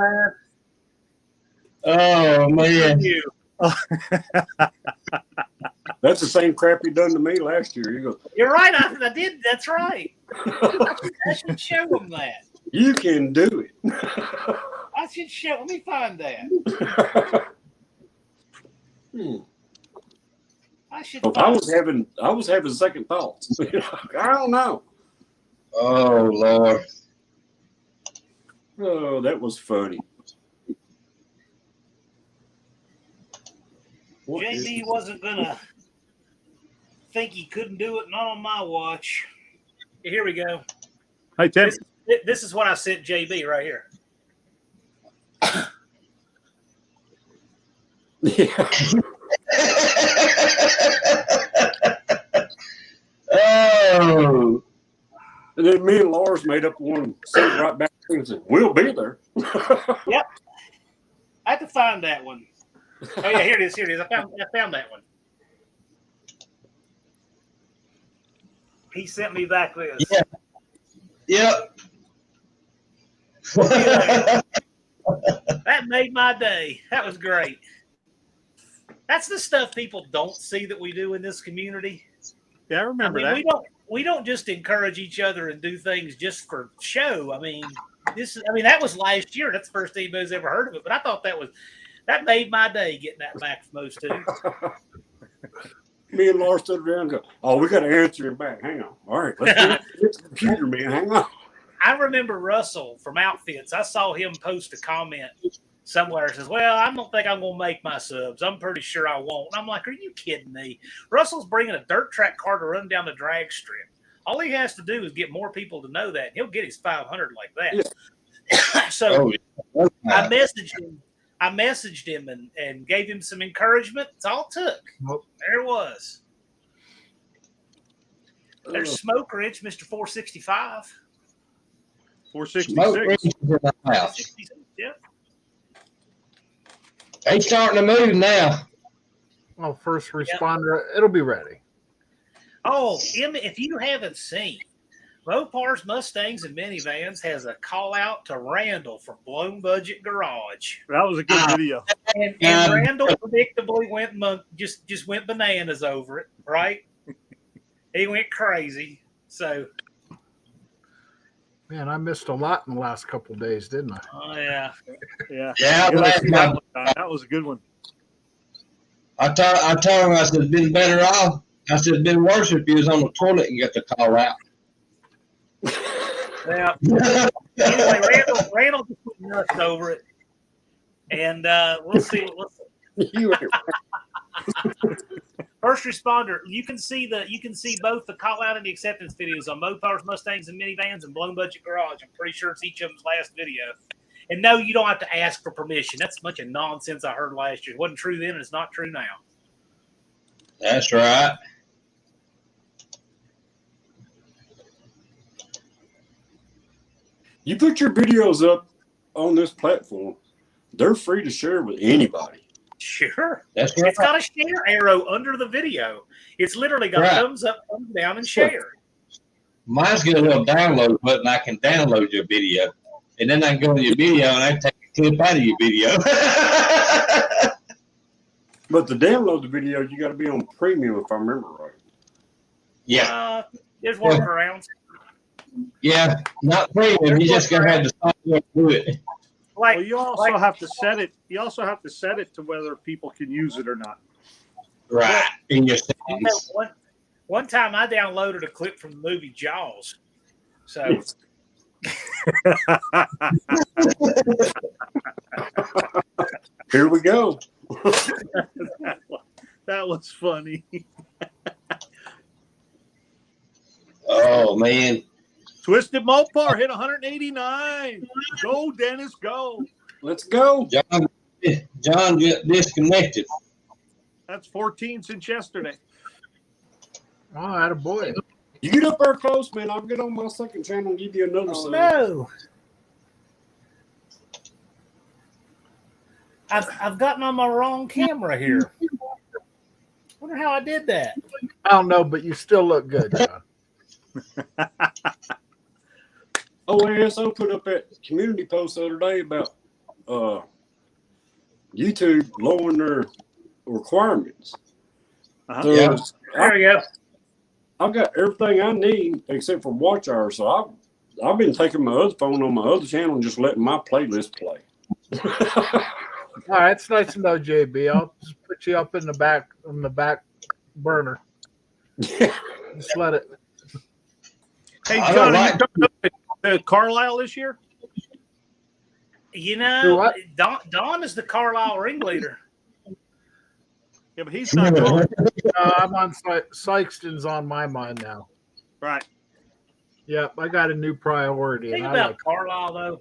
Speaker 2: Oh, man.
Speaker 5: That's the same crap you done to me last year. You go,
Speaker 3: You're right. I did. That's right. I should show him that.
Speaker 5: you can do it.
Speaker 3: I should show. Let me find that. I should.
Speaker 5: I was having second thoughts. I don't know.
Speaker 2: Oh, Lord.
Speaker 5: Oh, that was funny. What is
Speaker 3: JB wasn't gonna think he couldn't do it. Not on my watch. Here we go.
Speaker 4: Hey, Tim.
Speaker 3: This is what I sent JB right here.
Speaker 5: Yeah.
Speaker 2: Oh.
Speaker 5: And then me and Lars made up one, sent it right back and said, we'll be there.
Speaker 3: Yep. I had to find that one. Oh yeah, here it is. Here it is. I found that one. He sent me back this.
Speaker 2: Yeah. Yep.
Speaker 3: That made my day. That was great. That's the stuff people don't see that we do in this community.
Speaker 4: Yeah, I remember that.
Speaker 3: We don't just encourage each other and do things just for show. I mean, that was last year. That's the first anybody's ever heard of it. But I thought that made my day getting that back from those two.
Speaker 5: Me and Lars stood around and go, oh, we got to answer him back. Hang on. All right, let's get the computer, man. Hang on.
Speaker 3: I remember Russell from Outfits. I saw him post a comment somewhere. Says, well, I don't think I'm going to make my subs. I'm pretty sure I won't. And I'm like, are you kidding me? Russell's bringing a dirt track car to run down the drag strip. All he has to do is get more people to know that. He'll get his 500 like that. Yeah. So I messaged him and gave him some encouragement. It's all it took. There it was. There's Smoke Wrench, Mr. 465.
Speaker 4: 466.
Speaker 3: Yeah.
Speaker 2: They starting to move now.
Speaker 1: Oh, first responder, it'll be ready.
Speaker 3: Oh, if you haven't seen, Mopar's Mustangs and Minivans has a call out to Randall from Blown Budget Garage.
Speaker 4: That was a good video.
Speaker 3: And Randall predictably just went bananas over it, right? He went crazy. So,
Speaker 1: Man, I missed a lot in the last couple of days, didn't I?
Speaker 3: oh yeah.
Speaker 2: Yeah,
Speaker 4: That was a good one.
Speaker 2: I told him, I said, it's been better off. I said, it'd been worse if you was on the toilet and got the call out.
Speaker 3: Yeah. Anyway, Randall just went nuts over it. And we'll see.
Speaker 5: You ain't
Speaker 3: First responder, you can see both the call out and the acceptance videos on Mopar's Mustangs and Minivans and Blown Budget Garage. I'm pretty sure it's each of them's last video. And no, you don't have to ask for permission. That's a bunch of nonsense I heard last year. It wasn't true then, and it's not true now.
Speaker 2: That's right.
Speaker 5: You put your videos up on this platform, they're free to share with anybody.
Speaker 3: Sure.
Speaker 2: That's right.
Speaker 3: It's got a share arrow under the video. It's literally got
Speaker 2: Right.
Speaker 3: thumbs up, thumbs down, and share.
Speaker 2: Mine's got a little download button. I can download your video, and then I can go to your video and I can take a clip out of your video.
Speaker 5: But to download the video, you got to be on premium, if I remember right.
Speaker 2: Yeah,
Speaker 3: There's workarounds.
Speaker 2: yeah, not premium. You just gonna have to sign up to do it.
Speaker 3: Like,
Speaker 4: Well, you also have to set it. You also have to set it to whether people can use it or not.
Speaker 2: Right in your settings.
Speaker 3: one time I downloaded a clip from the movie Jaws. So
Speaker 5: Here we go.
Speaker 4: That was funny.
Speaker 2: Oh man,
Speaker 4: Twisted Mopar hit 189. Go, Dennis, go.
Speaker 5: Let's go.
Speaker 2: John get disconnected.
Speaker 4: That's 14 since yesterday.
Speaker 1: Oh, attaboy.
Speaker 5: You get up there close, man. I'll get on my second channel and give you another song.
Speaker 3: no. I've gotten on my wrong camera here. Wonder how I did that.
Speaker 1: I don't know, but you still look good, John.
Speaker 5: OASO put up that community post the other day about YouTube lowering their requirements.
Speaker 4: Uh-huh.
Speaker 5: So
Speaker 2: Yeah.
Speaker 3: There you go.
Speaker 5: I've got everything I need except for watch hours. So I've been taking my other phone on my other channel and just letting my playlist play.
Speaker 1: All right, it's nice to know, JB. I'll just put you up in the back burner. Just let it.
Speaker 4: Hey,
Speaker 2: I
Speaker 4: John,
Speaker 2: don't
Speaker 4: are you coming up to Carlisle this year?
Speaker 3: You
Speaker 1: Do
Speaker 3: know,
Speaker 1: what?
Speaker 3: Don is the Carlisle ringleader.
Speaker 4: Yeah, but he's not going.
Speaker 1: I'm on Sykeston's on my mind now.
Speaker 4: Right.
Speaker 1: Yep, I got a new priority.
Speaker 3: Think
Speaker 1: And I
Speaker 3: about
Speaker 1: like
Speaker 3: Carlisle, though.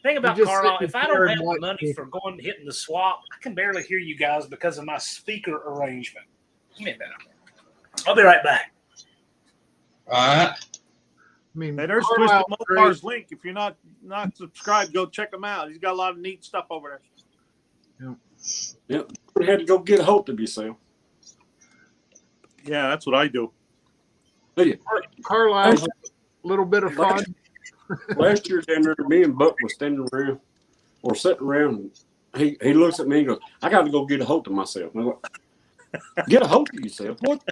Speaker 3: Think about
Speaker 1: just
Speaker 3: Carlisle.
Speaker 1: sit
Speaker 3: If I
Speaker 1: there
Speaker 3: don't
Speaker 1: and
Speaker 3: have
Speaker 1: watch
Speaker 3: the money
Speaker 1: people.
Speaker 3: for going hitting the swap, I can barely hear you guys because of my speaker arrangement. Give me a minute. I'll be right back.
Speaker 2: All right.
Speaker 1: I mean,
Speaker 4: Hey, there's
Speaker 1: Carlisle's
Speaker 4: Twisted
Speaker 1: great.
Speaker 4: Mopar's link. If you're not subscribed, go check him out. He's got a lot of neat stuff over there.
Speaker 5: Yep. You had to go get a hold of yourself.
Speaker 4: Yeah, that's what I do.
Speaker 1: Carlisle's a little bit of fun.
Speaker 5: Last year down there, me and Buck was standing around or sitting around. And he looks at me and goes, "I got to go get a hold of myself." And I go, "Get a hold of yourself? What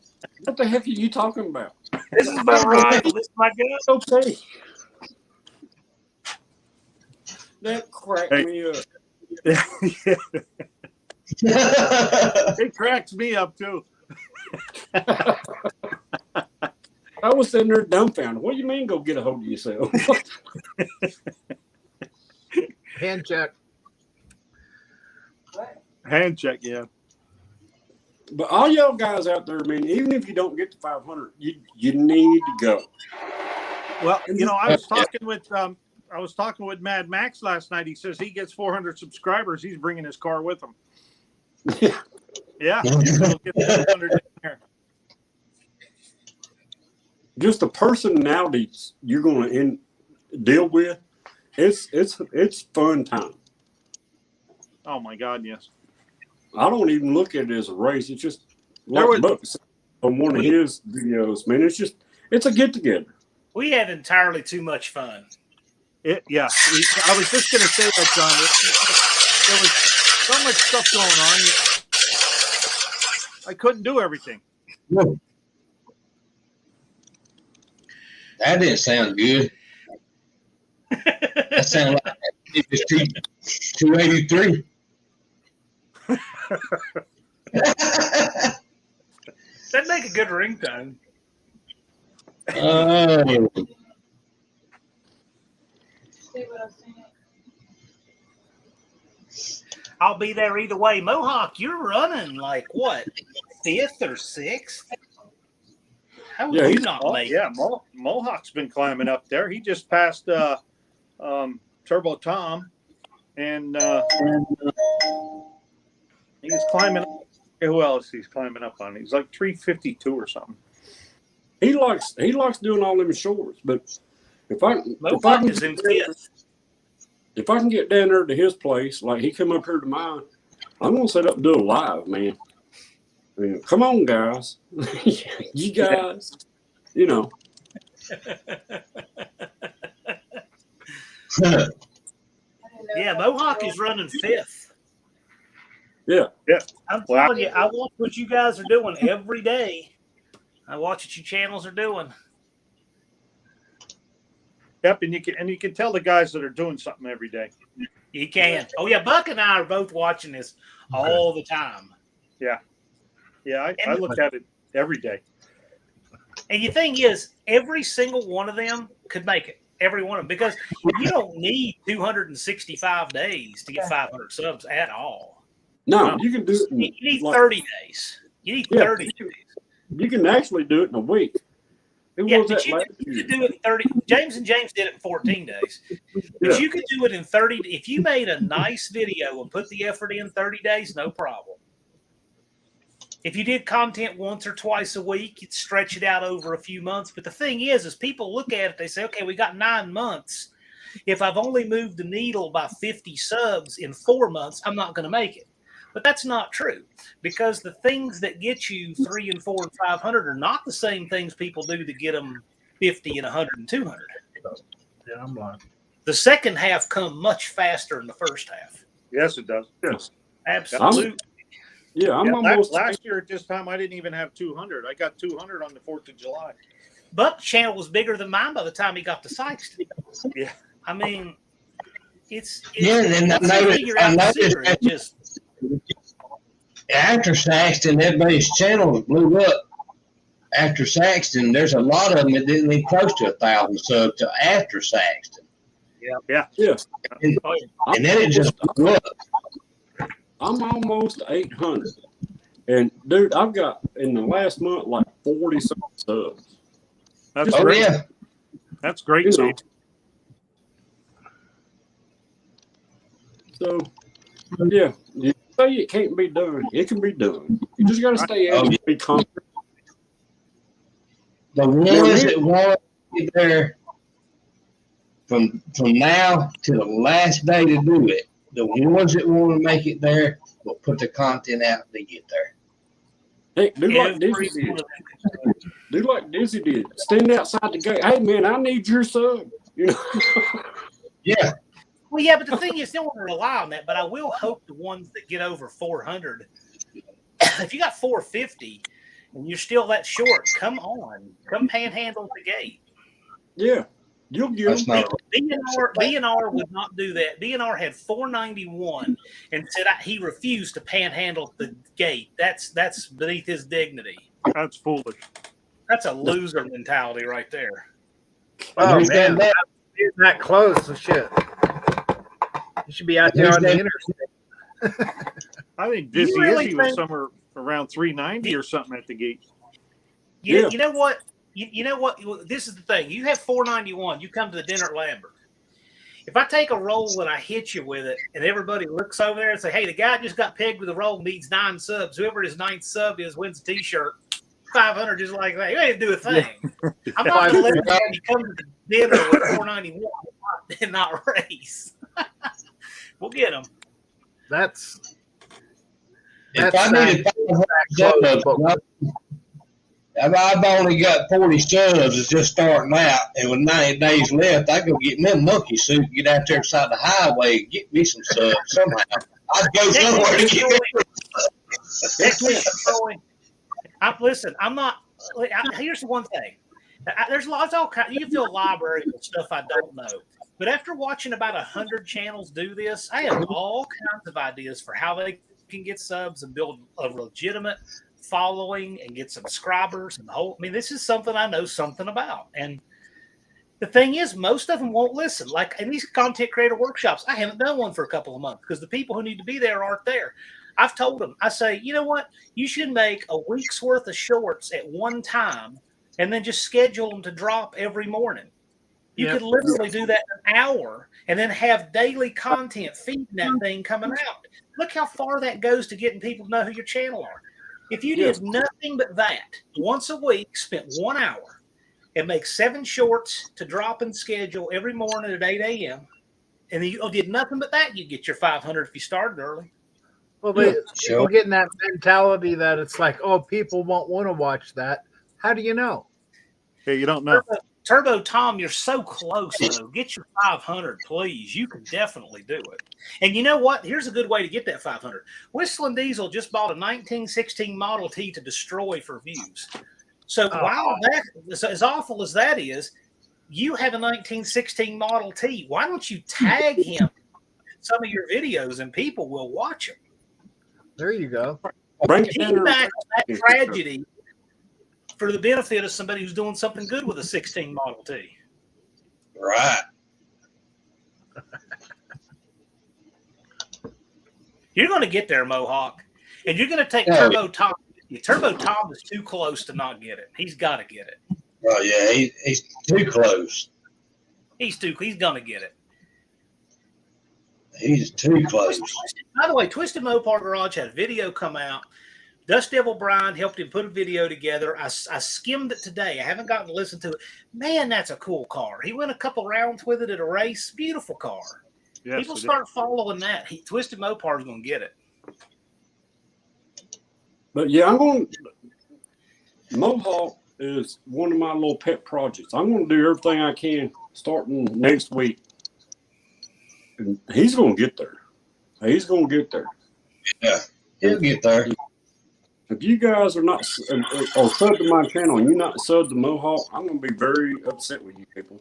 Speaker 5: the heck are you talking about?"
Speaker 3: This is my rifle. This is my gun.
Speaker 5: Okay. That cracked me up.
Speaker 4: It cracks me up too.
Speaker 5: I was sitting there dumbfounded. What do you mean go get a hold of yourself?
Speaker 1: Hand check.
Speaker 4: Hand check, yeah.
Speaker 5: But all y'all guys out there, man, even if you don't get to 500, you need to go.
Speaker 4: Well, you know, I was talking with Mad Max last night. He says he gets 400 subscribers. He's bringing his car with him. Yeah. He'll get 400 in there.
Speaker 5: Just the personalities you're going to deal with, it's fun time.
Speaker 4: Oh my God, yes.
Speaker 5: I don't even look at it as a race. It's just
Speaker 4: There
Speaker 5: like
Speaker 4: was-
Speaker 5: Buck said on one of his videos, man. It's a get together.
Speaker 3: We had entirely too much fun.
Speaker 4: Yeah. I was just going to say that, John. There was so much stuff going on. I couldn't do everything.
Speaker 2: That didn't sound good. That sounded like it was 283.
Speaker 3: That'd make a good ringtone.
Speaker 2: Oh,
Speaker 6: See what I'm saying?
Speaker 3: I'll be there either way. Mohawk, you're running like what, 5th or 6th? How would
Speaker 5: Yeah,
Speaker 3: you
Speaker 5: he's-
Speaker 3: not make
Speaker 4: Yeah, Mohawk's been climbing up there. He just passed Turbo Tom, and he's climbing up. Who else he's climbing up on? He's like 352 or something.
Speaker 5: He likes doing all them shorts, but if I
Speaker 3: Mohawk
Speaker 5: can
Speaker 3: is in 5th.
Speaker 5: if I can get down there to his place, like he come up here to mine, I'm gonna set up and do a live, man. I mean, come on, guys, you guys, you know.
Speaker 3: Yeah, Mohawk is running 5th.
Speaker 5: Yeah.
Speaker 3: I'm telling you, I watch what you guys are doing every day. I watch what your channels are doing.
Speaker 4: Yep, and you can tell the guys that are doing something every day.
Speaker 3: You can. Oh yeah, Buck and I are both watching this all the time.
Speaker 4: Yeah, I look at it every day.
Speaker 3: And the thing is, every single one of them could make it. Every one of them, because you don't need 265 days to get 500 subs at all.
Speaker 5: No, you can do it.
Speaker 3: You need 30 days. You need 30 days.
Speaker 5: You can actually do it in a week.
Speaker 3: You could do it in 30. James and James did it in 14 days. But you could do it in 30. If you made a nice video and put the effort in 30 days, no problem. If you did content once or twice a week, you'd stretch it out over a few months. But the thing is people look at it, they say, okay, we got 9 months. If I've only moved the needle by 50 subs in 4 months, I'm not going to make it. But that's not true, because the things that get you 3 and 4 and 500 are not the same things people do to get them 50 and 100 and 200.
Speaker 1: Yeah, I'm lying.
Speaker 3: The second half come much faster than the first half.
Speaker 4: Yes, it does.
Speaker 5: Yes.
Speaker 3: Absolutely.
Speaker 5: I'm almost
Speaker 4: last year at this time I didn't even have 200. I got 200 on the 4th of July.
Speaker 3: Buck's channel was bigger than mine by the time he got to Sykes.
Speaker 4: Yeah.
Speaker 3: I mean, it's
Speaker 2: and I noticed after Saxton, everybody's channel blew up. After Saxton, there's a lot of them that didn't even close to 1,000 subs to after Saxton.
Speaker 5: Yeah.
Speaker 2: And then it just blew up.
Speaker 5: I'm almost 800, and dude, I've got in the last month like 40 subs.
Speaker 4: That's
Speaker 2: Oh
Speaker 4: great.
Speaker 2: yeah,
Speaker 4: That's great.
Speaker 5: You know. So yeah, you say it can't be done. It can be done. You just got to stay out and be confident.
Speaker 2: the ones that want to get there from now to the last day to do it. The ones that want to make it there will put the content out to get there.
Speaker 5: Hey, do like Dizzy did. Do like Dizzy did. Stand outside the gate. Hey man, I need your sub. You know.
Speaker 2: Yeah.
Speaker 3: Well, yeah, but the thing is, they don't want to rely on that. But I will hope the ones that get over 400, if you got 450 and you're still that short, come panhandle at the gate.
Speaker 5: Yeah. You'll get them.
Speaker 3: DNR would not do that. DNR had 491 and said he refused to panhandle the gate. That's beneath his dignity.
Speaker 4: That's foolish.
Speaker 3: That's a loser mentality right there.
Speaker 1: Oh man, that close to shit. You should be out there on the interstate.
Speaker 4: I think Dizzy Izzy was somewhere around 390 or something at the gate.
Speaker 3: You know what? You know what? This is the thing. You have 491. You come to the dinner at Lambert. If I take a roll and I hit you with it, and everybody looks over there and say, "Hey, the guy just got pegged with a roll, needs 9 subs. Whoever his 9th sub is wins a T-shirt, 500 just like that. You ain't do a thing." I'm not going to let anybody come to the dinner with 491 and not race. We'll get them.
Speaker 1: That's
Speaker 2: If I needed 500 subs, I've only got 40 subs. It's just starting out, and with 90 days left, I go get me a monkey suit, get out there beside the highway, and get me some subs somehow. I'd go somewhere to get
Speaker 3: Troy, listen, I'm not. Here's the one thing. There's lots of all kinds. You can feel a library of stuff I don't know. But after watching about 100 channels do this, I have all kinds of ideas for how they can get subs and build a legitimate following and get subscribers and the whole. I mean, this is something I know something about. And the thing is, most of them won't listen. Like in these content creator workshops, I haven't done one for a couple of months because the people who need to be there aren't there. I've told them, I say, you know what? You should make a week's worth of shorts at one time and then just schedule them to drop every morning. You could literally do that in an hour and then have daily content feeding that thing coming out. Look how far that goes to getting people to know who your channel are. If you did nothing but that once a week, spent 1 hour, and make 7 shorts to drop and schedule every morning at 8 a.m., and you did nothing but that, you get your 500 if you started early.
Speaker 1: Well,
Speaker 2: Sure.
Speaker 1: people getting that mentality that it's like, oh, people won't want to watch that. How do you know?
Speaker 4: Hey, you don't know.
Speaker 3: Turbo Tom, you're so close, though. Get your 500, please. You can definitely do it. And you know what? Here's a good way to get that 500. Whistling Diesel just bought a 1916 Model T to destroy for views. So while that, as awful as that is, you have a 1916 Model T. Why don't you tag him in some of your videos and people will watch them?
Speaker 1: There you go.
Speaker 5: Bring it down.
Speaker 3: Piggyback that tragedy for the benefit of somebody who's doing something good with a 16 Model T.
Speaker 2: Right.
Speaker 3: You're going to get there, Mohawk, and you're going to take Turbo Tom. Turbo Tom is too close to not get it. He's got to get it.
Speaker 2: Oh yeah, he's too close.
Speaker 3: He's going to get it.
Speaker 2: He's too close.
Speaker 3: By the way, Twisted Mopar Garage had a video come out. Dust Devil Brian helped him put a video together. I skimmed it today. I haven't gotten to listen to it. Man, that's a cool car. He went a couple rounds with it at a race. Beautiful car.
Speaker 4: Yes,
Speaker 3: People start following that. Twisted Mopar is going to get it.
Speaker 5: But yeah, Mohawk is one of my little pet projects. I'm going to do everything I can starting next week. And he's going to get there. He's going to get there.
Speaker 2: Yeah, he'll get there.
Speaker 5: If you guys are not or sub to my channel and you're not sub to Mohawk, I'm going to be very upset with you people.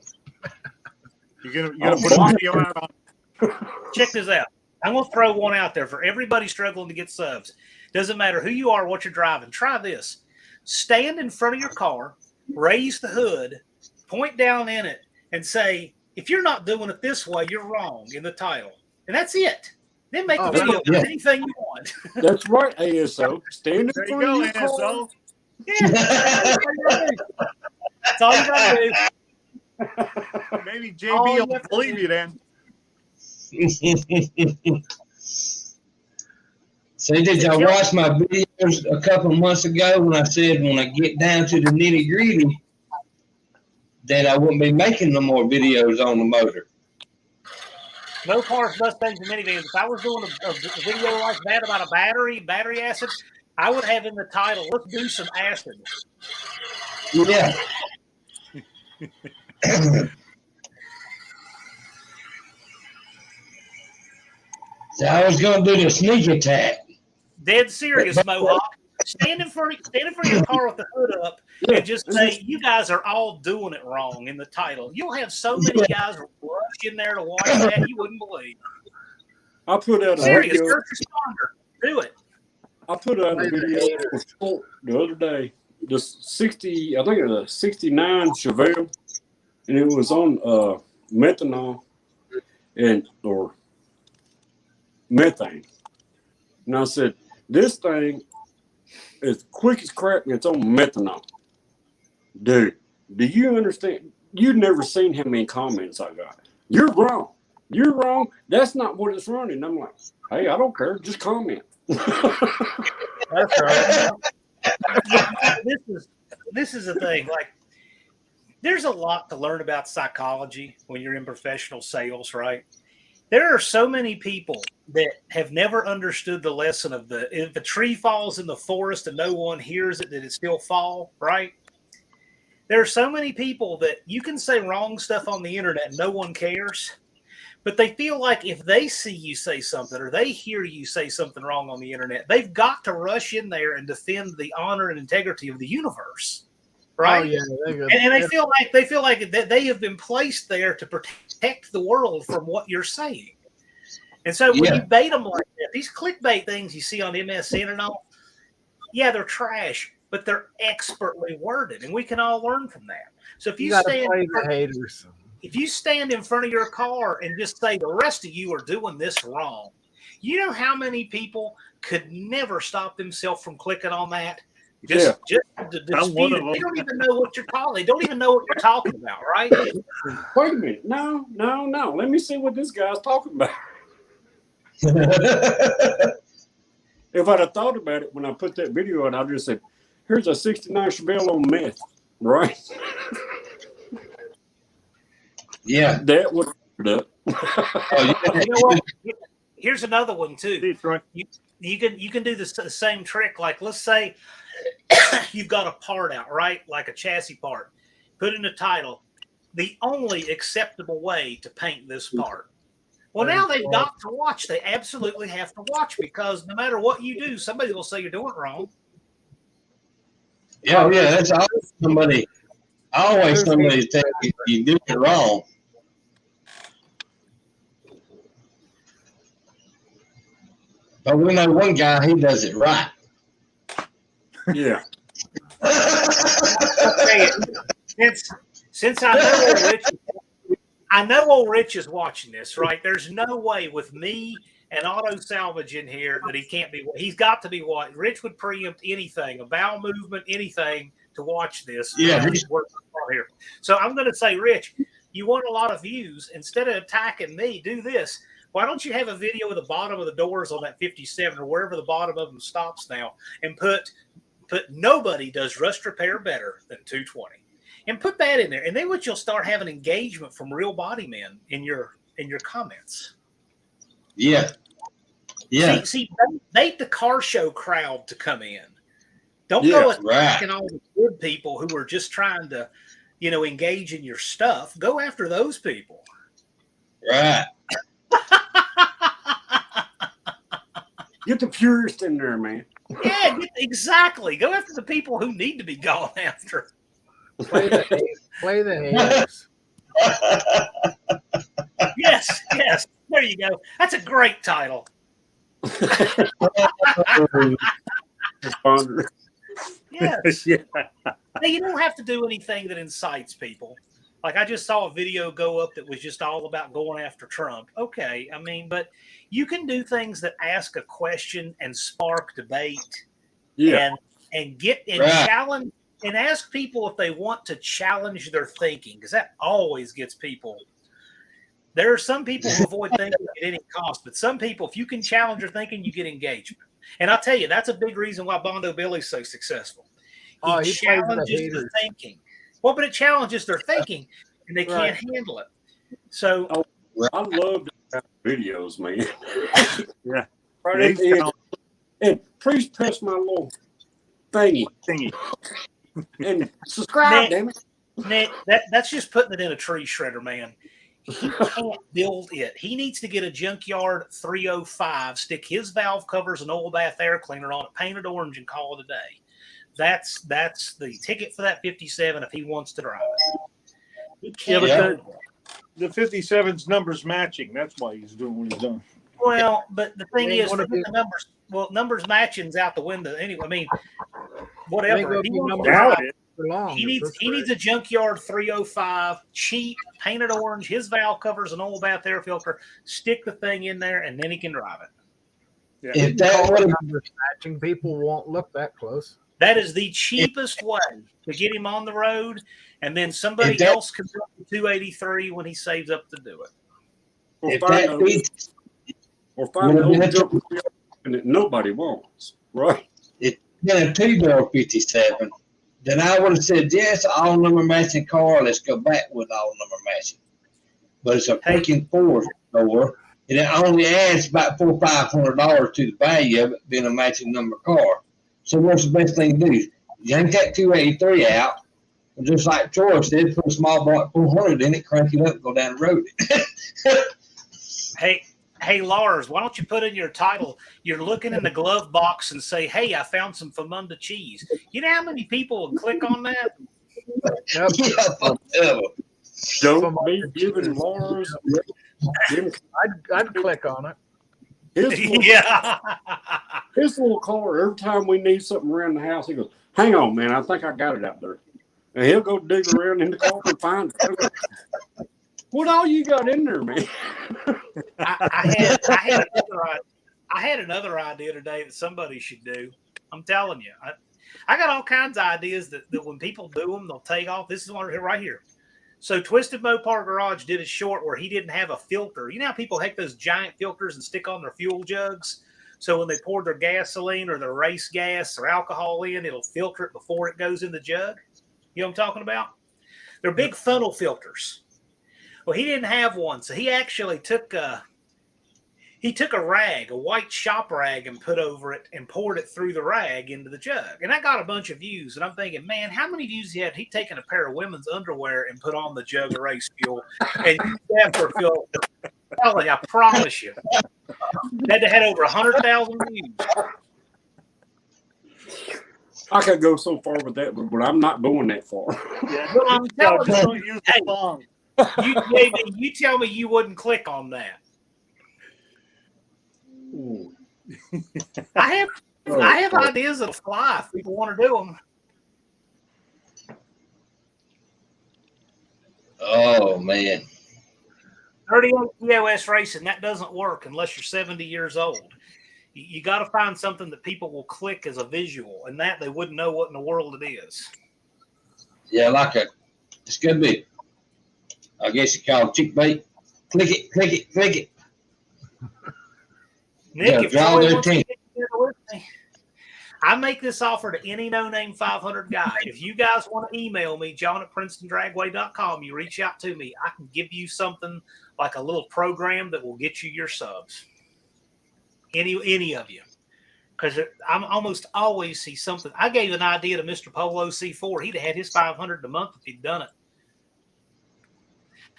Speaker 4: You're gonna put a video out on.
Speaker 3: Check this out. I'm going to throw one out there for everybody struggling to get subs. Doesn't matter who you are, what you're driving. Try this. Stand in front of your car, raise the hood, point down in it, and say, if you're not doing it this way, you're wrong in the title. And that's it. Then make a video with anything you want.
Speaker 5: That's right, ASO. Stand in
Speaker 4: There you
Speaker 5: front
Speaker 4: go,
Speaker 5: of your car.
Speaker 4: ASO.
Speaker 3: Yeah. That's all you got to do.
Speaker 4: Maybe JB will believe you then.
Speaker 2: See, did y'all watch my videos a couple months ago when I said when I get down to the nitty gritty that I wouldn't be making no more videos on the motor?
Speaker 3: No cars, Mustangs, and minivans. If I was doing a video like that about a battery acid, I would have in the title, let's do some acid.
Speaker 2: Yeah. So I was going to do the sneak attack.
Speaker 3: Dead serious, Mohawk. Stand in front of your car with the hood up and just say, you guys are all doing it wrong in the title. You'll have so many guys rush in there to watch that you wouldn't believe.
Speaker 5: I put out a
Speaker 3: Serious,
Speaker 5: video.
Speaker 3: first responder. Do it.
Speaker 5: I put out a video the other day. The 60, I think it was a 69 Chevelle, and it was on methanol or methane. And I said, this thing is quick as crap and it's on methanol. Dude, do you understand? You've never seen how many comments I got. You're wrong. You're wrong. That's not what it's running. I'm like, hey, I don't care. Just comment.
Speaker 3: That's right. This is the thing. Like, there's a lot to learn about psychology when you're in professional sales, right? There are so many people that have never understood the lesson of if a tree falls in the forest and no one hears it, did it still fall, right? There are so many people that you can say wrong stuff on the internet and no one cares, but they feel like if they see you say something or they hear you say something wrong on the internet, they've got to rush in there and defend the honor and integrity of the universe, right?
Speaker 1: Oh, yeah,
Speaker 3: and they feel like that they have been placed there to protect the world from what you're saying. And so when you bait them like that, these clickbait things you see on MSN and all, yeah, they're trash, but they're expertly worded, and we can all learn from that. So if you stand in front of your car and just say the rest of you are doing this wrong, you know how many people could never stop themselves from clicking on that? Just to dispute it. They don't even know what you're talking. They don't even know what you're talking about, right?
Speaker 5: Wait a minute. No. Let me see what this guy's talking about. If I'd have thought about it when I put that video out, I'd just said, here's a 69 Chevelle on meth, right?
Speaker 2: Yeah.
Speaker 5: That would Oh,
Speaker 3: You know what? Here's another one too.
Speaker 4: Detroit.
Speaker 3: You can do the same trick. Like, let's say you've got a part out, right? Like a chassis part. Put in the title, the only acceptable way to paint this part. Well, now they've got to watch. They absolutely have to watch, because no matter what you do, somebody will say you're doing it wrong.
Speaker 2: Yeah, yeah, that's always somebody. Always somebody tells you do it wrong. But we know one guy, he does it right.
Speaker 5: yeah.
Speaker 3: I'll tell you, since I know old Rich is watching this, right? There's no way with me and Auto Salvage in here that he can't be. He's got to be watching. Rich would preempt anything, a bowel movement, anything to watch this.
Speaker 2: Yeah,
Speaker 3: here. So I'm going to say, Rich, you want a lot of views. Instead of attacking me, do this. Why don't you have a video of the bottom of the doors on that 57 or wherever the bottom of them stops now, and put nobody does rust repair better than 220, and put that in there, and then what you'll start having engagement from real body men in your comments.
Speaker 2: Yeah. Yeah.
Speaker 3: See, bait the car show crowd to come in. Don't go attacking all the good people who are just trying to, engage in your stuff. Go after those people.
Speaker 2: Right.
Speaker 5: Get the purist in there, man.
Speaker 3: Yeah, exactly. Go after the people who need to be gone after.
Speaker 1: Play the haters.
Speaker 3: Yes. There you go. That's a great title. Yes. Yeah. Now, you don't have to do anything that incites people. Like, I just saw a video go up that was just all about going after Trump. Okay, I mean, but you can do things that ask a question and spark debate, and challenge and ask people if they want to challenge their thinking, because that always gets people. There are some people who avoid thinking at any cost, but some people, if you can challenge their thinking, you get engagement. And I'll tell you, that's a big reason why Bondo Billy's so successful. He challenges the thinking. Well, but it challenges their thinking, and they can't handle it. So
Speaker 5: I love videos, man.
Speaker 4: Yeah.
Speaker 5: And please press my little thingy. And subscribe, damn it.
Speaker 3: Nick, that's just putting it in a tree shredder, man. He can't build it. He needs to get a Junkyard 305, stick his valve covers and oil bath air cleaner on it, paint it orange, and call it a day. That's the ticket for that 57 if he wants to drive it. He can't.
Speaker 4: Yeah, but the 57's numbers matching. That's why he's doing what he's doing.
Speaker 3: Well, but the thing is, the numbers. Well, numbers matching's out the window anyway. I mean, whatever. He needs a Junkyard 305, cheap, painted orange, his valve covers, an oil bath air filter. Stick the thing in there, and then he can drive it.
Speaker 1: Yeah. If that was numbers matching, people won't look that close.
Speaker 3: That is the cheapest way to get him on the road, and then somebody else can do the 283 when he saves up to do it.
Speaker 5: Or find an old that nobody wants, right?
Speaker 2: If a two-door 57, then I would have said, yes, all number matching car, let's go back with all number matching. But it's a freaking four-door, and it only adds about $400 or $500 to the value of it being a matching number car. So what's the best thing to do? Yank that 283 out, and just like Troy said, put a small block 400 in it, crank it up, and go down the road.
Speaker 3: Hey, Lars, why don't you put in your title, you're looking in the glove box and say, hey, I found some Famunda cheese. You know how many people would click on that?
Speaker 5: Don't be giving Lars.
Speaker 1: I'd click on it.
Speaker 5: His little car, every time we need something around the house, he goes, hang on, man, I think I got it out there. And he'll go dig around in the car and find it. What all you got in there, man?
Speaker 3: I had another idea today that somebody should do. I'm telling you. I got all kinds of ideas that when people do them, they'll take off. This is one right here. So Twisted Mopar Garage did a short where he didn't have a filter. You know how people take those giant filters and stick on their fuel jugs? So when they pour their gasoline or their race gas or alcohol in, it'll filter it before it goes in the jug. You know what I'm talking about? They're big funnel filters. Well, he didn't have one, so he actually took a rag, a white shop rag, and put over it and poured it through the rag into the jug. And I got a bunch of views. And I'm thinking, man, how many views he had? He taken a pair of women's underwear and put on the jug of race fuel and that for fuel. I promise you. That had over 100,000 views.
Speaker 5: I could go so far with that, but I'm not going that far.
Speaker 4: Yeah,
Speaker 3: But I'm telling
Speaker 4: just
Speaker 3: you,
Speaker 4: don't use the song.
Speaker 3: you tell me you wouldn't click on that. I have ideas that'll fly if people want to do them.
Speaker 2: Oh man.
Speaker 3: 38 POS racing, that doesn't work unless you're 70 years old. You got to find something that people will click as a visual, and that they wouldn't know what in the world it is.
Speaker 2: Yeah, it's gonna be, I guess you call it chick bait. Click it, click it, click it.
Speaker 3: Nick,
Speaker 2: Yeah,
Speaker 3: if
Speaker 2: draw
Speaker 3: Troy
Speaker 2: their
Speaker 3: wants to
Speaker 2: attention.
Speaker 3: get together with me, I make this offer to any no-name 500 guy. If you guys want to email me, john@PrincetonDragway.com, you reach out to me, I can give you something like a little program that will get you your subs. Any of you. Because I'm almost always see something. I gave an idea to Mr. Polo C4. He'd have had his 500 a month if he'd done it.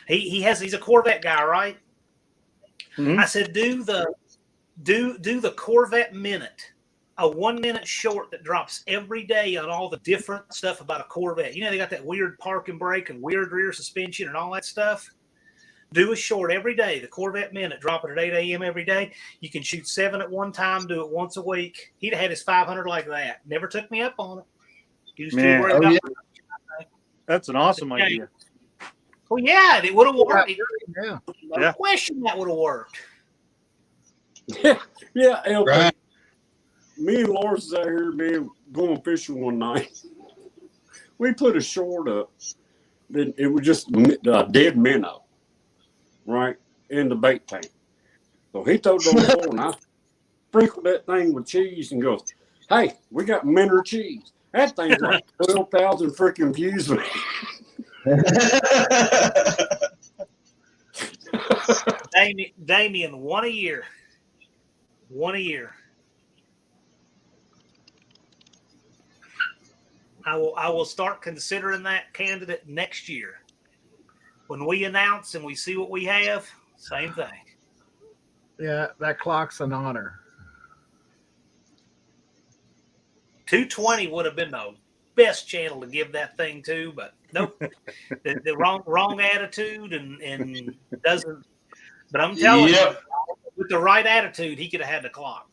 Speaker 3: He's a Corvette guy, right?
Speaker 4: Mm-hmm.
Speaker 3: I said, do the Corvette Minute, a 1 minute short that drops every day on all the different stuff about a Corvette. You know, they got that weird park and brake and weird rear suspension and all that stuff. Do a short every day, the Corvette Minute, drop it at 8 a.m. every day. You can shoot 7 at one time, do it once a week. He'd have had his 500 like that. Never took me up on it. He was too
Speaker 4: Man,
Speaker 3: worried about
Speaker 4: That's an awesome idea.
Speaker 3: Well, yeah, it would have worked.
Speaker 1: Yeah.
Speaker 3: No question that would have worked.
Speaker 5: Yeah, LP.
Speaker 2: Right.
Speaker 5: Me and Lawrence is out here, man, going fishing one night. We put a short up. Then it was just a dead minnow, right, in the bait tank. So he threw it on the floor, and I sprinkled that thing with cheese and goes, "Hey, we got minnow cheese." That thing's like 12,000 freaking views.
Speaker 3: Damien, one a year. One a year. I will start considering that candidate next year. When we announce and we see what we have, same thing.
Speaker 1: Yeah, that clock's an honor.
Speaker 3: 220 would have been the best channel to give that thing to, but nope. the wrong attitude and doesn't. But I'm telling you, with the right attitude, he could have had the clock.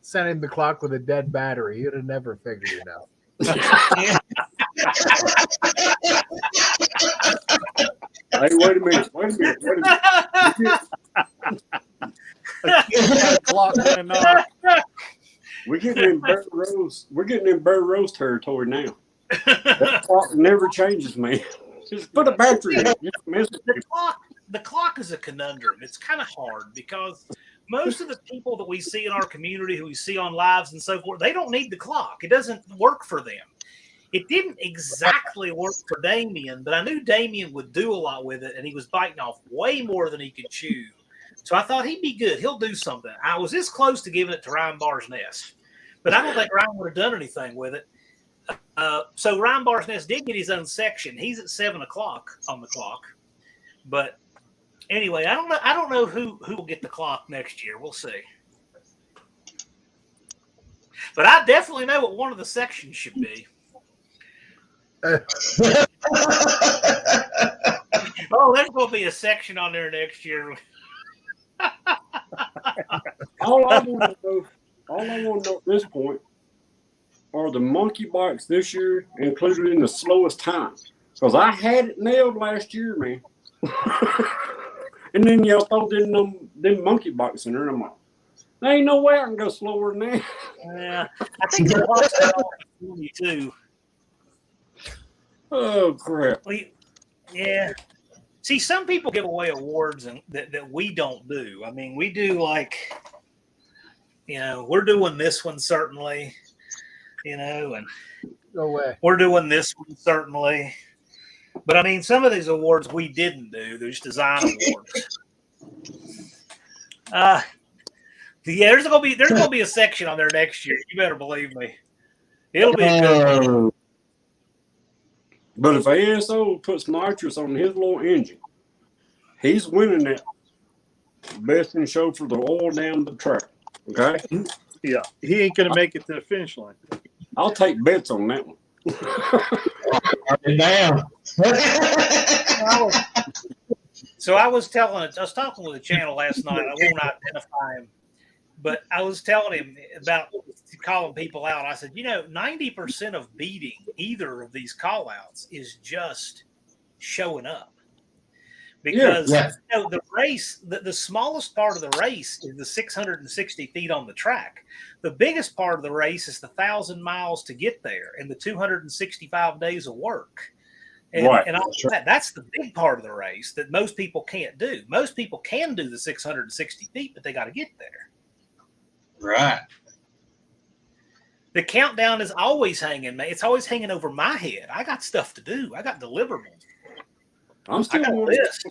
Speaker 1: Sent him the clock with a dead battery. He'd have never figured it out.
Speaker 5: Hey, wait a minute.
Speaker 4: Clock went off.
Speaker 5: We're getting in Bear Rose. We're getting in Bear Rose territory now. That clock never changes, man. Just put a battery in it. You miss it.
Speaker 3: The clock is a conundrum. It's kind of hard because most of the people that we see in our community, who we see on lives and so forth, they don't need the clock. It doesn't work for them. It didn't exactly work for Damien, but I knew Damien would do a lot with it, and he was biting off way more than he could chew. So I thought he'd be good. He'll do something. I was this close to giving it to Ryan Barr's Nest, but I don't think Ryan would have done anything with it. So Ryan Barr's Nest did get his own section. He's at 7 o'clock on the clock. But anyway, I don't know who will get the clock next year. We'll see. But I definitely know what one of the sections should be. Oh, there's going to be a section on there next year.
Speaker 5: All I want to know at this point are the monkey bites this year included in the slowest time. Because I had it nailed last year, man. And then y'all throw them monkey bites in there, and I'm like, there ain't no way I can go slower than that.
Speaker 3: Yeah, I think the clock's on you too.
Speaker 5: Oh, crap.
Speaker 3: Yeah. See, some people give away awards that we don't do. I mean, we do we're doing this one certainly, and
Speaker 1: Go away.
Speaker 3: we're doing this one certainly. But I mean, some of these awards we didn't do. There's design awards. Yeah, there's gonna be a section on there next year. You better believe me. It'll be a good one.
Speaker 5: But if ASO puts nitrous on his little engine, he's winning that best in show for the oil down the track. Okay?
Speaker 4: Yeah, he ain't gonna make it to the finish line.
Speaker 5: I'll take bets on that one.
Speaker 2: Mark it down.
Speaker 3: So I was talking with the channel last night. I won't identify him, but I was telling him about calling people out. I said, 90% of beating either of these call outs is just showing up. Because the race, the smallest part of the race is the 660 feet on the track. The biggest part of the race is the 1,000 miles to get there and the 265 days of work. And,
Speaker 5: Right.
Speaker 3: and that's the big part of the race that most people can't do. Most people can do the 660 feet, but they got to get there.
Speaker 2: Right.
Speaker 3: The countdown is always hanging. It's always hanging over my head. I got stuff to do. I got deliverables.
Speaker 5: I'm still
Speaker 3: I got a
Speaker 5: wondering.
Speaker 3: list.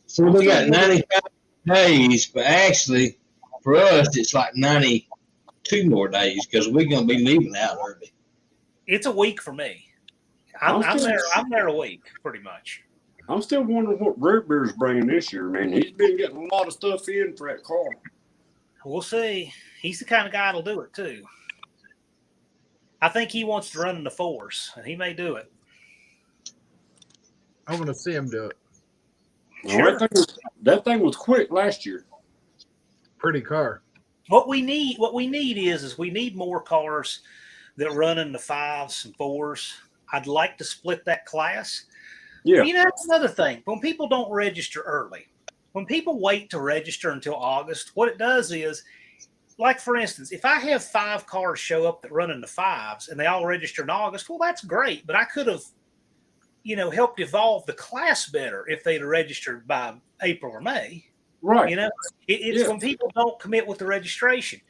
Speaker 2: So we got 95 days, but actually, for us, it's like 92 more days because we're going to be leaving out early.
Speaker 3: It's a week for me. I'm there a week, pretty much.
Speaker 5: I'm still wondering what Red Bear's bringing this year, man. He's been getting a lot of stuff in for that car.
Speaker 3: We'll see. He's the kind of guy that'll do it, too. I think he wants to run in the force, and he may do it.
Speaker 1: I want to see him do it.
Speaker 3: Sure.
Speaker 5: That thing was quick last year.
Speaker 1: Pretty car.
Speaker 3: What we need is we need more cars that run in the 5s and 4s. I'd like to split that class.
Speaker 5: Yeah.
Speaker 3: But, that's another thing. When people don't register early, when people wait to register until August, what it does is, like, for instance, if I have 5 cars show up that run in the 5s and they all register in August, well, that's great. But I could have, helped evolve the class better if they'd have registered by April or May.
Speaker 5: Right.
Speaker 3: It's when people don't commit with the registration.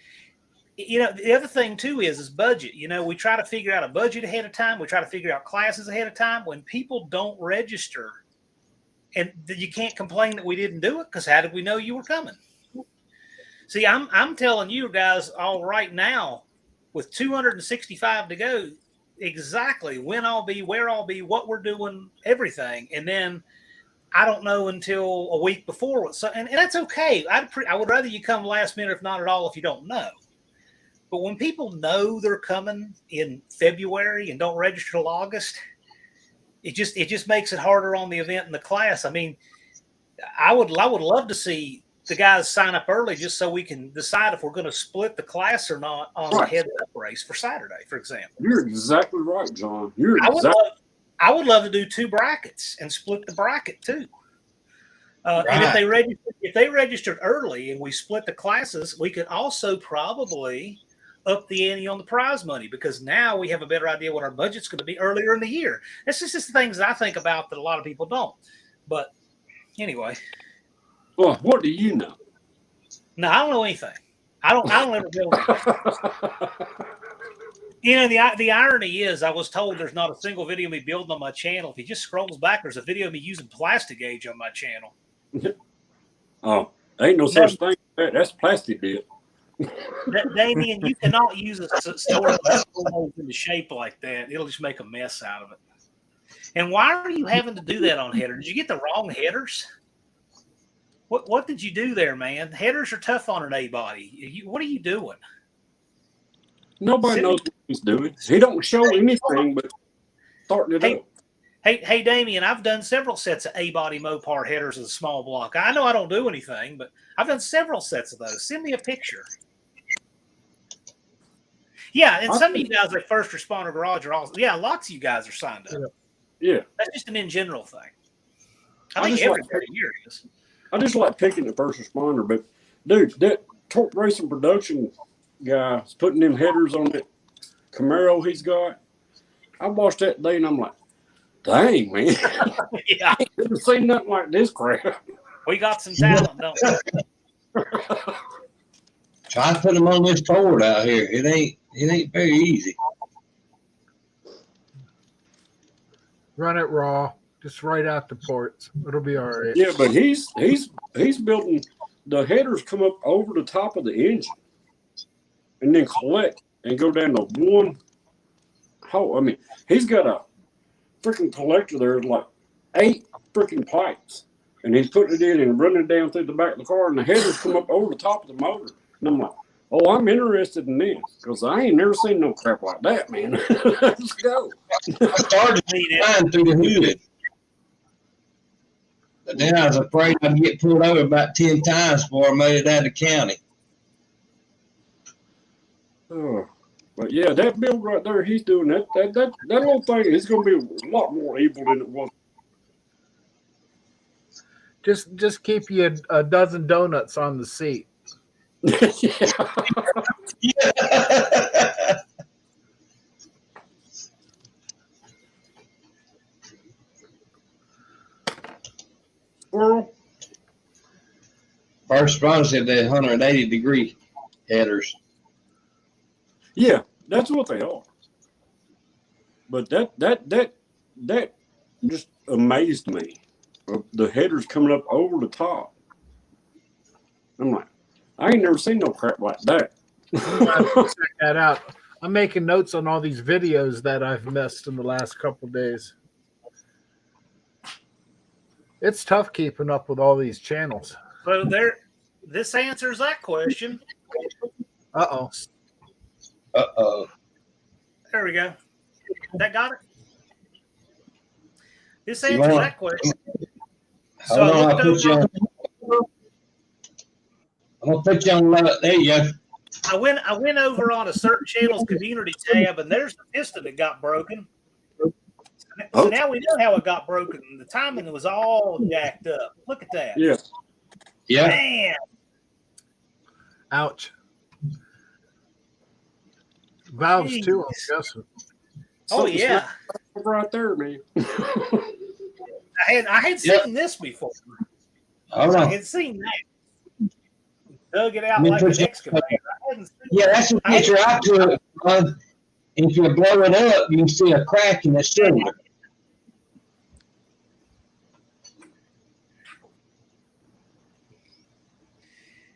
Speaker 3: The other thing too is budget. We try to figure out a budget ahead of time. We try to figure out classes ahead of time. When people don't register, and you can't complain that we didn't do it, because how did we know you were coming? See, I'm telling you guys all right now, with 265 to go, exactly when I'll be, where I'll be, what we're doing, everything, and then I don't know until a week before. So, and that's okay. I would rather you come last minute, if not at all, if you don't know. But when people know they're coming in February and don't register till August, it just makes it harder on the event and the class. I mean, I would love to see the guys sign up early just so we can decide if we're going to split the class or not on the heads-up race for Saturday, for example.
Speaker 5: You're exactly right, John.
Speaker 3: I would love to do 2 brackets and split the bracket too. And if they registered early and we split the classes, we could also probably up the ante on the prize money, because now we have a better idea what our budget's going to be earlier in the year. That's just the things that I think about that a lot of people don't. But anyway.
Speaker 5: Well, what do you know?
Speaker 3: No, I don't know anything. I don't ever build anything. The irony is, I was told there's not a single video of me building on my channel. If he just scrolls back, there's a video of me using plastic gauge on my channel.
Speaker 5: Oh, ain't no such thing. That's plastic bit.
Speaker 3: Damien, you cannot use a store in the shape like that. It'll just make a mess out of it. And why are you having to do that on header? Did you get the wrong headers? What did you do there, man? Headers are tough on an A-body. What are you doing?
Speaker 5: Nobody knows what he's doing. He don't show anything but starting it up.
Speaker 3: Hey, Damien, I've done several sets of A-body Mopar headers as a small block. I know I don't do anything, but I've done several sets of those. Send me a picture. Yeah, and some of you guys at First Responder Garage are also, lots of you guys are signed up.
Speaker 5: Yeah.
Speaker 3: That's just an in general thing. I think everybody here is.
Speaker 5: I just like picking the First Responder, but dude, that Torque Racing Production guy is putting them headers on that Camaro he's got. I watched that day and I'm like, dang, man.
Speaker 3: Yeah.
Speaker 5: I never seen nothing like this crap.
Speaker 3: We got some talent, don't we?
Speaker 2: Try to put them on this Ford out here. It ain't very easy.
Speaker 1: Run it raw. Just right out the ports. It'll be all right.
Speaker 5: Yeah, but he's building the headers come up over the top of the engine and then collect and go down to one hole. I mean, he's got a freaking collector there, like 8 freaking pipes. And he's putting it in and running down through the back of the car, and the headers come up over the top of the motor. And I'm like, oh, I'm interested in this because I ain't never seen no crap like that, man. Let's go.
Speaker 2: I started flying through the hood. But then I was afraid I'd get pulled over about 10 times before I made it out of the county.
Speaker 5: Oh, but yeah, that build right there, he's doing that little thing is going to be a lot more evil than it was.
Speaker 1: Just keep you a dozen donuts on the seat.
Speaker 2: Yeah.
Speaker 5: Well,
Speaker 2: First responder said they're 180-degree headers.
Speaker 5: yeah, that's what they are. But that just amazed me. The headers coming up over the top. I'm like, I ain't never seen no crap like that.
Speaker 1: Check that out. I'm making notes on all these videos that I've missed in the last couple of days. It's tough keeping up with all these channels.
Speaker 3: So this answers that question.
Speaker 1: Uh-oh.
Speaker 2: Uh-oh.
Speaker 3: There we go. That got it. This
Speaker 2: You
Speaker 3: answers
Speaker 2: want-
Speaker 3: that question.
Speaker 2: Hold
Speaker 3: So I
Speaker 2: on,
Speaker 3: looked
Speaker 2: I'll put you
Speaker 3: over.
Speaker 2: on. I'm going to put you on. There you go.
Speaker 3: I went over on a certain channel's community tab, and there's the piston that got broken. So now we know how it got broken. The timing was all jacked up. Look at that.
Speaker 5: Yeah.
Speaker 2: Yeah.
Speaker 3: Man.
Speaker 1: Ouch. Valves too, I'm guessing.
Speaker 3: Oh yeah.
Speaker 5: Right there, man.
Speaker 3: I had seen this before.
Speaker 2: Hold
Speaker 3: I
Speaker 2: on.
Speaker 3: had seen that. Dug it out
Speaker 2: Let me
Speaker 3: like
Speaker 2: put
Speaker 3: an
Speaker 2: you-
Speaker 3: excavator. I hadn't seen
Speaker 2: Yeah, that's a picture I took. If you blow it up, you can see a crack in the cylinder.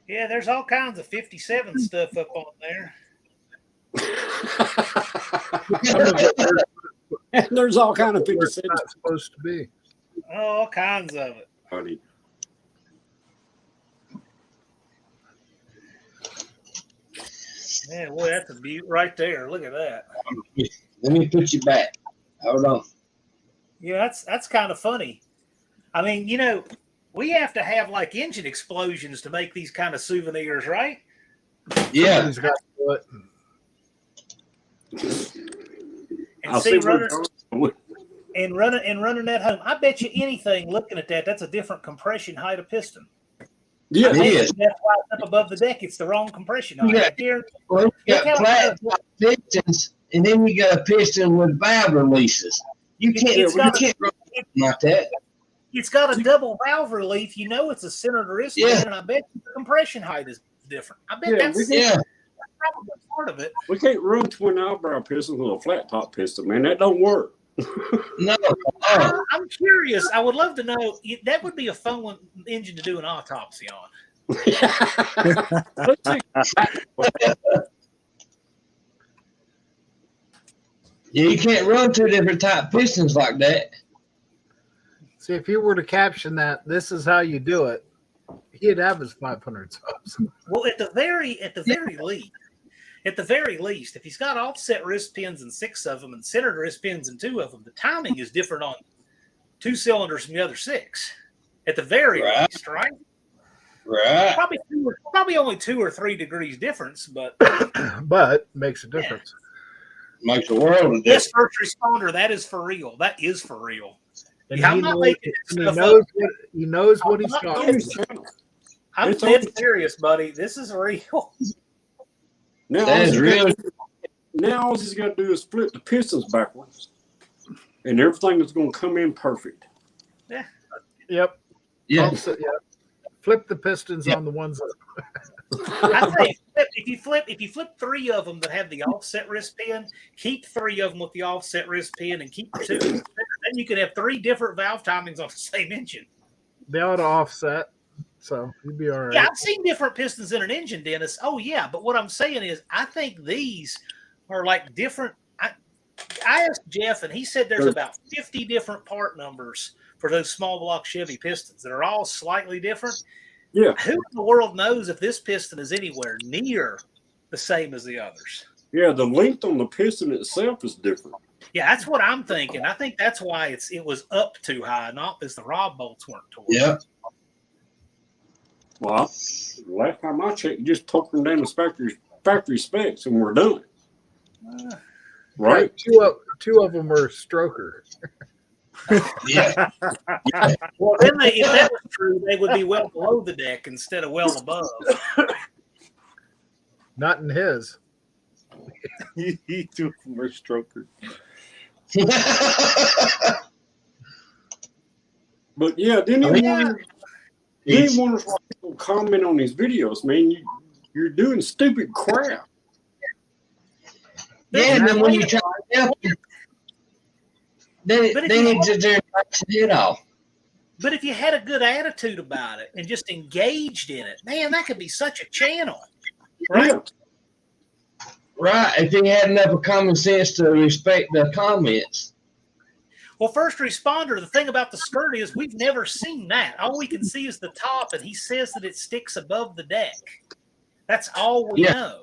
Speaker 3: Yeah, there's all kinds of 57 stuff up on there.
Speaker 5: There's all kind of
Speaker 1: Where it's
Speaker 5: 57.
Speaker 1: not supposed to be.
Speaker 3: All kinds of it.
Speaker 5: Honey.
Speaker 3: Yeah, boy, that's a beaut right there. Look at that.
Speaker 2: Let me put you back. Hold on.
Speaker 3: Yeah, that's kind of funny. I mean, you know, we have to have like engine explosions to make these kind of souvenirs, right?
Speaker 2: Yeah.
Speaker 1: Somebody's got to do it.
Speaker 3: And
Speaker 5: I'll
Speaker 3: see,
Speaker 5: see where
Speaker 3: running that home. I bet you anything. Looking at that's a different compression height of piston.
Speaker 5: Yeah,
Speaker 2: It is.
Speaker 3: That's why it's up above the deck. It's the wrong compression height.
Speaker 2: Yeah.
Speaker 3: I guarantee-
Speaker 2: Well, you
Speaker 3: Look
Speaker 2: got
Speaker 3: how-
Speaker 2: flat top pistons, and then you got a piston with valve releases. You can't,
Speaker 3: It's got-
Speaker 2: you can't run like that.
Speaker 3: It's got a double valve relief. You know it's a centered wristband,
Speaker 2: Yeah.
Speaker 3: and I bet the compression height is different. I bet
Speaker 5: Yeah,
Speaker 3: that's
Speaker 2: Yeah.
Speaker 3: probably part of it.
Speaker 5: we can't run twin eyebrow pistons with a flat top piston, man. That don't work.
Speaker 2: No.
Speaker 3: I'm curious. I would love to know. That would be a fun one, engine to do an autopsy on.
Speaker 5: Let's see.
Speaker 2: Yeah, you can't run two different type pistons like that.
Speaker 1: See, if you were to caption that, this is how you do it, he'd have his 500 subs.
Speaker 3: Well, at the very least, if he's got offset wrist pins and 6 of them, and centered wrist pins and 2 of them, the timing is different on 2 cylinders from the other 6. At the very
Speaker 2: Right.
Speaker 3: least, right?
Speaker 2: Right.
Speaker 3: Probably only 2 or 3 degrees difference, but
Speaker 1: But makes a difference.
Speaker 2: Makes a world of
Speaker 3: this
Speaker 2: difference.
Speaker 3: first responder, that is for real. That is for real.
Speaker 1: And
Speaker 3: Yeah, I'm
Speaker 1: he
Speaker 3: not
Speaker 1: knows,
Speaker 3: making this
Speaker 1: and
Speaker 3: stuff up.
Speaker 1: he knows what he's
Speaker 3: I'm not
Speaker 1: talking
Speaker 3: making
Speaker 1: about.
Speaker 3: I'm
Speaker 5: It's
Speaker 3: dead
Speaker 5: only-
Speaker 3: serious, buddy. This is real.
Speaker 5: Now,
Speaker 2: That is real.
Speaker 5: Now all he's got to do is flip the pistons backwards, and everything is going to come in perfect.
Speaker 1: Yep.
Speaker 2: Yeah.
Speaker 1: Offset, yeah. Flip the pistons on the ones that
Speaker 3: I tell you, if you flip 3 of them that have the offset wrist pin, keep 3 of them with the offset wrist pin, and keep the 2. Then then you could have 3 different valve timings on the same engine.
Speaker 1: They ought to offset, so you'd be all right.
Speaker 3: Yeah, I've seen different pistons in an engine, Dennis. Oh, yeah. But what I'm saying is, I think these are like different. I asked Jeff, and he said there's about 50 different part numbers for those small block Chevy pistons that are all slightly different.
Speaker 5: Yeah.
Speaker 3: Who in the world knows if this piston is anywhere near the same as the others?
Speaker 5: Yeah, the length on the piston itself is different.
Speaker 3: Yeah, that's what I'm thinking. I think that's why it was up too high, not because the rod bolts weren't torqued.
Speaker 2: Yeah.
Speaker 5: Well, last time I checked, you just took them down to factory specs, and we're done. Right?
Speaker 1: Two of them are stroker.
Speaker 2: Yeah.
Speaker 3: Well, then if that was true, they would be well below the deck instead of well above.
Speaker 1: Not in his.
Speaker 4: He took from her stroker.
Speaker 5: But yeah, didn't want to comment on these videos, man. You're doing stupid crap.
Speaker 2: Yeah, and then when you try to help them, then it just knocks your head off.
Speaker 3: But if you had a good attitude about it and just engaged in it, man, that could be such a channel. Right?
Speaker 5: Yeah.
Speaker 2: Right, if he had enough of common sense to respect the comments.
Speaker 3: Well, first responder, the thing about the skirt is we've never seen that. All we can see is the top, and he says that it sticks above the deck. That's all we know.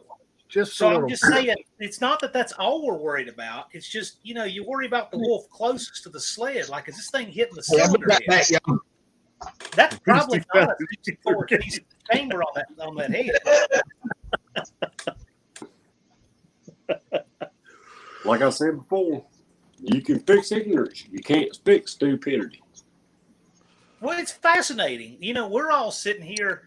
Speaker 1: Just
Speaker 3: so I'm just saying, it's not that that's all we're worried about. It's just, you worry about the wolf closest to the sled. Like, is this thing hitting the cylinder head? That's probably not a 64-piece chamber on that head.
Speaker 5: Like I said before, you can fix ignorance. You can't fix stupidity.
Speaker 3: Well, it's fascinating. We're all sitting here.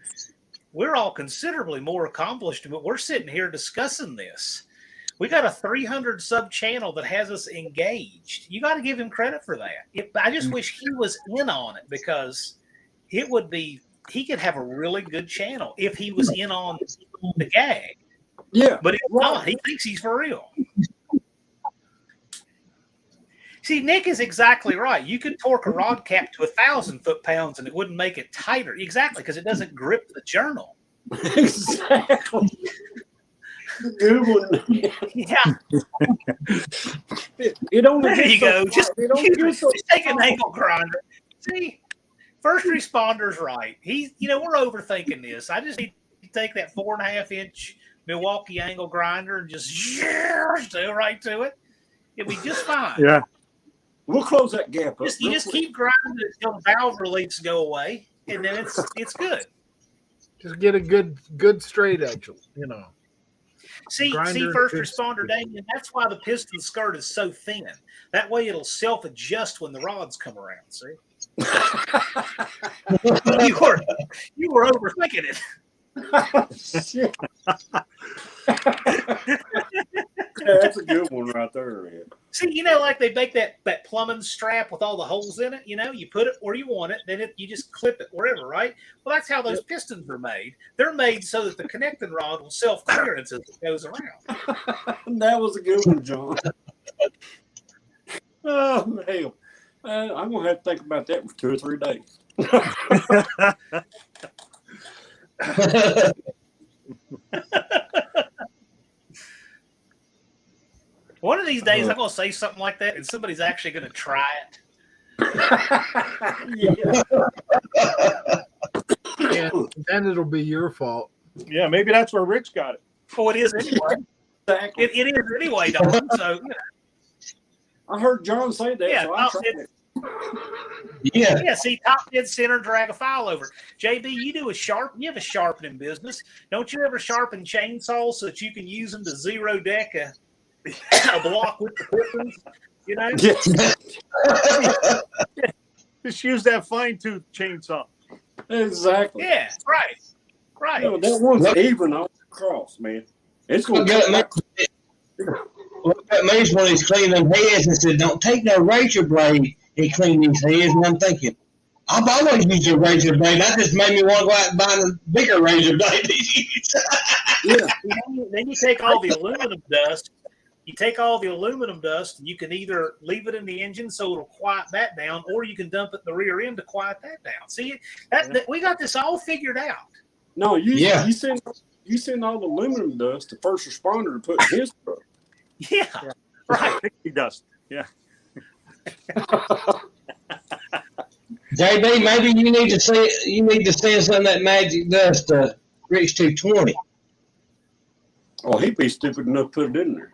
Speaker 3: We're all considerably more accomplished, but we're sitting here discussing this. We got a 300 sub channel that has us engaged. You got to give him credit for that. I just wish he was in on it, because it would be, he could have a really good channel if he was in on the gag.
Speaker 5: Yeah.
Speaker 3: But he's not. He thinks he's for real. See, Nick is exactly right. You could torque a rod cap to 1,000 foot-pounds and it wouldn't make it tighter. Exactly, because it doesn't grip the journal.
Speaker 5: Exactly. Good one.
Speaker 3: Yeah.
Speaker 5: It only
Speaker 3: There you go. Just
Speaker 5: so
Speaker 3: take an angle grinder. See, first responder's right. We're overthinking this. I just need to take that 4.5-inch Milwaukee angle grinder and just go right to it. It'll be just fine.
Speaker 4: Yeah.
Speaker 5: We'll close that gap up.
Speaker 3: You just keep grinding until the valve reliefs go away, and then it's good.
Speaker 1: Just get a good straight edge,
Speaker 3: See, first responder, Damien, that's why the piston skirt is so thin. That way it'll self-adjust when the rods come around, see? you were overthinking it.
Speaker 5: Yeah, that's a good one right there, man.
Speaker 3: See, like they make that plumbing strap with all the holes in it, you put it where you want it, then you just clip it wherever, right? Well, that's how those pistons are made. They're made so that the connecting rod will self-clearance as it goes around.
Speaker 5: That was a good one, John. Oh, hell. I'm going to have to think about that for 2 or 3 days.
Speaker 3: One of these days, I'm going to say something like that, and somebody's actually going to try it.
Speaker 5: Yeah.
Speaker 1: And then it'll be your fault.
Speaker 4: Yeah, maybe that's where Rich got it.
Speaker 3: Oh, it is anyway.
Speaker 5: Exactly.
Speaker 3: It is anyway, Don. So,
Speaker 5: I heard John say that,
Speaker 3: yeah,
Speaker 5: so I tried it.
Speaker 2: Yeah.
Speaker 3: See, top dead center, drag a file over. JB, you have a sharpening business. Don't you ever sharpen chainsaws so that you can use them to zero deck a block with the pistons?
Speaker 4: Just use that fine tooth chainsaw.
Speaker 5: Exactly.
Speaker 3: Yeah, right.
Speaker 5: That one's even all across, man. It's going to
Speaker 2: What that means when he's cleaning them heads and said, "Don't take no razor blade and clean these heads." And I'm thinking, I've always used a razor blade. That just made me want to go out and buy a bigger razor blade to use.
Speaker 5: Yeah.
Speaker 3: Then you take all the aluminum dust You take all the aluminum dust, and you can either leave it in the engine so it'll quiet that down, or you can dump it in the rear end to quiet that down. See, that we got this all figured out.
Speaker 5: No, you send all the aluminum dust to first responder to put in his truck.
Speaker 3: Yeah. Right.
Speaker 4: Pixie dust. Yeah.
Speaker 2: JB, maybe you need to send some of that magic dust to Rich 220.
Speaker 5: Oh, he'd be stupid enough to put it in there.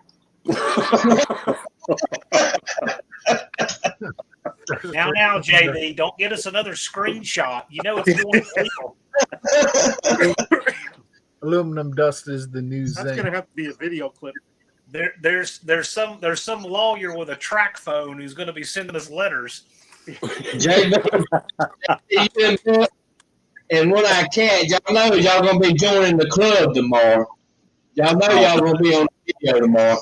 Speaker 3: Now, JB, don't get us another screenshot. You know it's going illegal.
Speaker 1: Aluminum dust is the new
Speaker 4: That's
Speaker 1: thing.
Speaker 4: going to have to be a video clip.
Speaker 3: There's some lawyer with a track phone who's going to be sending us letters.
Speaker 2: JB, and when I can't, y'all know y'all gonna be joining the club tomorrow. Y'all know y'all gonna be on the video tomorrow.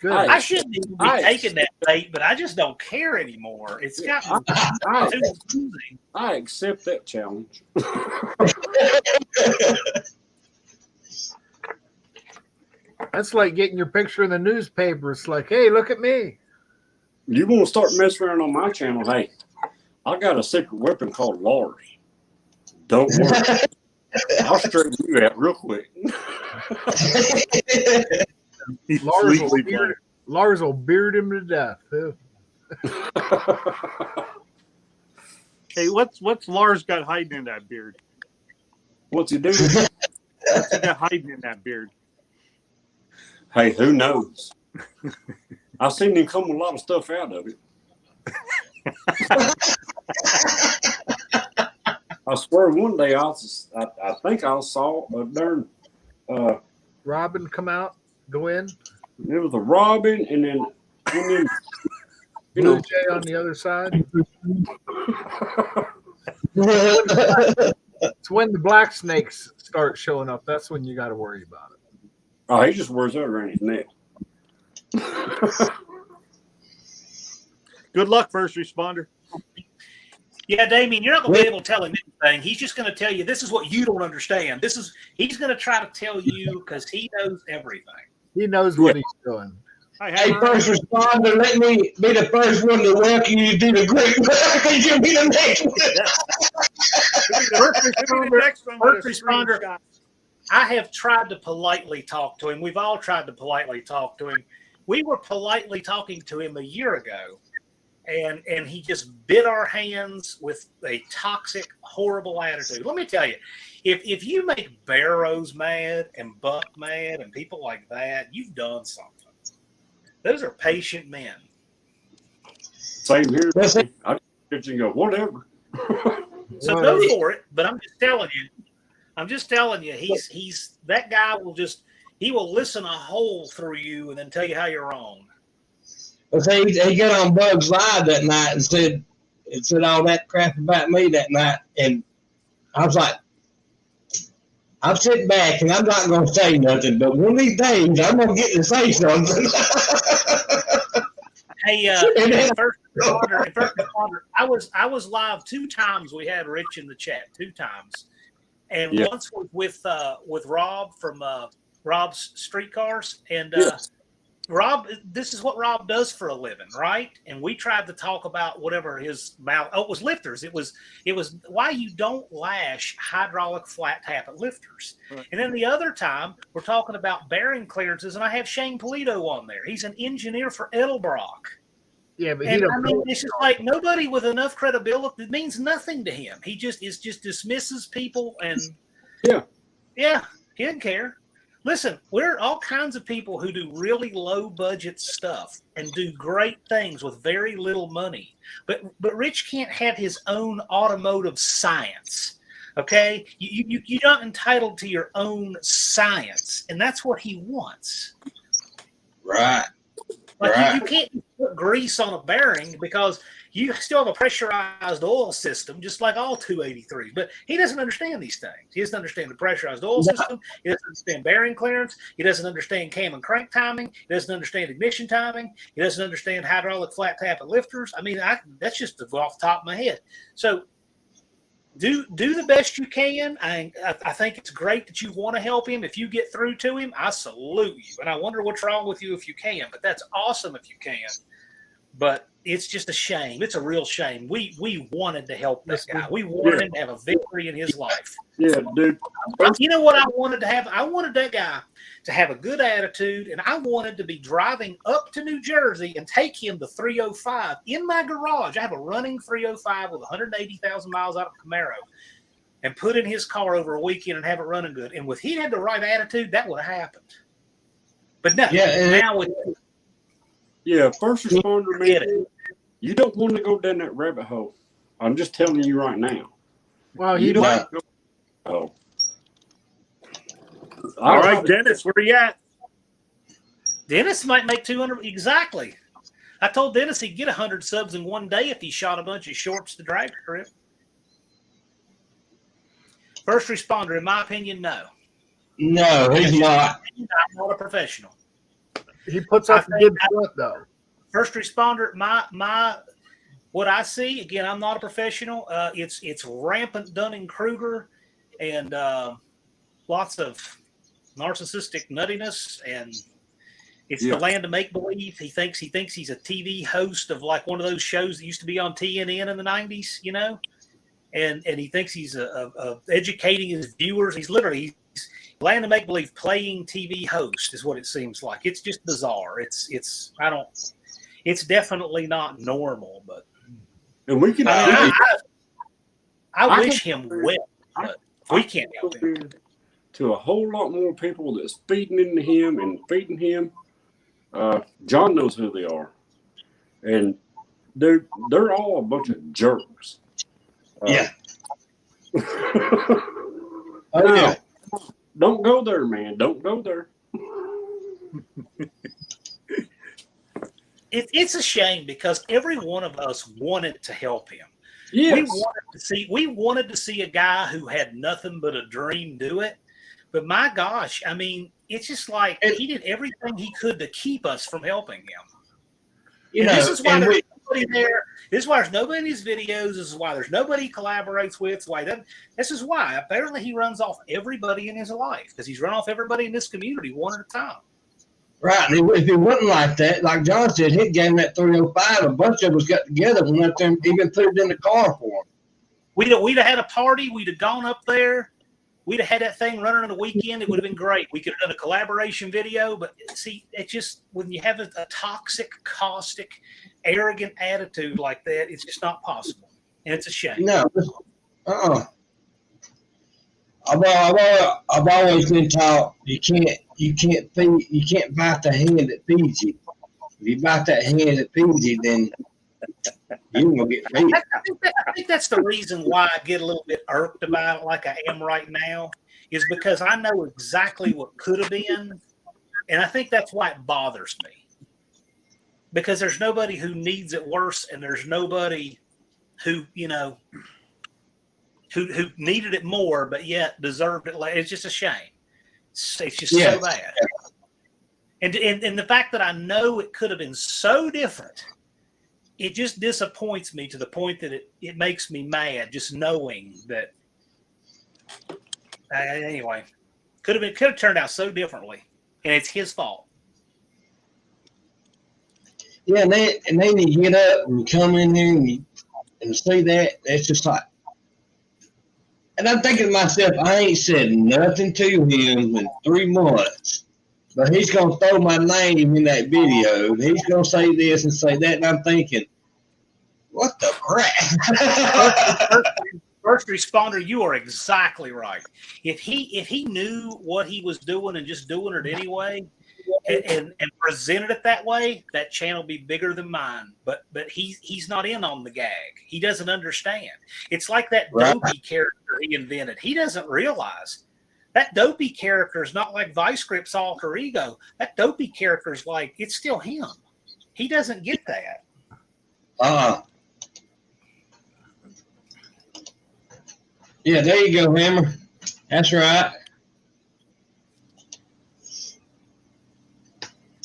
Speaker 1: Good.
Speaker 3: I shouldn't even be taking that bait, but I just don't care anymore. It's got too confusing.
Speaker 5: I accept that challenge.
Speaker 1: That's like getting your picture in the newspaper. It's like, hey, look at me.
Speaker 5: You want to start messing around on my channel? Hey, I got a secret weapon called Lars. Don't worry. I'll straighten you out real quick.
Speaker 1: Lars will beard him to death.
Speaker 4: Hey, what's Lars got hiding in that beard?
Speaker 5: What's he doing?
Speaker 4: What's he got hiding in that beard?
Speaker 5: Hey, who knows? I've seen him come with a lot of stuff out of it. I swear one day I think I saw a darn
Speaker 1: Robin come out, go in.
Speaker 5: It was a robin and then
Speaker 1: Blue Jay on the other side. It's when the black snakes start showing up. That's when you got to worry about it.
Speaker 5: Oh, he just wears that around his neck.
Speaker 4: Good luck, first responder.
Speaker 3: Yeah, Damien, you're not going to be able to tell him anything. He's just going to tell you this is what you don't understand. He's going to try to tell you because he knows everything.
Speaker 1: He knows what he's doing.
Speaker 2: Hey, first responder, let me be the first one to welcome you to do the great work because you'll be the next one.
Speaker 3: First responder, I have tried to politely talk to him. We've all tried to politely talk to him. We were politely talking to him a year ago, and he just bit our hands with a toxic, horrible attitude. Let me tell you, if you make Barrows mad and Buck mad and people like that, you've done something. Those are patient men.
Speaker 5: Same here. I just go, whatever.
Speaker 3: So go for it. But I'm just telling you, he's that guy he will listen a hole through you and then tell you how you're wrong.
Speaker 2: Well, see, he got on Bugs Live that night and said all that crap about me that night, and I was like, I'm sitting back and I'm not going to say nothing, but one of these days I'm going to get to say something.
Speaker 3: Hey, first responder, I was live 2 times. We had Rich in the chat 2 times, and once was with Rob from Rob's Streetcars, and Rob, this is what Rob does for a living, right? And we tried to talk about whatever his mouth. Oh, it was lifters. It was why you don't lash hydraulic flat tappet lifters. Right. And then the other time we're talking about bearing clearances, and I have Shane Polito on there. He's an engineer for Edelbrock.
Speaker 1: Yeah, but
Speaker 3: it's just like nobody with enough credibility. It means nothing to him. He just dismisses people, and he doesn't care. Listen, we're all kinds of people who do really low budget stuff and do great things with very little money. But Rich can't have his own automotive science. Okay? You're not entitled to your own science, and that's what he wants.
Speaker 2: Right.
Speaker 3: Like you can't put grease on a bearing because you still have a pressurized oil system, just like all 283s. But he doesn't understand these things. He doesn't understand the pressurized oil system. He doesn't understand bearing clearance. He doesn't understand cam and crank timing. He doesn't understand ignition timing. He doesn't understand hydraulic flat tappet lifters. I mean, that's just off the top of my head. So do the best you can. I think it's great that you want to help him. If you get through to him, I salute you. And I wonder what's wrong with you if you can. But that's awesome if you can. But it's just a shame. It's a real shame. We wanted to help this guy. We wanted him to have a victory in his life.
Speaker 5: Yeah, dude.
Speaker 3: You know what I wanted to have? I wanted that guy to have a good attitude, and I wanted to be driving up to New Jersey and take him the 305 in my garage. I have a running 305 with 180,000 miles out of Camaro, and put in his car over a weekend and have it running good. And if he had the right attitude, that would have happened. But no, now it's
Speaker 5: first responder, man, you don't want to go down that rabbit hole. I'm just telling you right now.
Speaker 1: Well,
Speaker 5: You
Speaker 1: you
Speaker 5: don't.
Speaker 1: don't.
Speaker 5: Oh.
Speaker 4: All right, Dennis, where you at?
Speaker 3: Dennis might make 200 exactly. I told Dennis he'd get 100 subs in one day if he shot a bunch of shorts to drag strip. First responder, in my opinion, no.
Speaker 2: No, he's not.
Speaker 3: I'm not a professional.
Speaker 1: He puts up a good foot, though.
Speaker 3: First responder, my what I see, again, I'm not a professional. It's rampant Dunning-Kruger and lots of narcissistic nuttiness, and it's the land of make-believe. He thinks he's a TV host of like one of those shows that used to be on TNN in the 90s, you know, and he thinks he's educating his viewers. He's literally land of make-believe playing TV host is what it seems like. It's just bizarre. It's definitely not normal, but
Speaker 5: And we can.
Speaker 3: I wish him well, but we can't help him.
Speaker 5: To a whole lot more people that's feeding into him and feeding him. John knows who they are, and they're all a bunch of jerks.
Speaker 2: Yeah.
Speaker 5: No, don't go there, man. Don't go there.
Speaker 3: It's a shame because every one of us wanted to help him.
Speaker 5: Yes.
Speaker 3: We wanted to see a guy who had nothing but a dream do it. But my gosh, I mean, it's just like he did everything he could to keep us from helping him. This is why there's nobody there. This is why there's nobody in his videos. This is why there's nobody he collaborates with. This is why apparently he runs off everybody in his life because he's run off everybody in this community one at a time.
Speaker 2: Right. And if it wasn't like that, like John said, he gave him that 305. A bunch of us got together and went there and even put it in the car for him.
Speaker 3: We'd have had a party. We'd have gone up there. We'd have had that thing running on a weekend. It would have been great. We could have done a collaboration video. But see, it just, when you have a toxic, caustic, arrogant attitude like that, it's just not possible. And it's a shame.
Speaker 2: No. I've always been taught you can't bite the hand that feeds you. If you bite that hand that feeds you, then you're gonna get fed.
Speaker 3: I think that's the reason why I get a little bit irked about it, like I am right now, is because I know exactly what could have been, and I think that's why it bothers me. Because there's nobody who needs it worse, and there's nobody who who needed it more, but yet deserved it. It's just a shame. It's just so bad. And the fact that I know it could have been so different, it just disappoints me to the point that it makes me mad just knowing that. Anyway, could have turned out so differently, and it's his fault.
Speaker 2: Yeah, and then you get up and come in here and see that. It's just like, and I'm thinking to myself, I ain't said nothing to him in 3 months, but he's gonna throw my name in that video. And he's gonna say this and say that, and I'm thinking, what the crap?
Speaker 3: First responder, you are exactly right. If he knew what he was doing and just doing it anyway, and presented it that way, that channel would be bigger than mine. But he's not in on the gag. He doesn't understand. It's like that dopey character he invented. He doesn't realize that dopey character is not like Vice Grip's alter ego. That dopey character is like, it's still him. He doesn't get that.
Speaker 2: Yeah, there you go, Hammer. That's right.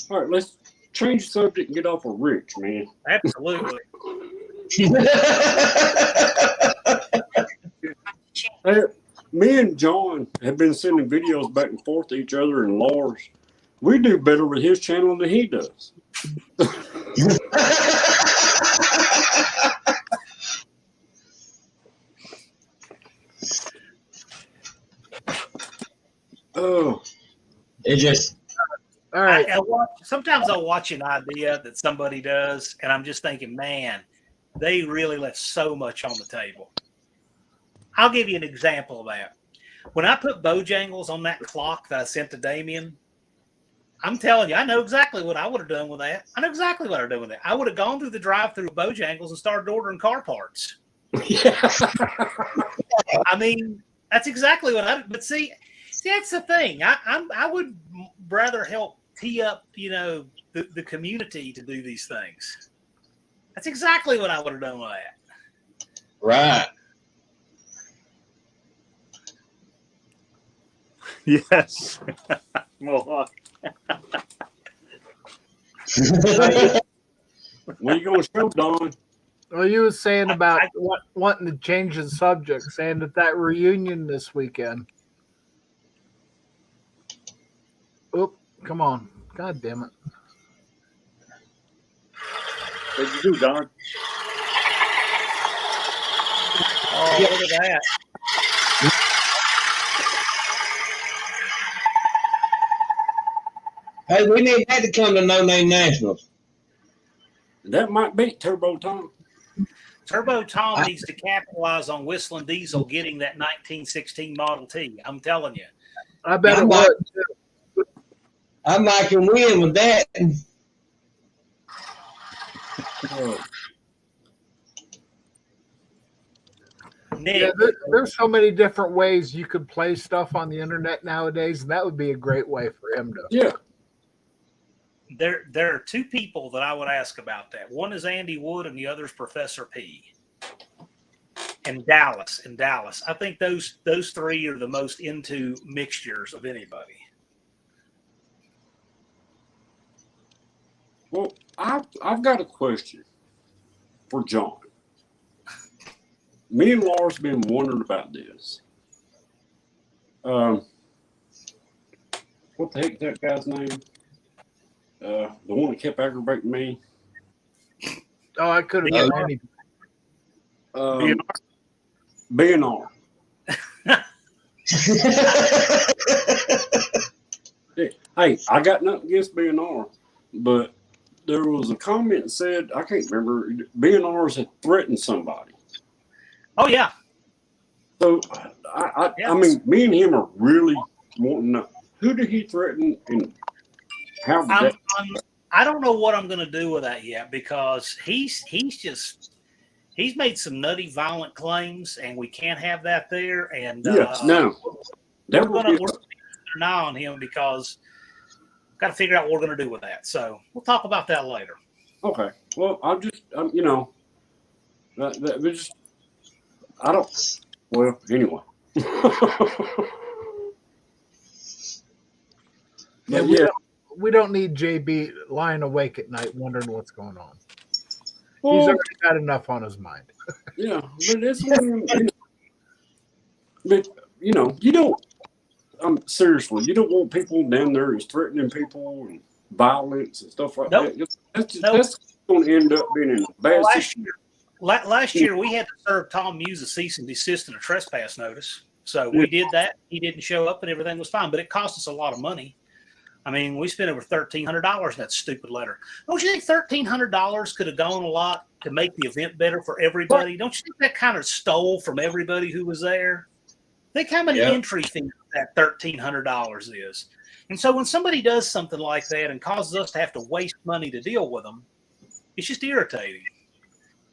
Speaker 5: All right, let's change the subject and get off of Rich, man.
Speaker 3: Absolutely.
Speaker 5: Hey, me and John have been sending videos back and forth to each other and Lars. We do better with his channel than he does. Oh,
Speaker 2: It just
Speaker 1: All right.
Speaker 3: Sometimes I'll watch an idea that somebody does, and I'm just thinking, man, they really left so much on the table. I'll give you an example of that. When I put Bojangles on that clock that I sent to Damien, I'm telling you, I know exactly what I would have done with that. I know exactly what I would have done with that. I would have gone through the drive-through of Bojangles and started ordering car parts.
Speaker 5: yeah.
Speaker 3: I mean, that's exactly what I. But see, that's the thing. I would rather help tee up, the community to do these things. That's exactly what I would have done with that.
Speaker 2: right.
Speaker 4: Yes. Well,
Speaker 5: When you going to show, Don?
Speaker 1: Well, you were saying about wanting to change the subject, saying that reunion this weekend. Oop, come on. God damn it.
Speaker 5: What'd you do, Don?
Speaker 3: Oh, look at that.
Speaker 2: Hey, we need that to come to No Name Nationals.
Speaker 5: That might be Turbo Tom.
Speaker 3: Turbo Tom needs to capitalize on Whistling Diesel getting that 1916 Model T. I'm telling you.
Speaker 1: I bet it would.
Speaker 2: I might can win with that.
Speaker 5: Oh.
Speaker 3: Nick,
Speaker 1: Yeah, there's so many different ways you could play stuff on the internet nowadays, and that would be a great way for him to.
Speaker 5: Yeah.
Speaker 3: there are two people that I would ask about that. One is Andy Wood, and the other is Professor P. In Dallas. I think those three are the most into mixtures of anybody.
Speaker 5: Well, I've got a question for John. Me and Lars been wondering about this. What the heck is that guy's name? The one that kept aggravating me.
Speaker 1: Oh, I could have done any.
Speaker 5: BNR. Hey, I got nothing against BNR, but there was a comment that said, I can't remember, BNRs had threatened somebody.
Speaker 3: Oh, yeah.
Speaker 5: So, I mean, me and him are really wanting to know, who did he threaten and how did that?
Speaker 3: I don't know what I'm going to do with that yet, because he's made some nutty, violent claims, and we can't have that there. And
Speaker 5: No.
Speaker 3: We're going to keep an eye on him, because we've got to figure out what we're going to do with that. So we'll talk about that later.
Speaker 5: Okay. Well, anyway.
Speaker 1: Yeah, we don't need JB lying awake at night wondering what's going on.
Speaker 5: Well,
Speaker 1: he's already got enough on his mind.
Speaker 5: Yeah, but that's when, you don't. Seriously, you don't want people down there who's threatening people and violence and stuff like that. That's going to end up being in a bad situation.
Speaker 3: Last year, we had to serve Tom Muse a cease and desist and a trespass notice. So we did that. He didn't show up, and everything was fine. But it cost us a lot of money. I mean, we spent over $1,300 in that stupid letter. Don't you think $1,300 could have gone a lot to make the event better for everybody? Don't you think that kind of stole from everybody who was there? Think how many entry fees that $1,300 is. And so when somebody does something like that and causes us to have to waste money to deal with them, it's just irritating.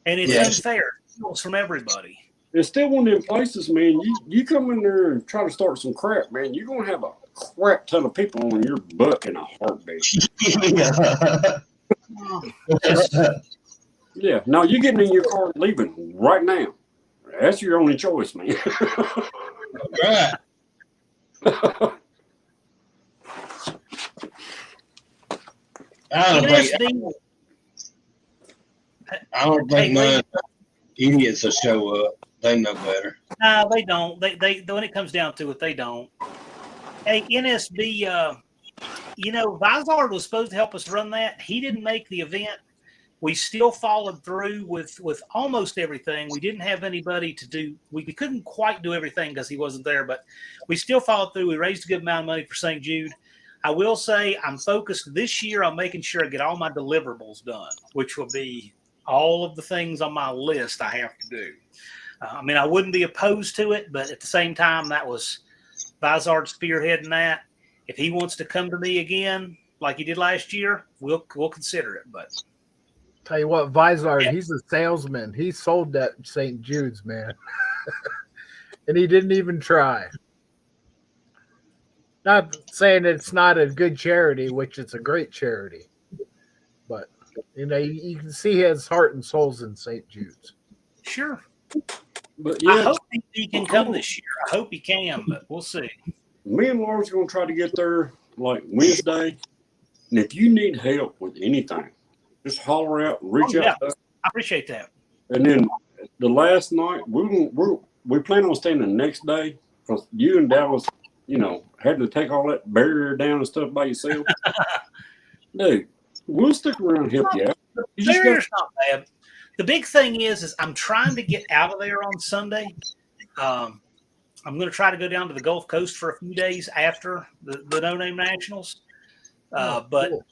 Speaker 3: And it's unfair. It steals from everybody.
Speaker 5: It's still one of them places, man. You come in there and try to start some crap, man. You're going to have a crap ton of people on your butt in a heartbeat. Yeah. No, you're getting in your car and leaving right now. That's your only choice, man.
Speaker 2: Right. I don't think none idiots will show up. They know better.
Speaker 3: No, they don't. They when it comes down to it, they don't. Hey, NSB, Vizard was supposed to help us run that. He didn't make the event. We still followed through with almost everything. We didn't have anybody to do. We couldn't quite do everything because he wasn't there, but we still followed through. We raised a good amount of money for St. Jude. I will say I'm focused this year on making sure I get all my deliverables done, which will be all of the things on my list I have to do. I wouldn't be opposed to it, but at the same time, that was Vizard spearheading that. If he wants to come to me again, like he did last year, we'll consider it. But
Speaker 1: tell you what, Vizard, he's a salesman. He sold that St. Jude's, man. And he didn't even try. Not saying it's not a good charity, which it's a great charity. But, you can see his heart and soul's in St. Jude's.
Speaker 3: Sure.
Speaker 5: But yeah,
Speaker 3: I hope he can come this year. I hope he can, but we'll see.
Speaker 5: me and Laura's going to try to get there like Wednesday. And if you need help with anything, just holler out, reach out.
Speaker 3: I appreciate that.
Speaker 5: And then the last night, we plan on staying the next day because you and Dallas, had to take all that barrier down and stuff by yourself. Dude, we'll stick around and help you out.
Speaker 3: The barrier's not bad. The big thing is I'm trying to get out of there on Sunday. I'm going to try to go down to the Gulf Coast for a few days after the No Name Nationals. But cool.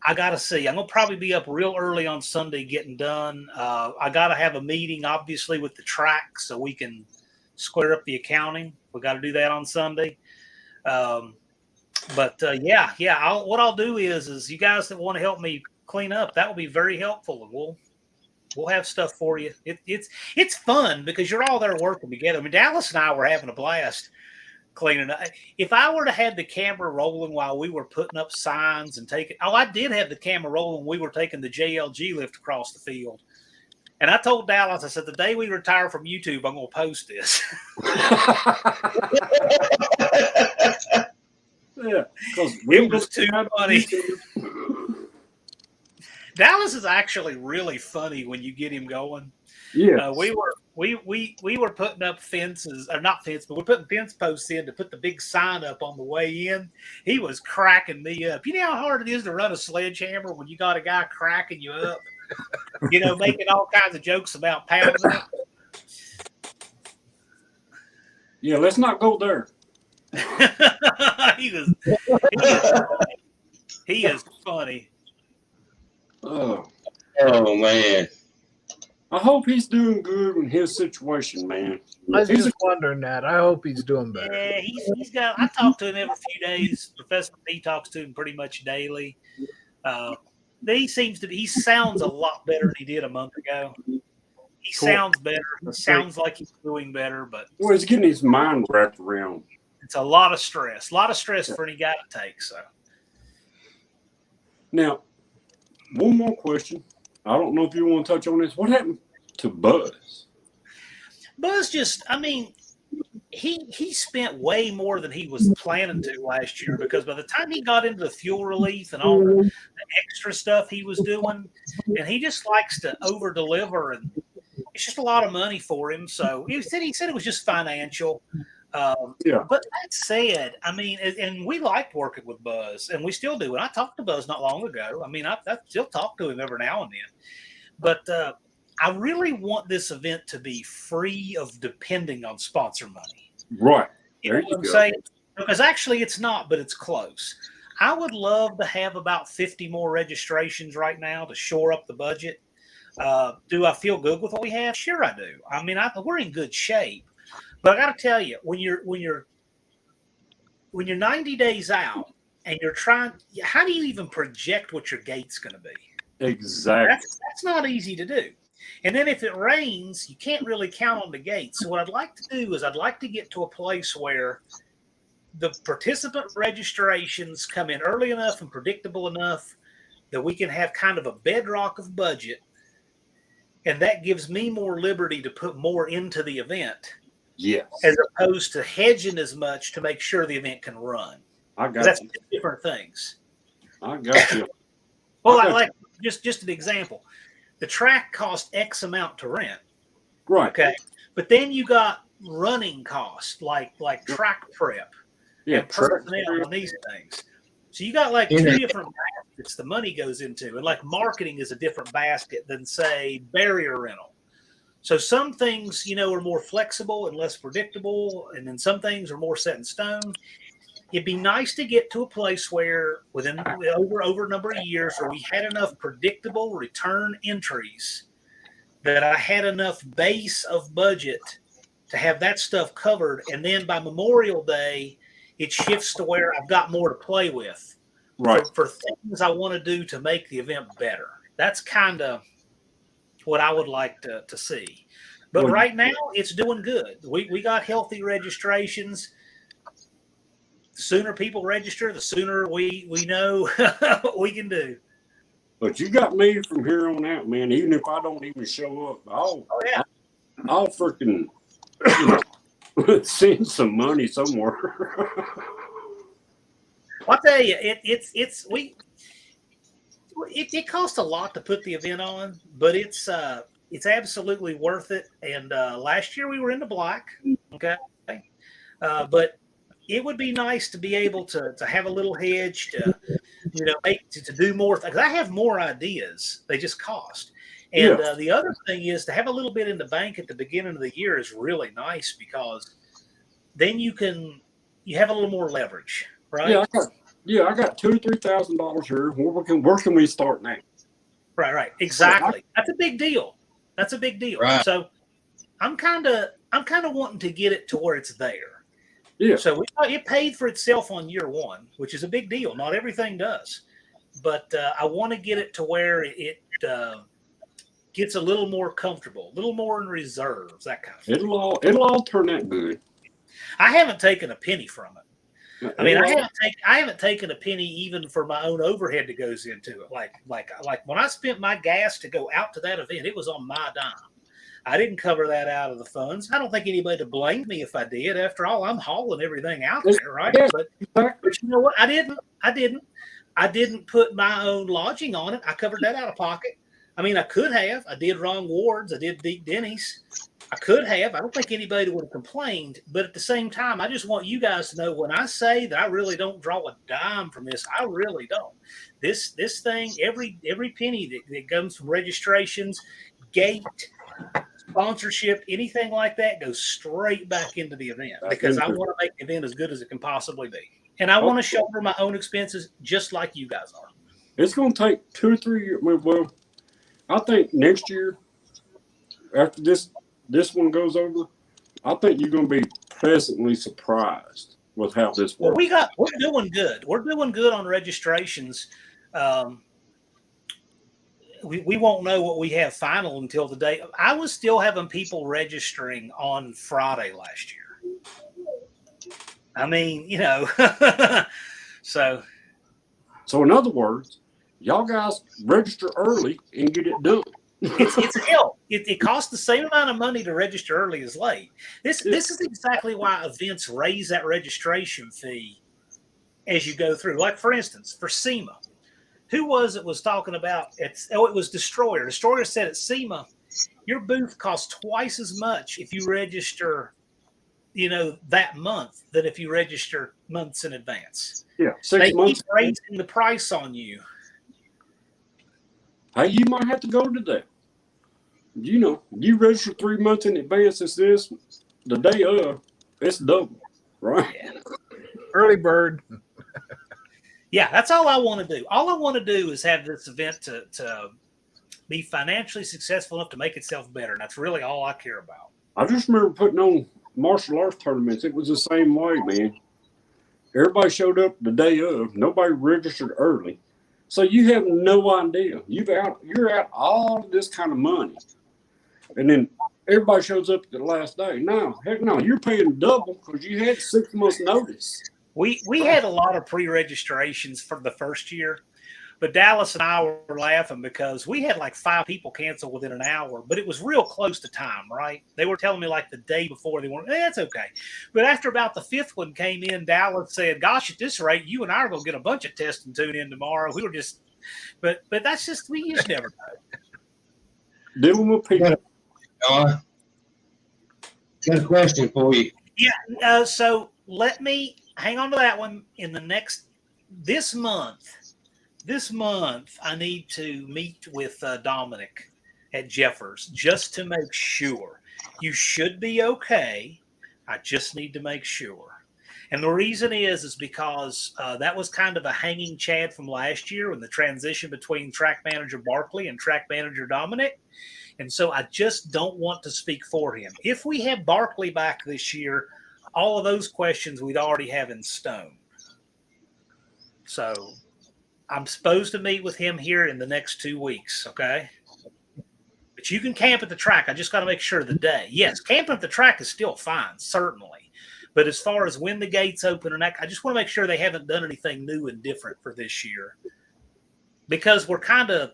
Speaker 3: I got to see. I'm going to probably be up real early on Sunday getting done. I got to have a meeting, obviously, with the track so we can square up the accounting. We got to do that on Sunday. What I'll do is you guys that want to help me clean up, that will be very helpful, and we'll have stuff for you. It's fun because you're all there working together. Dallas and I were having a blast cleaning up. If I were to have the camera rolling while we were putting up signs and I did have the camera rolling when we were taking the JLG lift across the field. And I told Dallas, I said, the day we retire from YouTube, I'm going to post this.
Speaker 5: Yeah,
Speaker 3: it was too funny. Dallas is actually really funny when you get him going.
Speaker 5: Yeah,
Speaker 3: we were putting up fences, or not fence, but we're putting fence posts in to put the big sign up on the way in. He was cracking me up. You know how hard it is to run a sledgehammer when you got a guy cracking you up? Making all kinds of jokes about pounding it.
Speaker 5: Yeah, let's not go there.
Speaker 3: He is funny.
Speaker 5: Oh
Speaker 2: Man.
Speaker 5: I hope he's doing good in his situation, man.
Speaker 1: I was just wondering that. I hope he's doing better.
Speaker 3: Yeah, he's got. I talk to him every few days. Professor B talks to him pretty much daily. He sounds a lot better than he did a month ago. He sounds better. He sounds like he's doing better, but
Speaker 5: he's getting his mind wrapped around.
Speaker 3: It's a lot of stress. A lot of stress for any guy to take. So
Speaker 5: now, one more question. I don't know if you want to touch on this. What happened to Buzz?
Speaker 3: Buzz he spent way more than he was planning to last year, because by the time he got into the fuel relief and all the extra stuff he was doing, and he just likes to over deliver, and it's just a lot of money for him. So he said it was just financial. But that said, and we liked working with Buzz, and we still do. And I talked to Buzz not long ago. I still talk to him every now and then. But I really want this event to be free of depending on sponsor money.
Speaker 5: Right.
Speaker 3: You know what I'm saying? Because actually it's not, but it's close. I would love to have about 50 more registrations right now to shore up the budget. Do I feel good with what we have? Sure I do. We're in good shape. But I got to tell you, when you're 90 days out and you're trying, how do you even project what your gate's going to be?
Speaker 5: Exactly.
Speaker 3: That's not easy to do. And then if it rains, you can't really count on the gate. So what I'd like to do is I'd like to get to a place where the participant registrations come in early enough and predictable enough that we can have kind of a bedrock of budget. And that gives me more liberty to put more into the event.
Speaker 5: Yes.
Speaker 3: As opposed to hedging as much to make sure the event can run. That's two different things.
Speaker 5: I got you.
Speaker 3: Well, just an example. The track cost X amount to rent.
Speaker 5: Right.
Speaker 3: Okay. But then you got running costs like track prep and personnel on these things. So you got like two different baskets the money goes into, and like marketing is a different basket than say barrier rental. So some things, are more flexible and less predictable, and then some things are more set in stone. It'd be nice to get to a place where within over a number of years where we had enough predictable return entries that I had enough base of budget to have that stuff covered. And then by Memorial Day, it shifts to where I've got more to play with for things I want to do to make the event better. That's kind of what I would like to see. But right now, it's doing good. We got healthy registrations. The sooner people register, the sooner we know what we can do.
Speaker 5: But you got me from here on out, man. Even if I don't even show up, I'll freaking send some money somewhere.
Speaker 3: I'll tell you, it costs a lot to put the event on, but it's absolutely worth it. And last year we were in the black, okay, but it would be nice to be able to have a little hedge to do more things. I have more ideas; they just cost. And the other thing is to have a little bit in the bank at the beginning of the year is really nice because then you have a little more leverage, right?
Speaker 5: I got $2,000 to $3,000 here. Where can we start now?
Speaker 3: Right, exactly. That's a big deal. Right. So I'm kind of wanting to get it to where it's there.
Speaker 5: Yeah.
Speaker 3: So it paid for itself on year one, which is a big deal. Not everything does, but I want to get it to where it gets a little more comfortable, a little more in reserves, that kind of thing.
Speaker 5: It'll all turn out good.
Speaker 3: I haven't taken a penny from it. I mean, I haven't taken a penny even for my own overhead that goes into it. Like when I spent my gas to go out to that event, it was on my dime. I didn't cover that out of the funds. I don't think anybody would blame me if I did. After all, I'm hauling everything out there, right?
Speaker 5: Yeah,
Speaker 3: but you know what? I didn't put my own lodging on it. I covered that out of pocket. I mean, I could have. I did wrong wards. I did deep Denny's. I could have. I don't think anybody would have complained. But at the same time, I just want you guys to know when I say that I really don't draw a dime from this, I really don't. This thing, every penny that comes from registrations, gate, sponsorship, anything like that goes straight back into the event because I want to make the event as good as it can possibly be. And I want to shoulder my own expenses just like you guys are.
Speaker 5: It's going to take 2 or 3 years. Well, I think next year, after this one goes over, I think you're going to be pleasantly surprised with how this works.
Speaker 3: Well, we're doing good. We're doing good on registrations. We won't know what we have final until the day. I was still having people registering on Friday last year. I mean, so
Speaker 5: in other words, y'all guys register early and get it done.
Speaker 3: It's hell. It costs the same amount of money to register early as late. This is exactly why events raise that registration fee as you go through. Like, for instance, for SEMA, who was talking about it was Destroyer. Destroyer said at SEMA, your booth costs twice as much if you register, that month than if you register months in advance.
Speaker 5: Yeah, 6
Speaker 3: they
Speaker 5: months.
Speaker 3: Keep raising the price on you.
Speaker 5: Hey, you might have to go to that. You register 3 months in advance. It's this the day of. It's double, right?
Speaker 3: Yeah.
Speaker 1: Early bird.
Speaker 3: Yeah, that's all I want to do. All I want to do is have this event to be financially successful enough to make itself better. And that's really all I care about.
Speaker 5: I just remember putting on martial arts tournaments. It was the same way, man. Everybody showed up the day of. Nobody registered early. So you have no idea. You're out all of this kind of money. And then everybody shows up the last day. No, heck no. You're paying double because you had 6 months notice.
Speaker 3: We had a lot of pre-registrations for the first year, but Dallas and I were laughing because we had like 5 people cancel within an hour, but it was real close to time, right? They were telling me like the day before they weren't, that's okay. But after about the 5th one came in, Dallas said, gosh, at this rate, you and I are going to get a bunch of tests and tune in tomorrow. We were just, but that's just, we just never know.
Speaker 5: Dealing with people.
Speaker 2: Got a question for you.
Speaker 3: Yeah. So let me hang on to that one. This month, I need to meet with Dominic at Jeffers just to make sure. You should be okay. I just need to make sure. And the reason is because that was kind of a hanging chad from last year when the transition between track manager Barkley and track manager Dominic. And so I just don't want to speak for him. If we have Barkley back this year, all of those questions we'd already have in stone. So I'm supposed to meet with him here in the next 2 weeks, okay? But you can camp at the track. I just got to make sure of the day. Yes, camping at the track is still fine, certainly. But as far as when the gates open, and I just want to make sure they haven't done anything new and different for this year, because we're kind of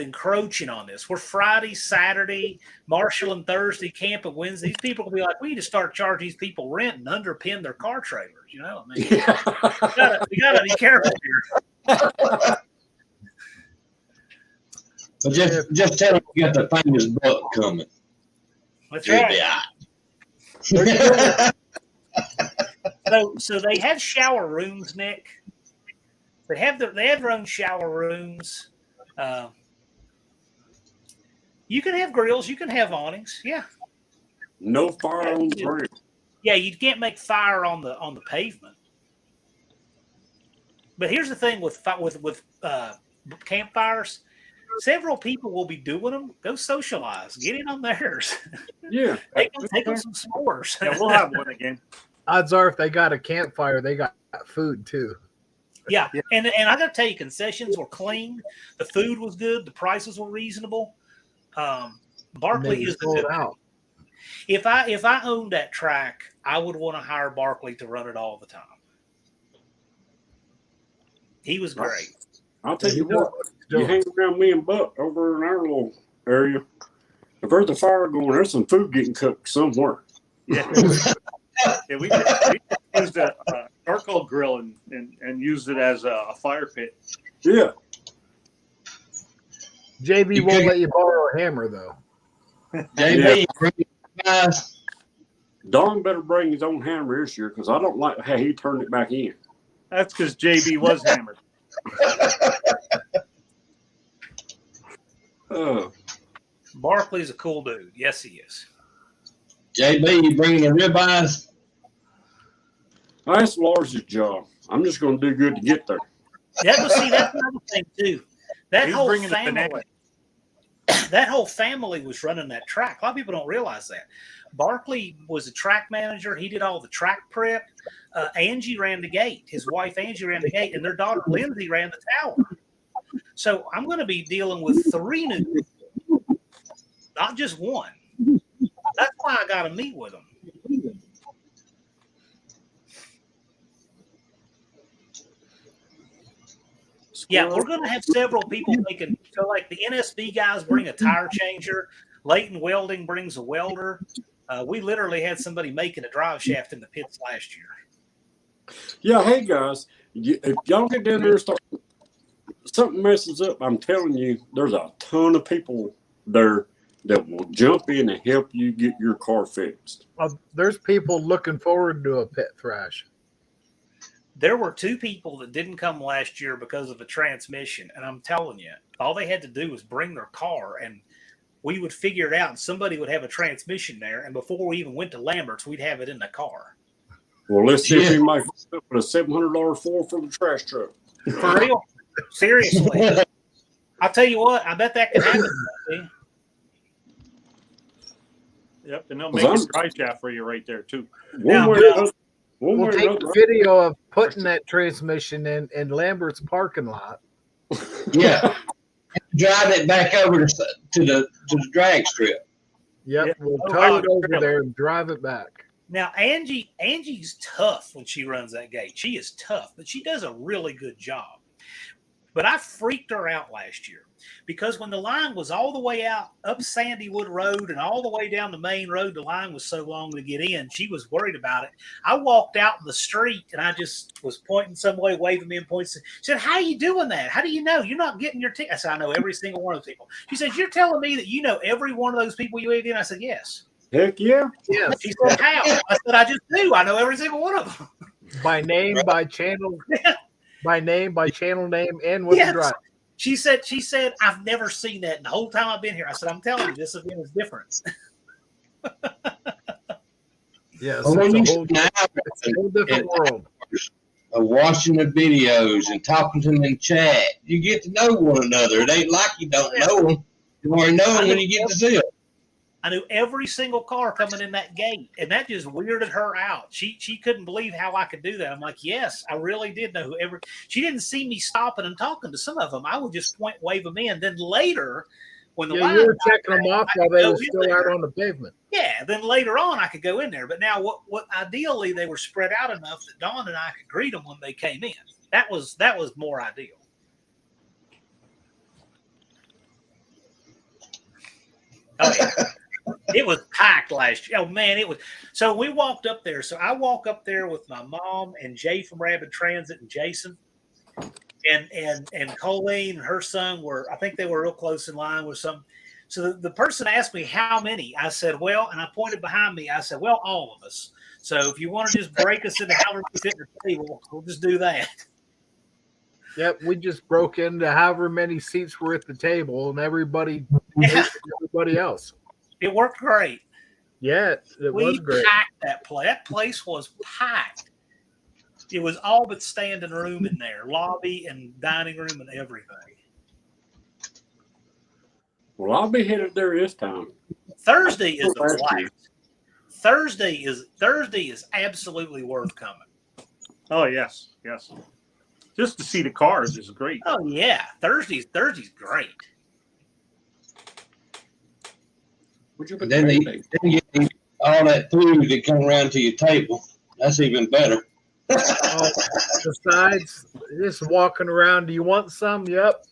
Speaker 3: encroaching on this. We're Friday, Saturday, Marshall and Thursday, camp and Wednesday. These people will be like, we need to start charging these people rent and underpin their car trailers. You know, I mean, we gotta be careful here.
Speaker 2: But just tell them you got the famous buck coming.
Speaker 3: That's
Speaker 2: You'll
Speaker 3: right.
Speaker 2: be all
Speaker 3: So they have shower rooms, Nick. They have their own shower rooms. You can have grills. You can have awnings. Yeah.
Speaker 5: No fire on the ground.
Speaker 3: Yeah, you can't make fire on the pavement. But here's the thing with campfires. Several people will be doing them. Go socialize. Get in on theirs.
Speaker 5: Yeah.
Speaker 3: Take them some s'mores.
Speaker 4: Yeah, we'll have one again.
Speaker 1: Odds are, if they got a campfire, they got food too.
Speaker 3: Yeah. And I got to tell you, concessions were clean. The food was good. The prices were reasonable. Barkley is
Speaker 1: sold out.
Speaker 3: If I owned that track, I would want to hire Barkley to run it all the time. He was great.
Speaker 5: I'll tell you what. You hang around me and Buck over in our little area. If there's a fire going, there's some food getting cooked somewhere.
Speaker 4: Yeah. Yeah, we used a charcoal grill and used it as a fire pit.
Speaker 5: Yeah.
Speaker 1: JB won't let you borrow a hammer though.
Speaker 2: JB, guys.
Speaker 5: Don better bring his own hammer this year because I don't like how he turned it back in.
Speaker 4: That's because JB was hammered.
Speaker 3: Barkley's a cool dude. Yes, he is.
Speaker 2: JB, you bringing the ribeyes?
Speaker 5: That's Lars's job. I'm just going to do good to get there.
Speaker 3: That's another thing too. That
Speaker 4: He's
Speaker 3: whole
Speaker 4: bringing the
Speaker 3: family,
Speaker 4: banana.
Speaker 3: that whole family was running that track. A lot of people don't realize that. Barkley was a track manager. He did all the track prep. Angie ran the gate. His wife Angie ran the gate, and their daughter Lindsay ran the tower. So I'm going to be dealing with 3 new people, not just one. That's why I got to meet with them. Yeah, we're going to have several people making. So, like the NSB guys bring a tire changer. Leighton Welding brings a welder. We literally had somebody making a drive shaft in the pits last year.
Speaker 5: Yeah, hey guys, if y'all get down there and start something messes up, I'm telling you, there's a ton of people there that will jump in and help you get your car fixed.
Speaker 1: There's people looking forward to a pit thrash.
Speaker 3: There were 2 people that didn't come last year because of a transmission, and I'm telling you, all they had to do was bring their car, and we would figure it out, and somebody would have a transmission there, and before we even went to Lambert's, we'd have it in the car.
Speaker 5: Well, let's see if we might put a $700 floor for the trash truck.
Speaker 3: For real? Seriously. I'll tell you what, I bet that could happen. See?
Speaker 4: Yep, and they'll make a dry shaft for you right there too.
Speaker 1: We'll take a video of putting that transmission in Lambert's parking lot.
Speaker 2: Yeah. Drive it back over to the drag strip.
Speaker 1: Yep, we'll tow it over there and drive it back.
Speaker 3: Now, Angie's tough when she runs that gate. She is tough, but she does a really good job. But I freaked her out last year because when the line was all the way out up Sandywood Road and all the way down the main road, the line was so long to get in. She was worried about it. I walked out in the street and I just was pointing some way, waving me and pointing. She said, "How are you doing that? How do you know? You're not getting your ticket." I said, "I know every single one of those people." She said, "You're telling me that you know every one of those people you waved in?" I said, "Yes."
Speaker 5: Heck yeah.
Speaker 1: Yes.
Speaker 3: She said, how? I said, I just do. I know every single one of them.
Speaker 1: By name, by channel, by name, by channel name, and what
Speaker 3: Yes.
Speaker 1: the drive.
Speaker 3: She said, I've never seen that in the whole time I've been here. I said, I'm telling you, this event is different.
Speaker 1: Yes,
Speaker 2: Well, when you
Speaker 1: it's a whole different world.
Speaker 2: of watching the videos and talking to them in chat, you get to know one another. It ain't like you don't know them. You already know them when you get to see them.
Speaker 3: I knew every single car coming in that gate, and that just weirded her out. She couldn't believe how I could do that. I'm like, yes, I really did know whoever. She didn't see me stopping and talking to some of them. I would just point, wave them in. Then later, when the line
Speaker 1: you were checking them off while they
Speaker 3: go
Speaker 1: were
Speaker 3: in
Speaker 1: still
Speaker 3: there.
Speaker 1: out on the pavement.
Speaker 3: Yeah, then later on I could go in there. But now, what ideally they were spread out enough that Dawn and I could greet them when they came in. That was more ideal. Oh yeah. It was packed last year. Oh man, it was. So we walked up there. So I walk up there with my mom and Jay from Rapid Transit and Jason, and Colleen and her son were. I think they were real close in line with some. So the person asked me how many. I said, well, and I pointed behind me. I said, well, all of us. So if you want to just break us into however we fit in the table, we'll just do that.
Speaker 1: Yep, we just broke into however many seats were at the table, and everybody else.
Speaker 3: It worked great.
Speaker 1: Yeah, it was great.
Speaker 3: We packed that place. That place was packed. It was all but standing room in there, lobby and dining room and everything.
Speaker 5: Well, I'll be headed there this time.
Speaker 3: Thursday is a blast. Thursday is absolutely worth coming.
Speaker 4: Oh yes. Just to see the cars is great.
Speaker 3: Oh yeah, Thursday's great.
Speaker 2: Then you get all that food that come around to your table. That's even better.
Speaker 1: Besides just walking around, do you want some? Yep.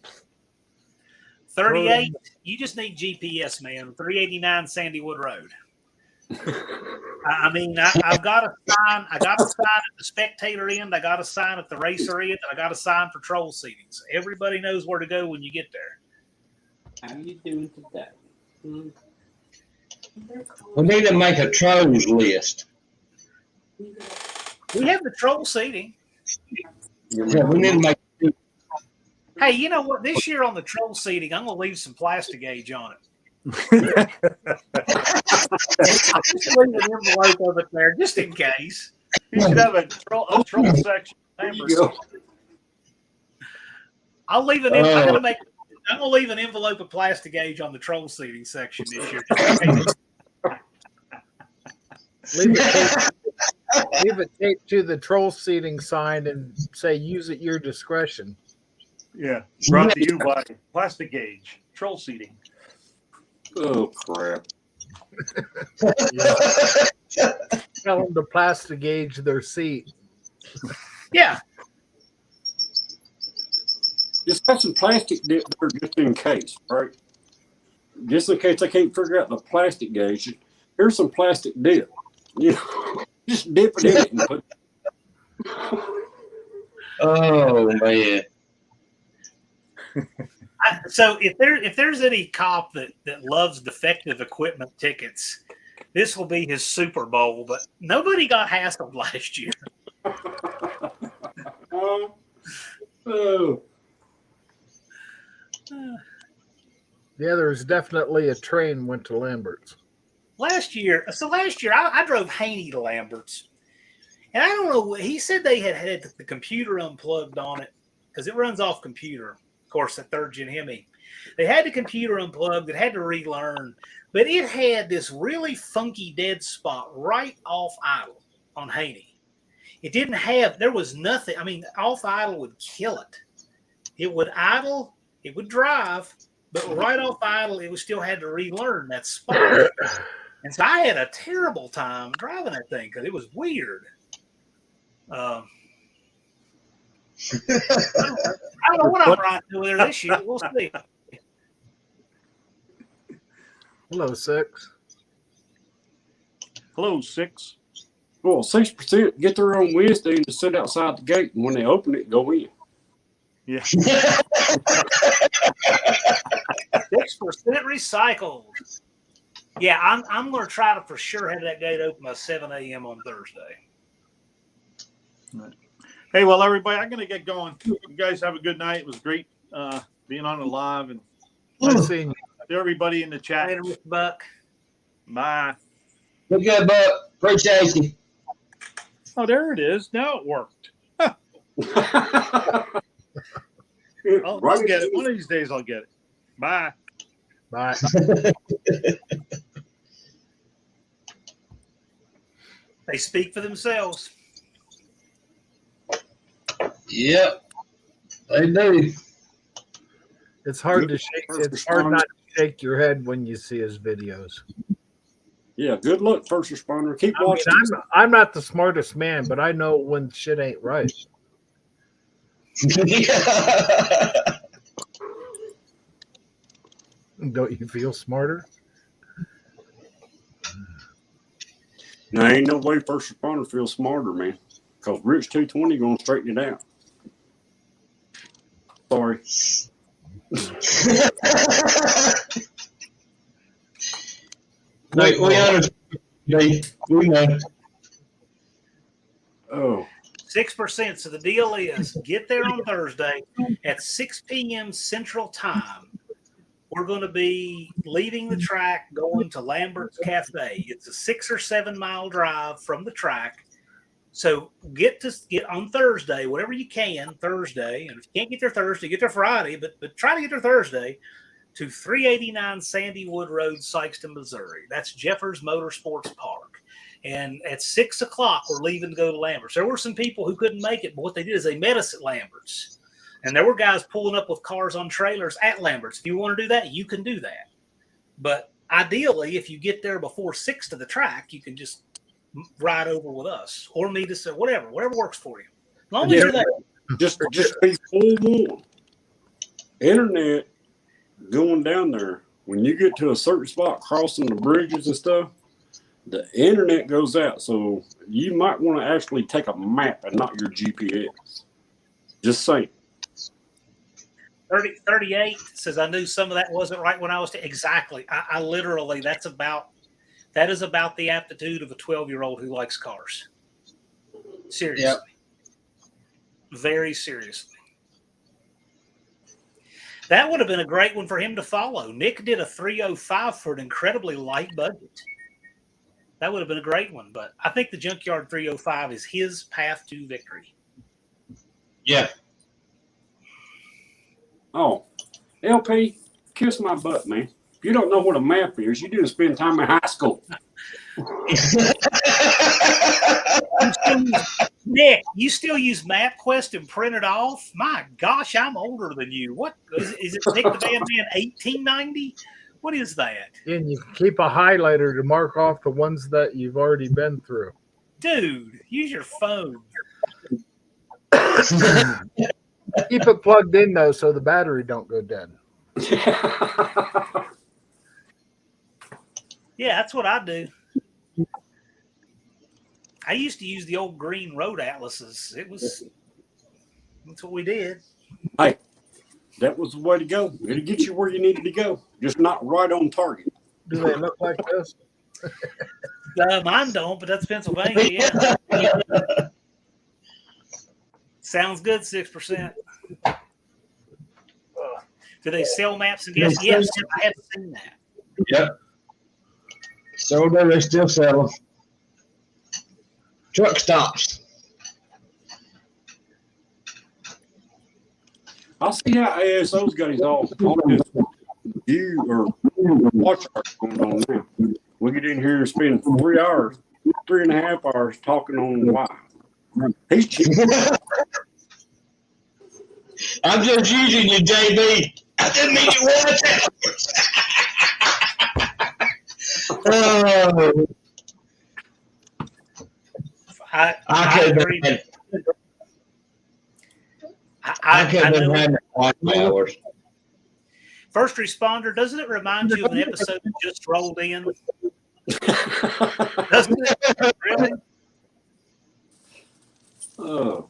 Speaker 3: 38. You just need GPS, man. 389 Sandywood Road. I mean, I've got a sign. I got a sign at the spectator end. I got a sign at the racer end. I got a sign for troll seating. So everybody knows where to go when you get there.
Speaker 5: How you doing today?
Speaker 2: We need to make a trolls list.
Speaker 3: We have the troll seating.
Speaker 2: Yeah, we need to make.
Speaker 3: Hey, you know what? This year on the troll seating, I'm going to leave some plastic gauge on it. Just leave an envelope of it there, just in case.
Speaker 4: You should have a troll section.
Speaker 3: I'll leave an. I'm going to leave an envelope of plastic gauge on the troll seating section this year.
Speaker 1: Leave it taped to the troll seating sign and say use at your discretion.
Speaker 4: Yeah. Brought to you by Plastic Gauge. Troll seating.
Speaker 5: Oh crap.
Speaker 1: Tell them to plastic gauge their seat.
Speaker 3: Yeah.
Speaker 5: Just have some plastic dip there just in case, right? Just in case I can't figure out the plastic gauge. Here's some plastic dip. You know, just dip it in it and put.
Speaker 2: Oh man.
Speaker 3: So if there's any cop that loves defective equipment tickets, this will be his Super Bowl. But nobody got hassled last year.
Speaker 5: Oh.
Speaker 1: Yeah, there's definitely a train went to Lambert's.
Speaker 3: Last year I drove Haney to Lambert's, and I don't know. He said they had the computer unplugged on it because it runs off computer. Of course, the third gen Hemi. They had the computer unplugged. It had to relearn, but it had this really funky dead spot right off idle on Haney. It didn't have. There was nothing. I mean, off idle would kill it. It would idle. It would drive, but right off idle, it would still had to relearn that spot. And so I had a terrible time driving that thing because it was weird. I don't know what I'm riding to there this year. We'll see.
Speaker 1: Hello, 6.
Speaker 4: Hello, 6.
Speaker 5: Well, 6% get there on Wednesday and just sit outside the gate, and when they open it, go in.
Speaker 4: Yeah.
Speaker 3: 6% recycled. Yeah, I'm going to try to for sure have that gate open by 7 a.m. on Thursday.
Speaker 4: Hey, well, everybody, I'm going to get going. You guys have a good night. It was great being on the live, and
Speaker 1: Nice seeing you.
Speaker 4: to everybody in the chat.
Speaker 3: Later, Mr. Buck.
Speaker 4: Bye.
Speaker 2: Look good, Buck. Appreciate you.
Speaker 4: Oh, there it is. Now it worked. I'll get it. One of these days I'll get it. Bye.
Speaker 1: Bye.
Speaker 3: They speak for themselves.
Speaker 2: Yep, they do.
Speaker 1: It's hard to shake. It's hard not to shake your head when you see his videos.
Speaker 5: Yeah, good luck, first responder. Keep
Speaker 1: I mean,
Speaker 5: watching.
Speaker 1: I'm not the smartest man, but I know when shit ain't right. Don't you feel smarter?
Speaker 5: Now, ain't no way first responder feels smarter, man. Because Rich 220 going to straighten it out. Sorry.
Speaker 2: we understand. We know.
Speaker 5: Oh.
Speaker 3: 6%. So the deal is get there on Thursday at 6 p.m. Central Time. We're going to be leaving the track, going to Lambert's Cafe. It's a 6 or 7 mile drive from the track. So get on Thursday, whatever you can, Thursday. And if you can't get there Thursday, get there Friday, but try to get there Thursday to 389 Sandywood Road, Sykeston, Missouri. That's Jeffers Motorsports Park. And at 6 o'clock, we're leaving to go to Lambert's. There were some people who couldn't make it, but what they did is they met us at Lambert's. And there were guys pulling up with cars on trailers at Lambert's. If you want to do that, you can do that. But ideally, if you get there before 6 to the track, you can just ride over with us or meet us or whatever works for you. As long as you're there.
Speaker 5: Just be forewarned. Internet going down there, when you get to a certain spot crossing the bridges and stuff, the internet goes out. So you might want to actually take a map and not your GPS. Just saying.
Speaker 3: 38 says, I knew some of that wasn't right when I was exactly. I literally, that is about the aptitude of a 12-year-old who likes cars. Seriously. Yep. Very seriously. That would have been a great one for him to follow. Nick did a 305 for an incredibly light budget. That would have been a great one, but I think the Junkyard 305 is his path to victory.
Speaker 2: Yeah.
Speaker 5: Oh, LP, kiss my butt, man. If you don't know what a map is, you didn't spend time in high school.
Speaker 3: Nick, you still use MapQuest and print it off? My gosh, I'm older than you. What is it? Nick the Van Man 1890? What is that?
Speaker 1: And you can keep a highlighter to mark off the ones that you've already been through.
Speaker 3: Dude, use your phone.
Speaker 1: Keep it plugged in though, so the battery don't go dead.
Speaker 3: Yeah, that's what I do. I used to use the old green road atlases. That's what we did.
Speaker 5: Hey, that was the way to go. It'll get you where you needed to go, just not right on target.
Speaker 1: Do they look like this?
Speaker 3: Mine don't, but that's Pennsylvania. Yeah. Sounds good, 6%. Do they sell maps and gas? Yes, I have seen that.
Speaker 2: Yep. So do they still sell them. Truck stops.
Speaker 5: I see how ASO's got his all this view or watch going on now. We get in here and spend 3.5 hours talking on why. He's cheap.
Speaker 2: I'm just using you, JB. I didn't mean you watch it. I could have been having watch hours.
Speaker 3: First responder, doesn't it remind you of an episode that just rolled in? Doesn't it? Really?
Speaker 5: Oh.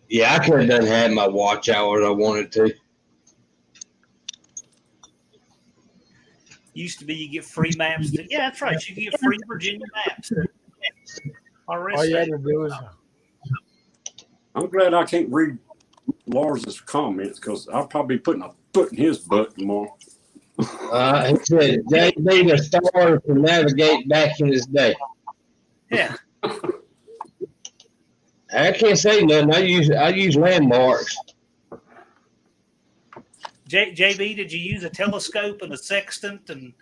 Speaker 2: Yeah, I could have done had my watch hours I wanted to.
Speaker 3: Used to be you get free maps. Yeah, that's right. You can get free Virginia maps.
Speaker 1: All you had to do is
Speaker 5: I'm glad I can't read Lars's comments because I'll probably be putting a foot in his butt tomorrow.
Speaker 2: He said JB the star to navigate back in his day.
Speaker 3: Yeah.
Speaker 2: I can't say nothing. I use landmarks.
Speaker 3: JB, did you use a telescope and a sextant and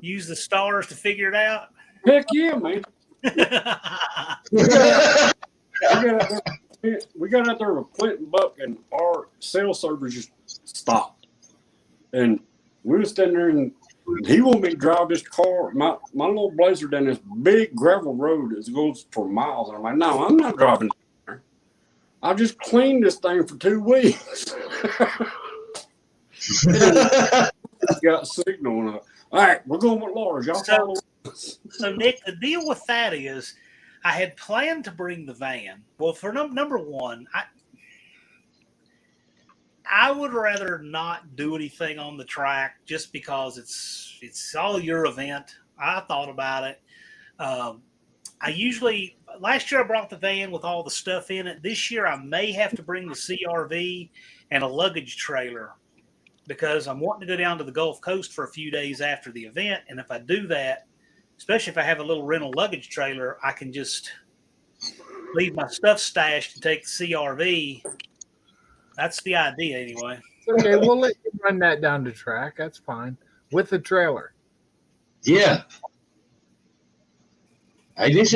Speaker 3: use the stars to figure it out?
Speaker 5: Heck yeah, man. We got out there with Clinton Buck, and our cell service just stopped. And we were standing there, and he wanted me to drive this car, my little Blazer, down this big gravel road that goes for miles. And I'm like, no, I'm not driving there. I just cleaned this thing for 2 weeks. Got signal. And all right, we're going with Lars. Y'all follow us.
Speaker 3: So, Nick, the deal with that is I had planned to bring the van. Well, for number one, I would rather not do anything on the track just because it's all your event. I thought about it. Last year I brought the van with all the stuff in it. This year I may have to bring the CRV and a luggage trailer because I'm wanting to go down to the Gulf Coast for a few days after the event. And if I do that, especially if I have a little rental luggage trailer, I can just leave my stuff stashed and take the CRV. That's the idea anyway.
Speaker 1: okay. We'll let you run that down the track. That's fine with the trailer.
Speaker 2: Yeah. I just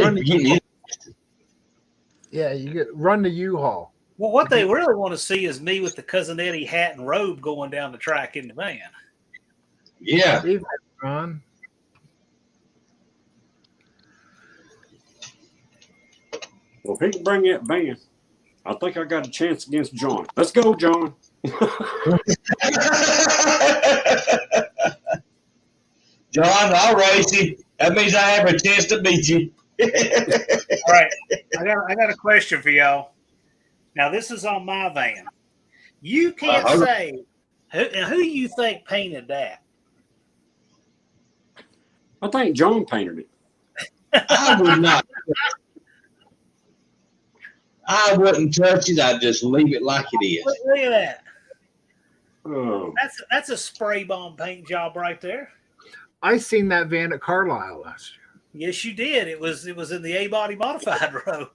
Speaker 1: Yeah, you get run the U-Haul.
Speaker 3: Well, what they really want to see is me with the Cousin Eddie hat and robe going down the track in the van.
Speaker 2: Yeah.
Speaker 1: Leave that, Ron.
Speaker 5: Well, if he can bring that van, I think I got a chance against John. Let's go, John.
Speaker 2: John, I'll race you. That means I have a chance to beat you.
Speaker 3: All right, I got a question for y'all. Now, this is on my van. You can't say who you think painted that.
Speaker 5: I think John painted it.
Speaker 2: I would not. I wouldn't touch it. I'd just leave it like it is.
Speaker 3: Look at that.
Speaker 5: Oh.
Speaker 3: That's a spray bomb paint job right there.
Speaker 1: I seen that van at Carlisle last year.
Speaker 3: Yes, you did. It was in the A-body modified row.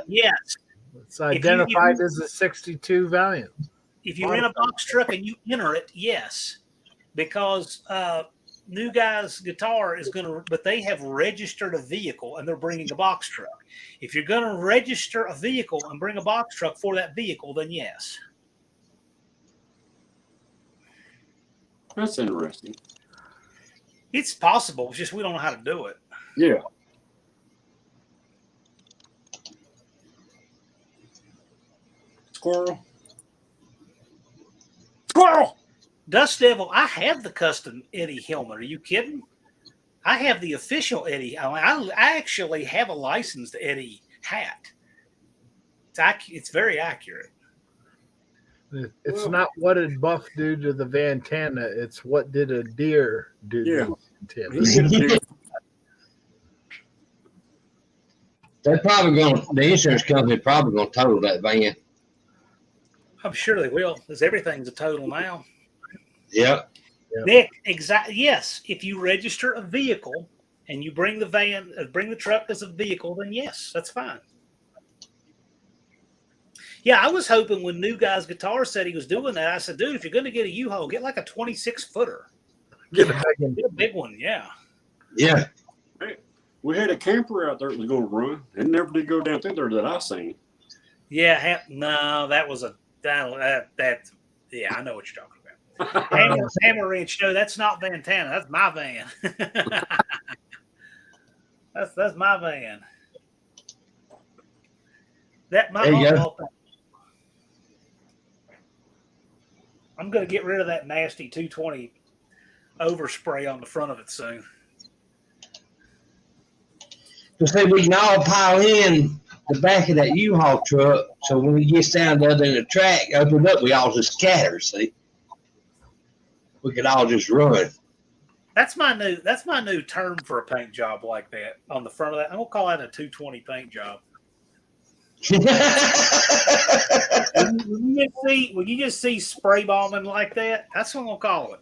Speaker 3: Yes.
Speaker 1: It's identified as a 62 Valiant.
Speaker 3: If you're in a box truck and you enter it, yes. Because New Guy's Guitar is going to, but they have registered a vehicle and they're bringing a box truck. If you're going to register a vehicle and bring a box truck for that vehicle, then yes.
Speaker 5: That's interesting.
Speaker 3: It's possible. It's just we don't know how to do it.
Speaker 5: Yeah. Squirrel. Squirrel!
Speaker 3: Dust Devil, I have the custom Eddie helmet. Are you kidding? I have the official Eddie. I actually have a licensed Eddie hat. It's very accurate.
Speaker 1: It's not what did Buff do to the Vantana. It's what did a deer do to the Vantana.
Speaker 2: They're probably the insurance company probably going to total that van.
Speaker 3: I'm sure they will, because everything's a total now.
Speaker 2: Yep.
Speaker 3: Nick, exactly. Yes, if you register a vehicle and you bring the truck as a vehicle, then yes, that's fine. Yeah, I was hoping when New Guy's Guitar said he was doing that, I said, dude, if you're going to get a U-Haul, get like a 26-footer. Get a big one, yeah.
Speaker 2: Yeah.
Speaker 5: Hey, we had a camper out there that was going to run. It never did go down through there that I seen.
Speaker 3: Yeah, no, that was yeah, I know what you're talking about. Hammer Wrench, no, that's not Vantana. That's my van. that's my van. That my uncle. I'm going to get rid of that nasty 220 overspray on the front of it soon.
Speaker 2: So say we can all pile in the back of that U-Haul truck, so when it gets down the other end of the track, open up, we all just scatter, see? we could all just run.
Speaker 3: That's my new term for a paint job like that on the front of that. I'm gonna call that a 220 paint job. When you just see spray bombing like that, that's what I'm gonna call it.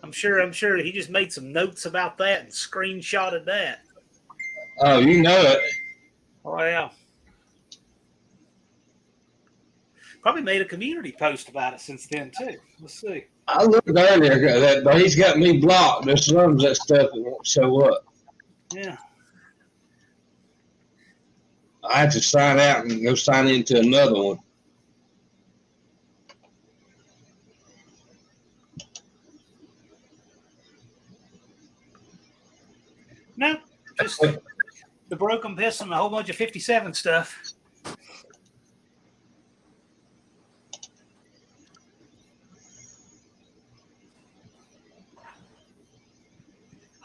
Speaker 3: I'm sure he just made some notes about that and screenshotted that.
Speaker 2: Oh, you know it.
Speaker 3: Oh yeah. Probably made a community post about it since then too. Let's see.
Speaker 2: I looked earlier, but he's got me blocked. There's some of that stuff that won't show up.
Speaker 3: Yeah.
Speaker 2: I have to sign out and go sign into another one.
Speaker 3: No, just the broken piston and a whole bunch of 57 stuff.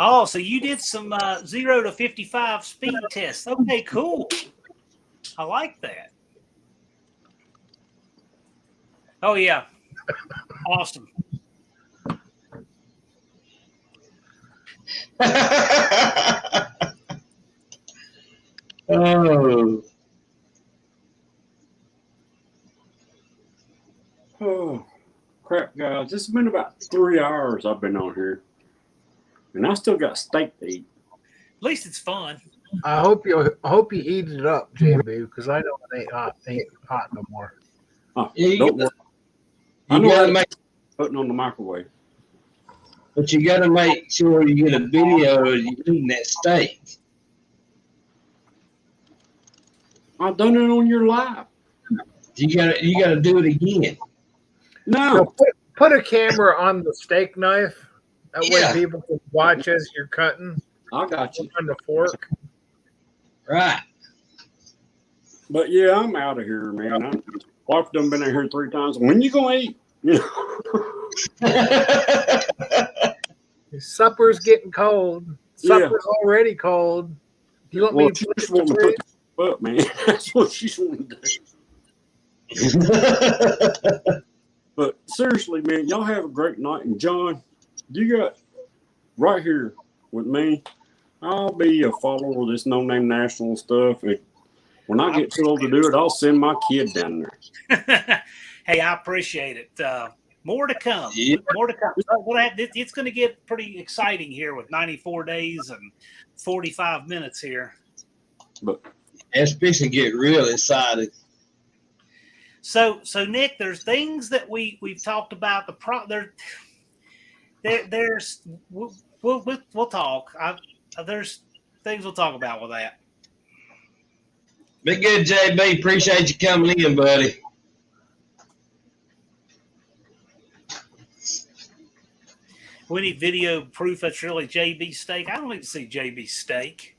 Speaker 3: Oh, so you did some 0 to 55 speed tests. Okay, cool. I like that. Oh, yeah. Awesome.
Speaker 2: Oh.
Speaker 5: Oh, crap, guys. It's been about 3 hours I've been on here. And I still got steak to eat.
Speaker 3: At least it's fun.
Speaker 1: I hope you heated it up, JB, because I know it ain't hot no more.
Speaker 5: Oh,
Speaker 2: Yeah,
Speaker 5: don't worry. I
Speaker 2: You
Speaker 5: know how
Speaker 2: gotta
Speaker 5: to
Speaker 2: make,
Speaker 5: putting on the microwave.
Speaker 2: but you gotta make sure you get a video of you eating that steak.
Speaker 5: I've done it on your live.
Speaker 2: You gotta do it again.
Speaker 5: No.
Speaker 1: So put a camera on the steak knife. That
Speaker 2: Yeah.
Speaker 1: way people can watch as you're cutting
Speaker 5: I got you.
Speaker 1: on the fork.
Speaker 2: Right.
Speaker 5: But yeah, I'm out of here, man. Wife done been in here 3 times. When you gonna eat? You know?
Speaker 1: Supper's getting cold. Supper's already cold. Do you want me
Speaker 5: Well,
Speaker 1: to
Speaker 5: she
Speaker 1: put
Speaker 5: just
Speaker 1: it in
Speaker 5: wanting
Speaker 1: the
Speaker 5: to
Speaker 1: fridge?
Speaker 5: put the up, man. That's what she's wanting to do. But seriously, man, y'all have a great night. And John, you got right here with me. I'll be a follower of this No Name National stuff. And when I get too old to do it, I'll send my kid down there.
Speaker 3: Hey, I appreciate it. More to come.
Speaker 2: Yeah.
Speaker 3: More to come. It's going to get pretty exciting here with 94 days and 45 minutes here.
Speaker 5: But
Speaker 2: It's fixing to get real excited.
Speaker 3: So Nick, there's things that we've talked about. There's we'll talk. There's things we'll talk about with that.
Speaker 2: Be good, JB. Appreciate you coming in, buddy.
Speaker 3: We need video proof that's really JB steak. I don't need to see JB steak.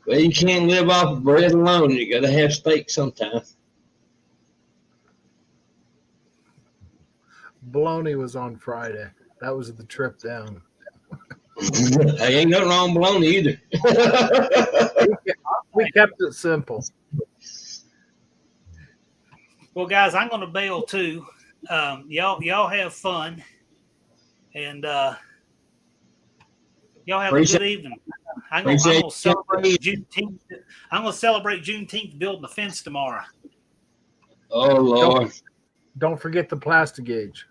Speaker 2: Well, you can't live off of bread alone. You got to have steak sometime.
Speaker 1: Bologna was on Friday. That was the trip down.
Speaker 2: Hey, ain't nothing wrong with bologna either.
Speaker 1: We kept it simple.
Speaker 3: Well, guys, I'm going to bail too. Y'all have fun, and y'all have a good evening. I'm going to celebrate Juneteenth. I'm going to celebrate Juneteenth building a fence tomorrow.
Speaker 2: Oh Lord!
Speaker 1: Don't forget the plastic gauge.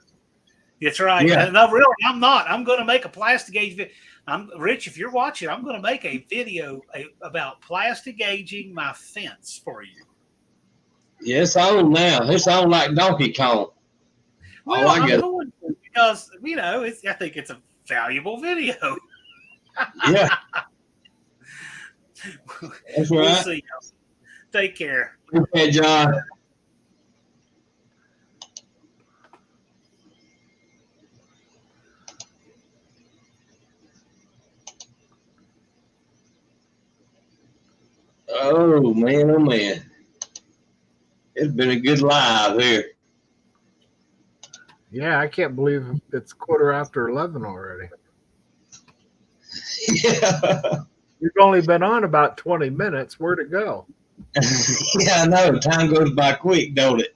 Speaker 3: That's right.
Speaker 2: Yeah.
Speaker 3: No, really, I'm not. I'm going to make a plastic gauge. I'm Rich. If you're watching, I'm going to make a video about plastic gauging my fence for you.
Speaker 2: Yeah, it's on now. It's on like Donkey Kong.
Speaker 3: Well,
Speaker 2: I
Speaker 3: I'm
Speaker 2: get it.
Speaker 3: going to because I think it's a valuable video.
Speaker 2: Yeah, that's
Speaker 3: We'll
Speaker 2: right.
Speaker 3: see. Take care.
Speaker 2: Okay, John. Oh man, oh man. It's been a good live here.
Speaker 1: Yeah, I can't believe it's 11:15 already.
Speaker 2: Yeah.
Speaker 1: You've only been on about 20 minutes. Where'd it go?
Speaker 2: Yeah, I know. Time goes by quick, don't it?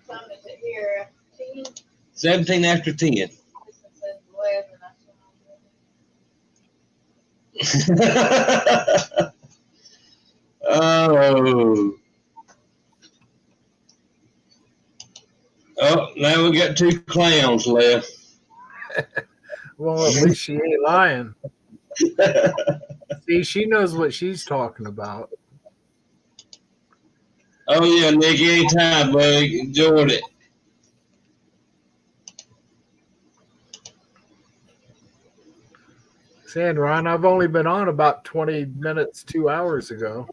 Speaker 6: Time is it here? 10?
Speaker 2: 17 after 10.
Speaker 6: This one says 11. That's what I'm doing.
Speaker 2: Oh. Oh, now we got two clowns left.
Speaker 1: Well, at least she ain't lying. See, she knows what she's talking about.
Speaker 2: Oh, yeah, Nick, anytime, buddy. Enjoyed it.
Speaker 1: Saying, Ron, I've only been on about 20 minutes, 2 hours ago.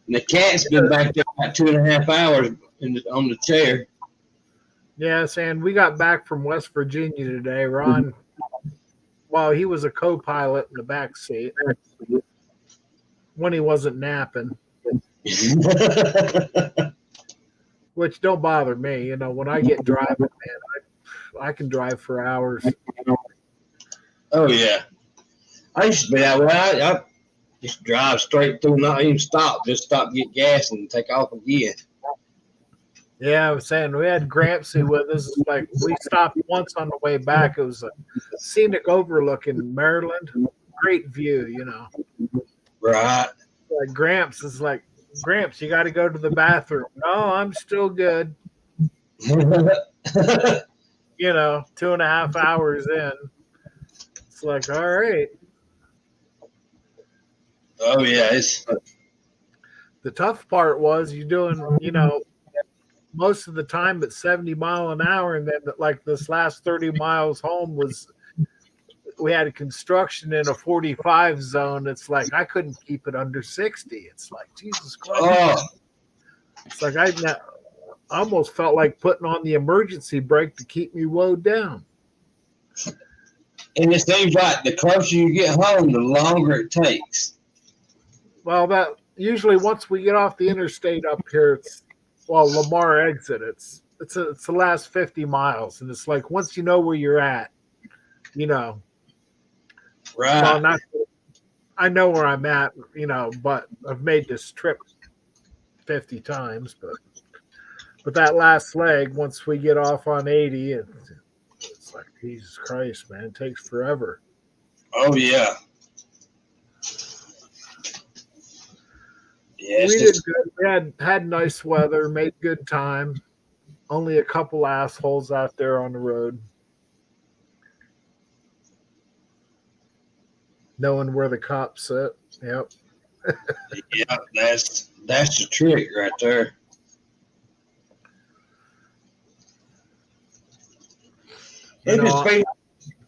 Speaker 2: The cat's been back there about 2.5 hours on the chair.
Speaker 1: Yeah, saying we got back from West Virginia today. Ron, well, he was a co-pilot in the back seat when he wasn't napping, which don't bother me. You know, when I get driving, man, I can drive for hours.
Speaker 2: Oh, yeah. I used to be that way. I just drive straight through, not even stop. Just stop, get gas, and take off again.
Speaker 1: Yeah, I was saying we had Grampsy with us. It's like we stopped once on the way back. It was a scenic overlook in Maryland. Great view, you know.
Speaker 2: Right.
Speaker 1: Like Gramps is like, Gramps, you got to go to the bathroom. No, I'm still good. You know, 2.5 hours in. It's like, all right.
Speaker 2: Oh, yeah. It's
Speaker 1: The tough part was you doing, you know, most of the time at 70 mile an hour, and then like this last 30 miles home was we had a construction in a 45 zone. It's like I couldn't keep it under 60. It's like Jesus Christ.
Speaker 2: oh,
Speaker 1: It's like I almost felt like putting on the emergency brake to keep me woed down.
Speaker 2: and it seems like the closer you get home, the longer it takes.
Speaker 1: Well, that usually once we get off the interstate up here, it's Lamar exit. It's the last 50 miles, and it's like once you know where you're at, you know.
Speaker 2: Right.
Speaker 1: Well, not I know where I'm at, you know, but I've made this trip 50 times, but that last leg, once we get off on 80, it's like Jesus Christ, man, it takes forever.
Speaker 2: Oh, yeah. Yeah,
Speaker 1: We did good. We had nice weather, made good time. Only a couple assholes out there on the road. Knowing where the cops sit. Yep.
Speaker 2: yeah, that's the trick right there.
Speaker 1: You know,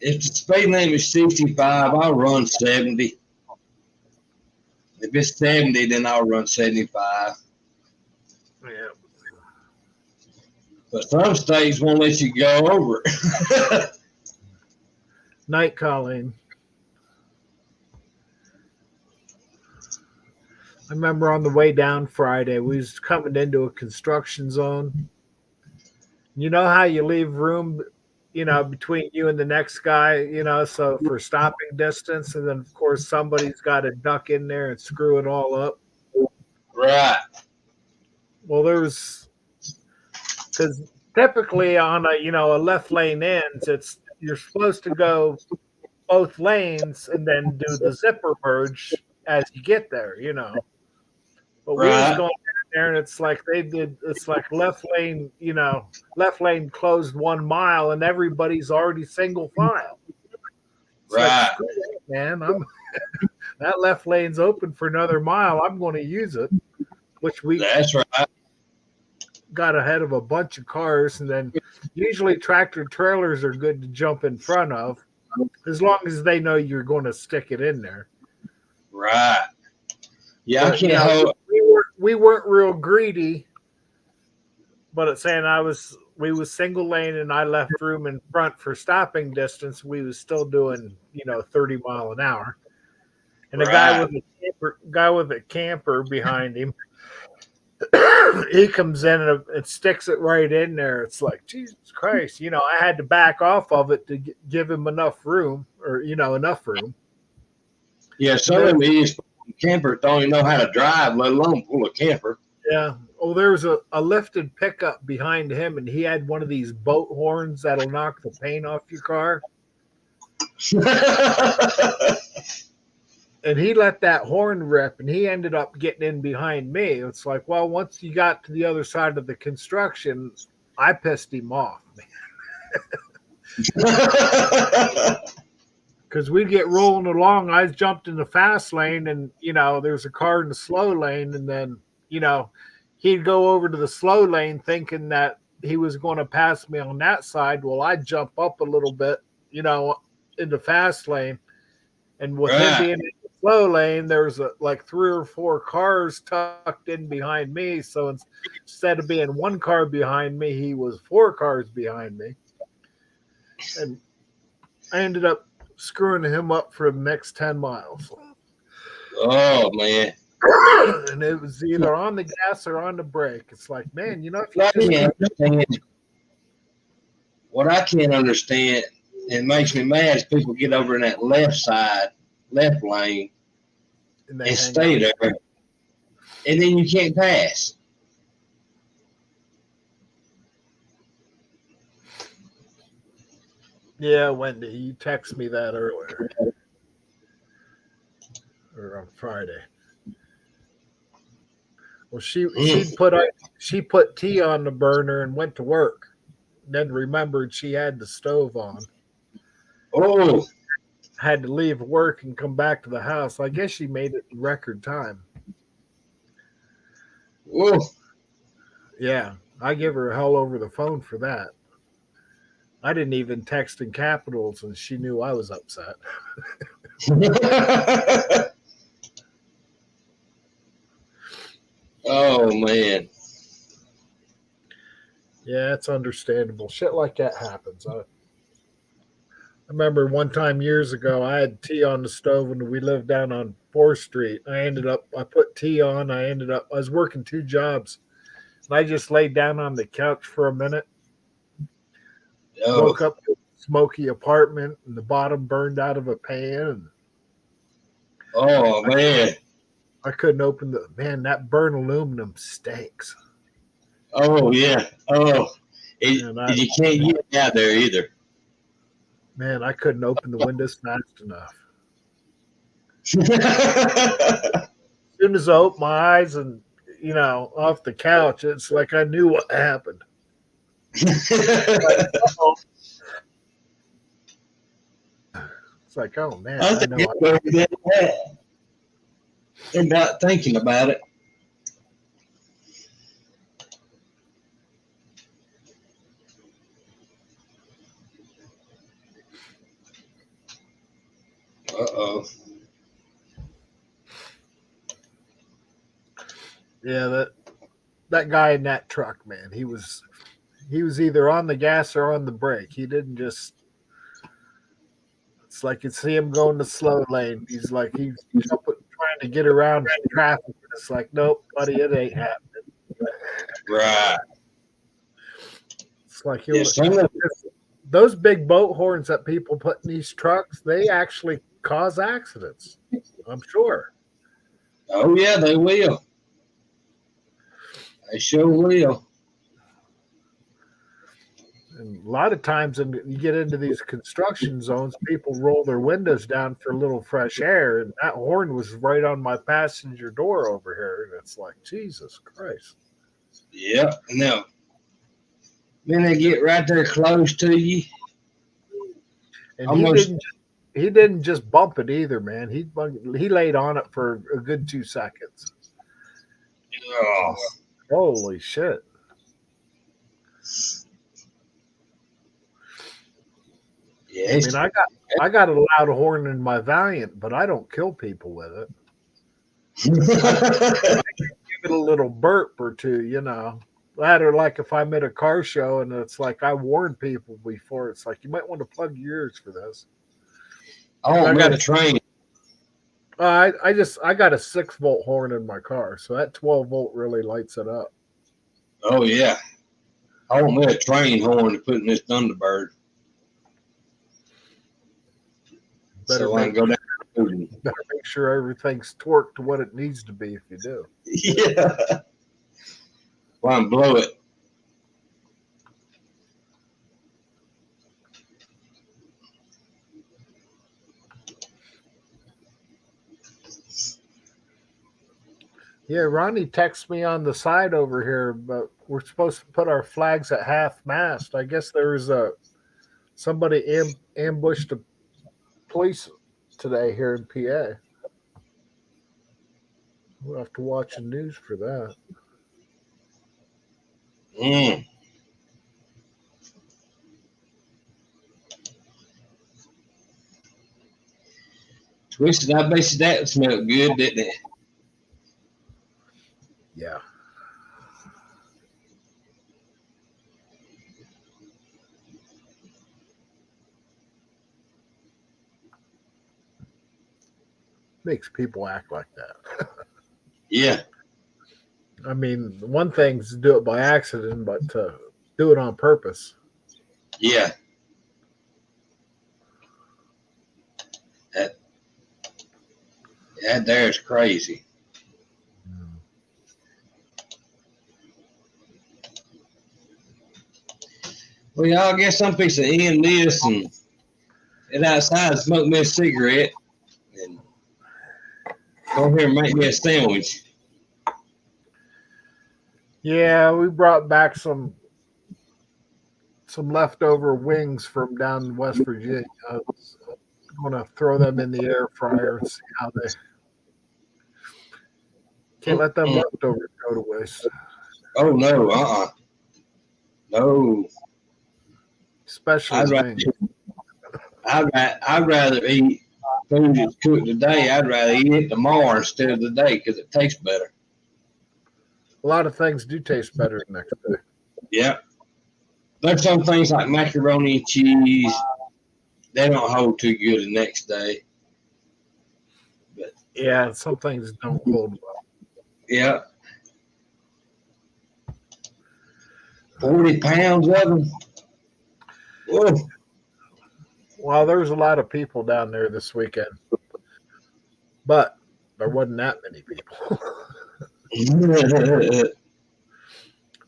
Speaker 2: If the speed limit is 65, I'll run 70. If it's 70, then I'll run 75.
Speaker 1: yeah.
Speaker 2: But some states won't let you go over it.
Speaker 1: Night calling. I remember on the way down Friday, we was coming into a construction zone. You know how you leave room, you know, between you and the next guy, you know, so for stopping distance, and then of course somebody's got to duck in there and screw it all up.
Speaker 2: Right.
Speaker 1: Well, there's because typically on a left lane ends, it's you're supposed to go both lanes and then do the zipper merge as you get there, you know. But we was
Speaker 2: Right.
Speaker 1: going down there, and it's like it's like left lane, you know, left lane closed 1 mile, and everybody's already single file. It's
Speaker 2: Right.
Speaker 1: like, screw that, man. That left lane's open for another mile. I'm going to use it, which we
Speaker 2: That's right.
Speaker 1: got ahead of a bunch of cars, and then usually tractor trailers are good to jump in front of, as long as they know you're going to stick it in there.
Speaker 2: Right. Yeah,
Speaker 1: But,
Speaker 2: I can't hold.
Speaker 1: we weren't real greedy, but it's saying we was single lane and I left room in front for stopping distance. We was still doing 30 mile an hour. and a
Speaker 2: Right.
Speaker 1: guy with a camper behind him. He comes in and it sticks it right in there. It's like, Jesus Christ, I had to back off of it to give him enough room, or enough room.
Speaker 2: Yeah, some of these campers don't even know how to drive, let alone pull a camper.
Speaker 1: Yeah. Oh, there was a lifted pickup behind him, and he had one of these boat horns that'll knock the paint off your car. And he let that horn rip, and he ended up getting in behind me. It's like, well, once you got to the other side of the construction, I pissed him off. Because we'd get rolling along. I jumped in the fast lane, and there's a car in the slow lane, and then he'd go over to the slow lane thinking that he was going to pass me on that side. Well, I'd jump up a little bit, in the fast lane, and with him being in the slow lane, there's like 3 or 4 cars tucked in behind me. So instead of being 1 car behind me, he was 4 cars behind me, and I ended up screwing him up for the next 10 miles.
Speaker 2: Oh, man.
Speaker 1: And it was either on the gas or on the brake. It's like, man,
Speaker 2: What I can't understand, it makes me mad, is people get over in that left lane, and stay there, and then you can't pass.
Speaker 1: Yeah, Wendy, you texted me that earlier, or on Friday. Well, she put tea on the burner and went to work. Then remembered she had the stove on.
Speaker 2: Oh,
Speaker 1: Had to leave work and come back to the house. I guess she made it in record time.
Speaker 2: oh.
Speaker 1: Yeah, I give her hell over the phone for that. I didn't even text in capitals, and she knew I was upset.
Speaker 2: Oh, man.
Speaker 1: Yeah, it's understandable. Shit like that happens. I remember one time years ago, I had tea on the stove when we lived down on 4th Street. I put tea on. I was working 2 jobs. And I just laid down on the couch for a minute.
Speaker 2: Oh.
Speaker 1: Woke up to a smoky apartment, and the bottom burned out of a pan.
Speaker 2: Oh, man.
Speaker 1: I couldn't open that burnt aluminum stinks.
Speaker 2: Oh, yeah. Oh, you can't get it out there either.
Speaker 1: Man, I couldn't open the windows fast enough. As soon as I opened my eyes and, off the couch, it's like I knew what happened. It's like, oh, man.
Speaker 2: I know. And not thinking about it. Uh-oh.
Speaker 1: Yeah, that guy in that truck, man, he was either on the gas or on the brake. He didn't just. It's like you see him going the slow lane. He's trying to get around traffic. It's like, nope, buddy, it ain't happening.
Speaker 2: Right.
Speaker 1: It's like those big boat horns that people put in these trucks, they actually cause accidents. I'm sure.
Speaker 2: Oh, yeah, they will. They sure will.
Speaker 1: And a lot of times when you get into these construction zones, people roll their windows down for a little fresh air, and that horn was right on my passenger door over here. And it's like, Jesus Christ.
Speaker 2: Yeah, no. Then they get right there close to you.
Speaker 1: And he didn't just bump it either, man. He laid on it for a good 2 seconds.
Speaker 2: Oh.
Speaker 1: Holy shit.
Speaker 2: Yeah,
Speaker 1: I mean, I got a loud horn in my Valiant, but I don't kill people with it. I give it a little burp or two, That or like if I'm at a car show and it's like I warned people before, it's like you might want to plug your ears for this.
Speaker 2: I got a train.
Speaker 1: I got a 6-volt horn in my car, so that 12-volt really lights it up.
Speaker 2: Oh yeah. I want me a train horn to put in this Thunderbird.
Speaker 1: Better
Speaker 2: So I can go down the road and-
Speaker 1: Better make sure everything's torqued to what it needs to be if you do.
Speaker 2: Yeah. Well, I'm blow it.
Speaker 1: Yeah, Ronnie texted me on the side over here, but we're supposed to put our flags at half mast. I guess there was somebody ambushed the police today here in PA. We'll have to watch the news for that.
Speaker 2: Mm. Twisted, I bet you that smelled good, didn't it?
Speaker 1: Yeah. Makes people act like that.
Speaker 2: Yeah.
Speaker 1: I mean, one thing's to do it by accident, but to do it on purpose.
Speaker 2: Yeah. That there's crazy. Well, y'all, I guess I'm fixing to end this and outside smoke me a cigarette and go here and make me a sandwich.
Speaker 1: Yeah, we brought back some leftover wings from down in West Virginia. I was going to throw them in the air fryer and see how they. Can't let them leftovers go to waste.
Speaker 2: Oh no, no.
Speaker 1: Especially
Speaker 2: I'd rather,
Speaker 1: wings.
Speaker 2: I'd rather eat food that's cooked today. I'd rather eat it tomorrow instead of today because it tastes better.
Speaker 1: A lot of things do taste better the next day.
Speaker 2: Yeah. There's some things like macaroni and cheese. They don't hold too good the next day.
Speaker 1: Yeah, some things don't hold well.
Speaker 2: Yeah. 40 pounds of them. Whoa.
Speaker 1: Well, there was a lot of people down there this weekend, but there wasn't that many people.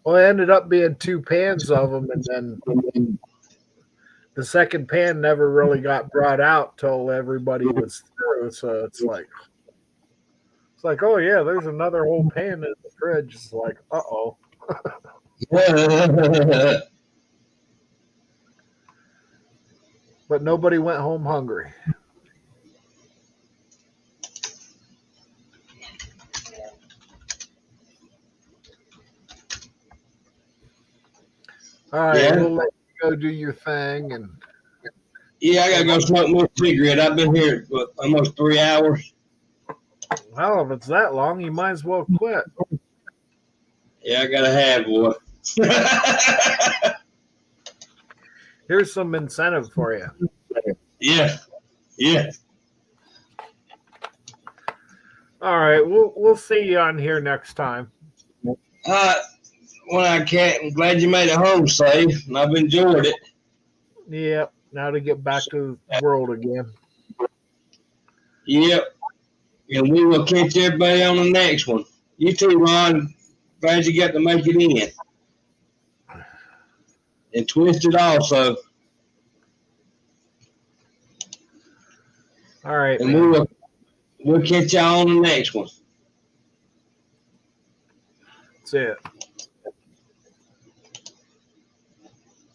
Speaker 1: Well, it ended up being 2 pans of them, and then the second pan never really got brought out till everybody was through. So it's like, oh yeah, there's another whole pan in the fridge. It's like, uh-oh. But nobody went home hungry. All right,
Speaker 2: Yeah.
Speaker 1: we'll let you go do your thing. And
Speaker 2: Yeah, I gotta go smoke more cigarette. I've been here for almost 3 hours.
Speaker 1: well, if it's that long, you might as well quit.
Speaker 2: Yeah, I gotta have one.
Speaker 1: Here's some incentive for you.
Speaker 2: Yeah, yeah.
Speaker 1: All right, we'll see you on here next time.
Speaker 2: When I can't, I'm glad you made it home safe, and I've enjoyed it.
Speaker 1: Yep. Now to get back to the world again.
Speaker 2: Yep. And we will catch everybody on the next one. You too, Ron. Glad you got to make it in. And Twisted also.
Speaker 1: All right.
Speaker 2: And
Speaker 1: Man.
Speaker 2: we'll catch y'all on the next one.
Speaker 1: That's it.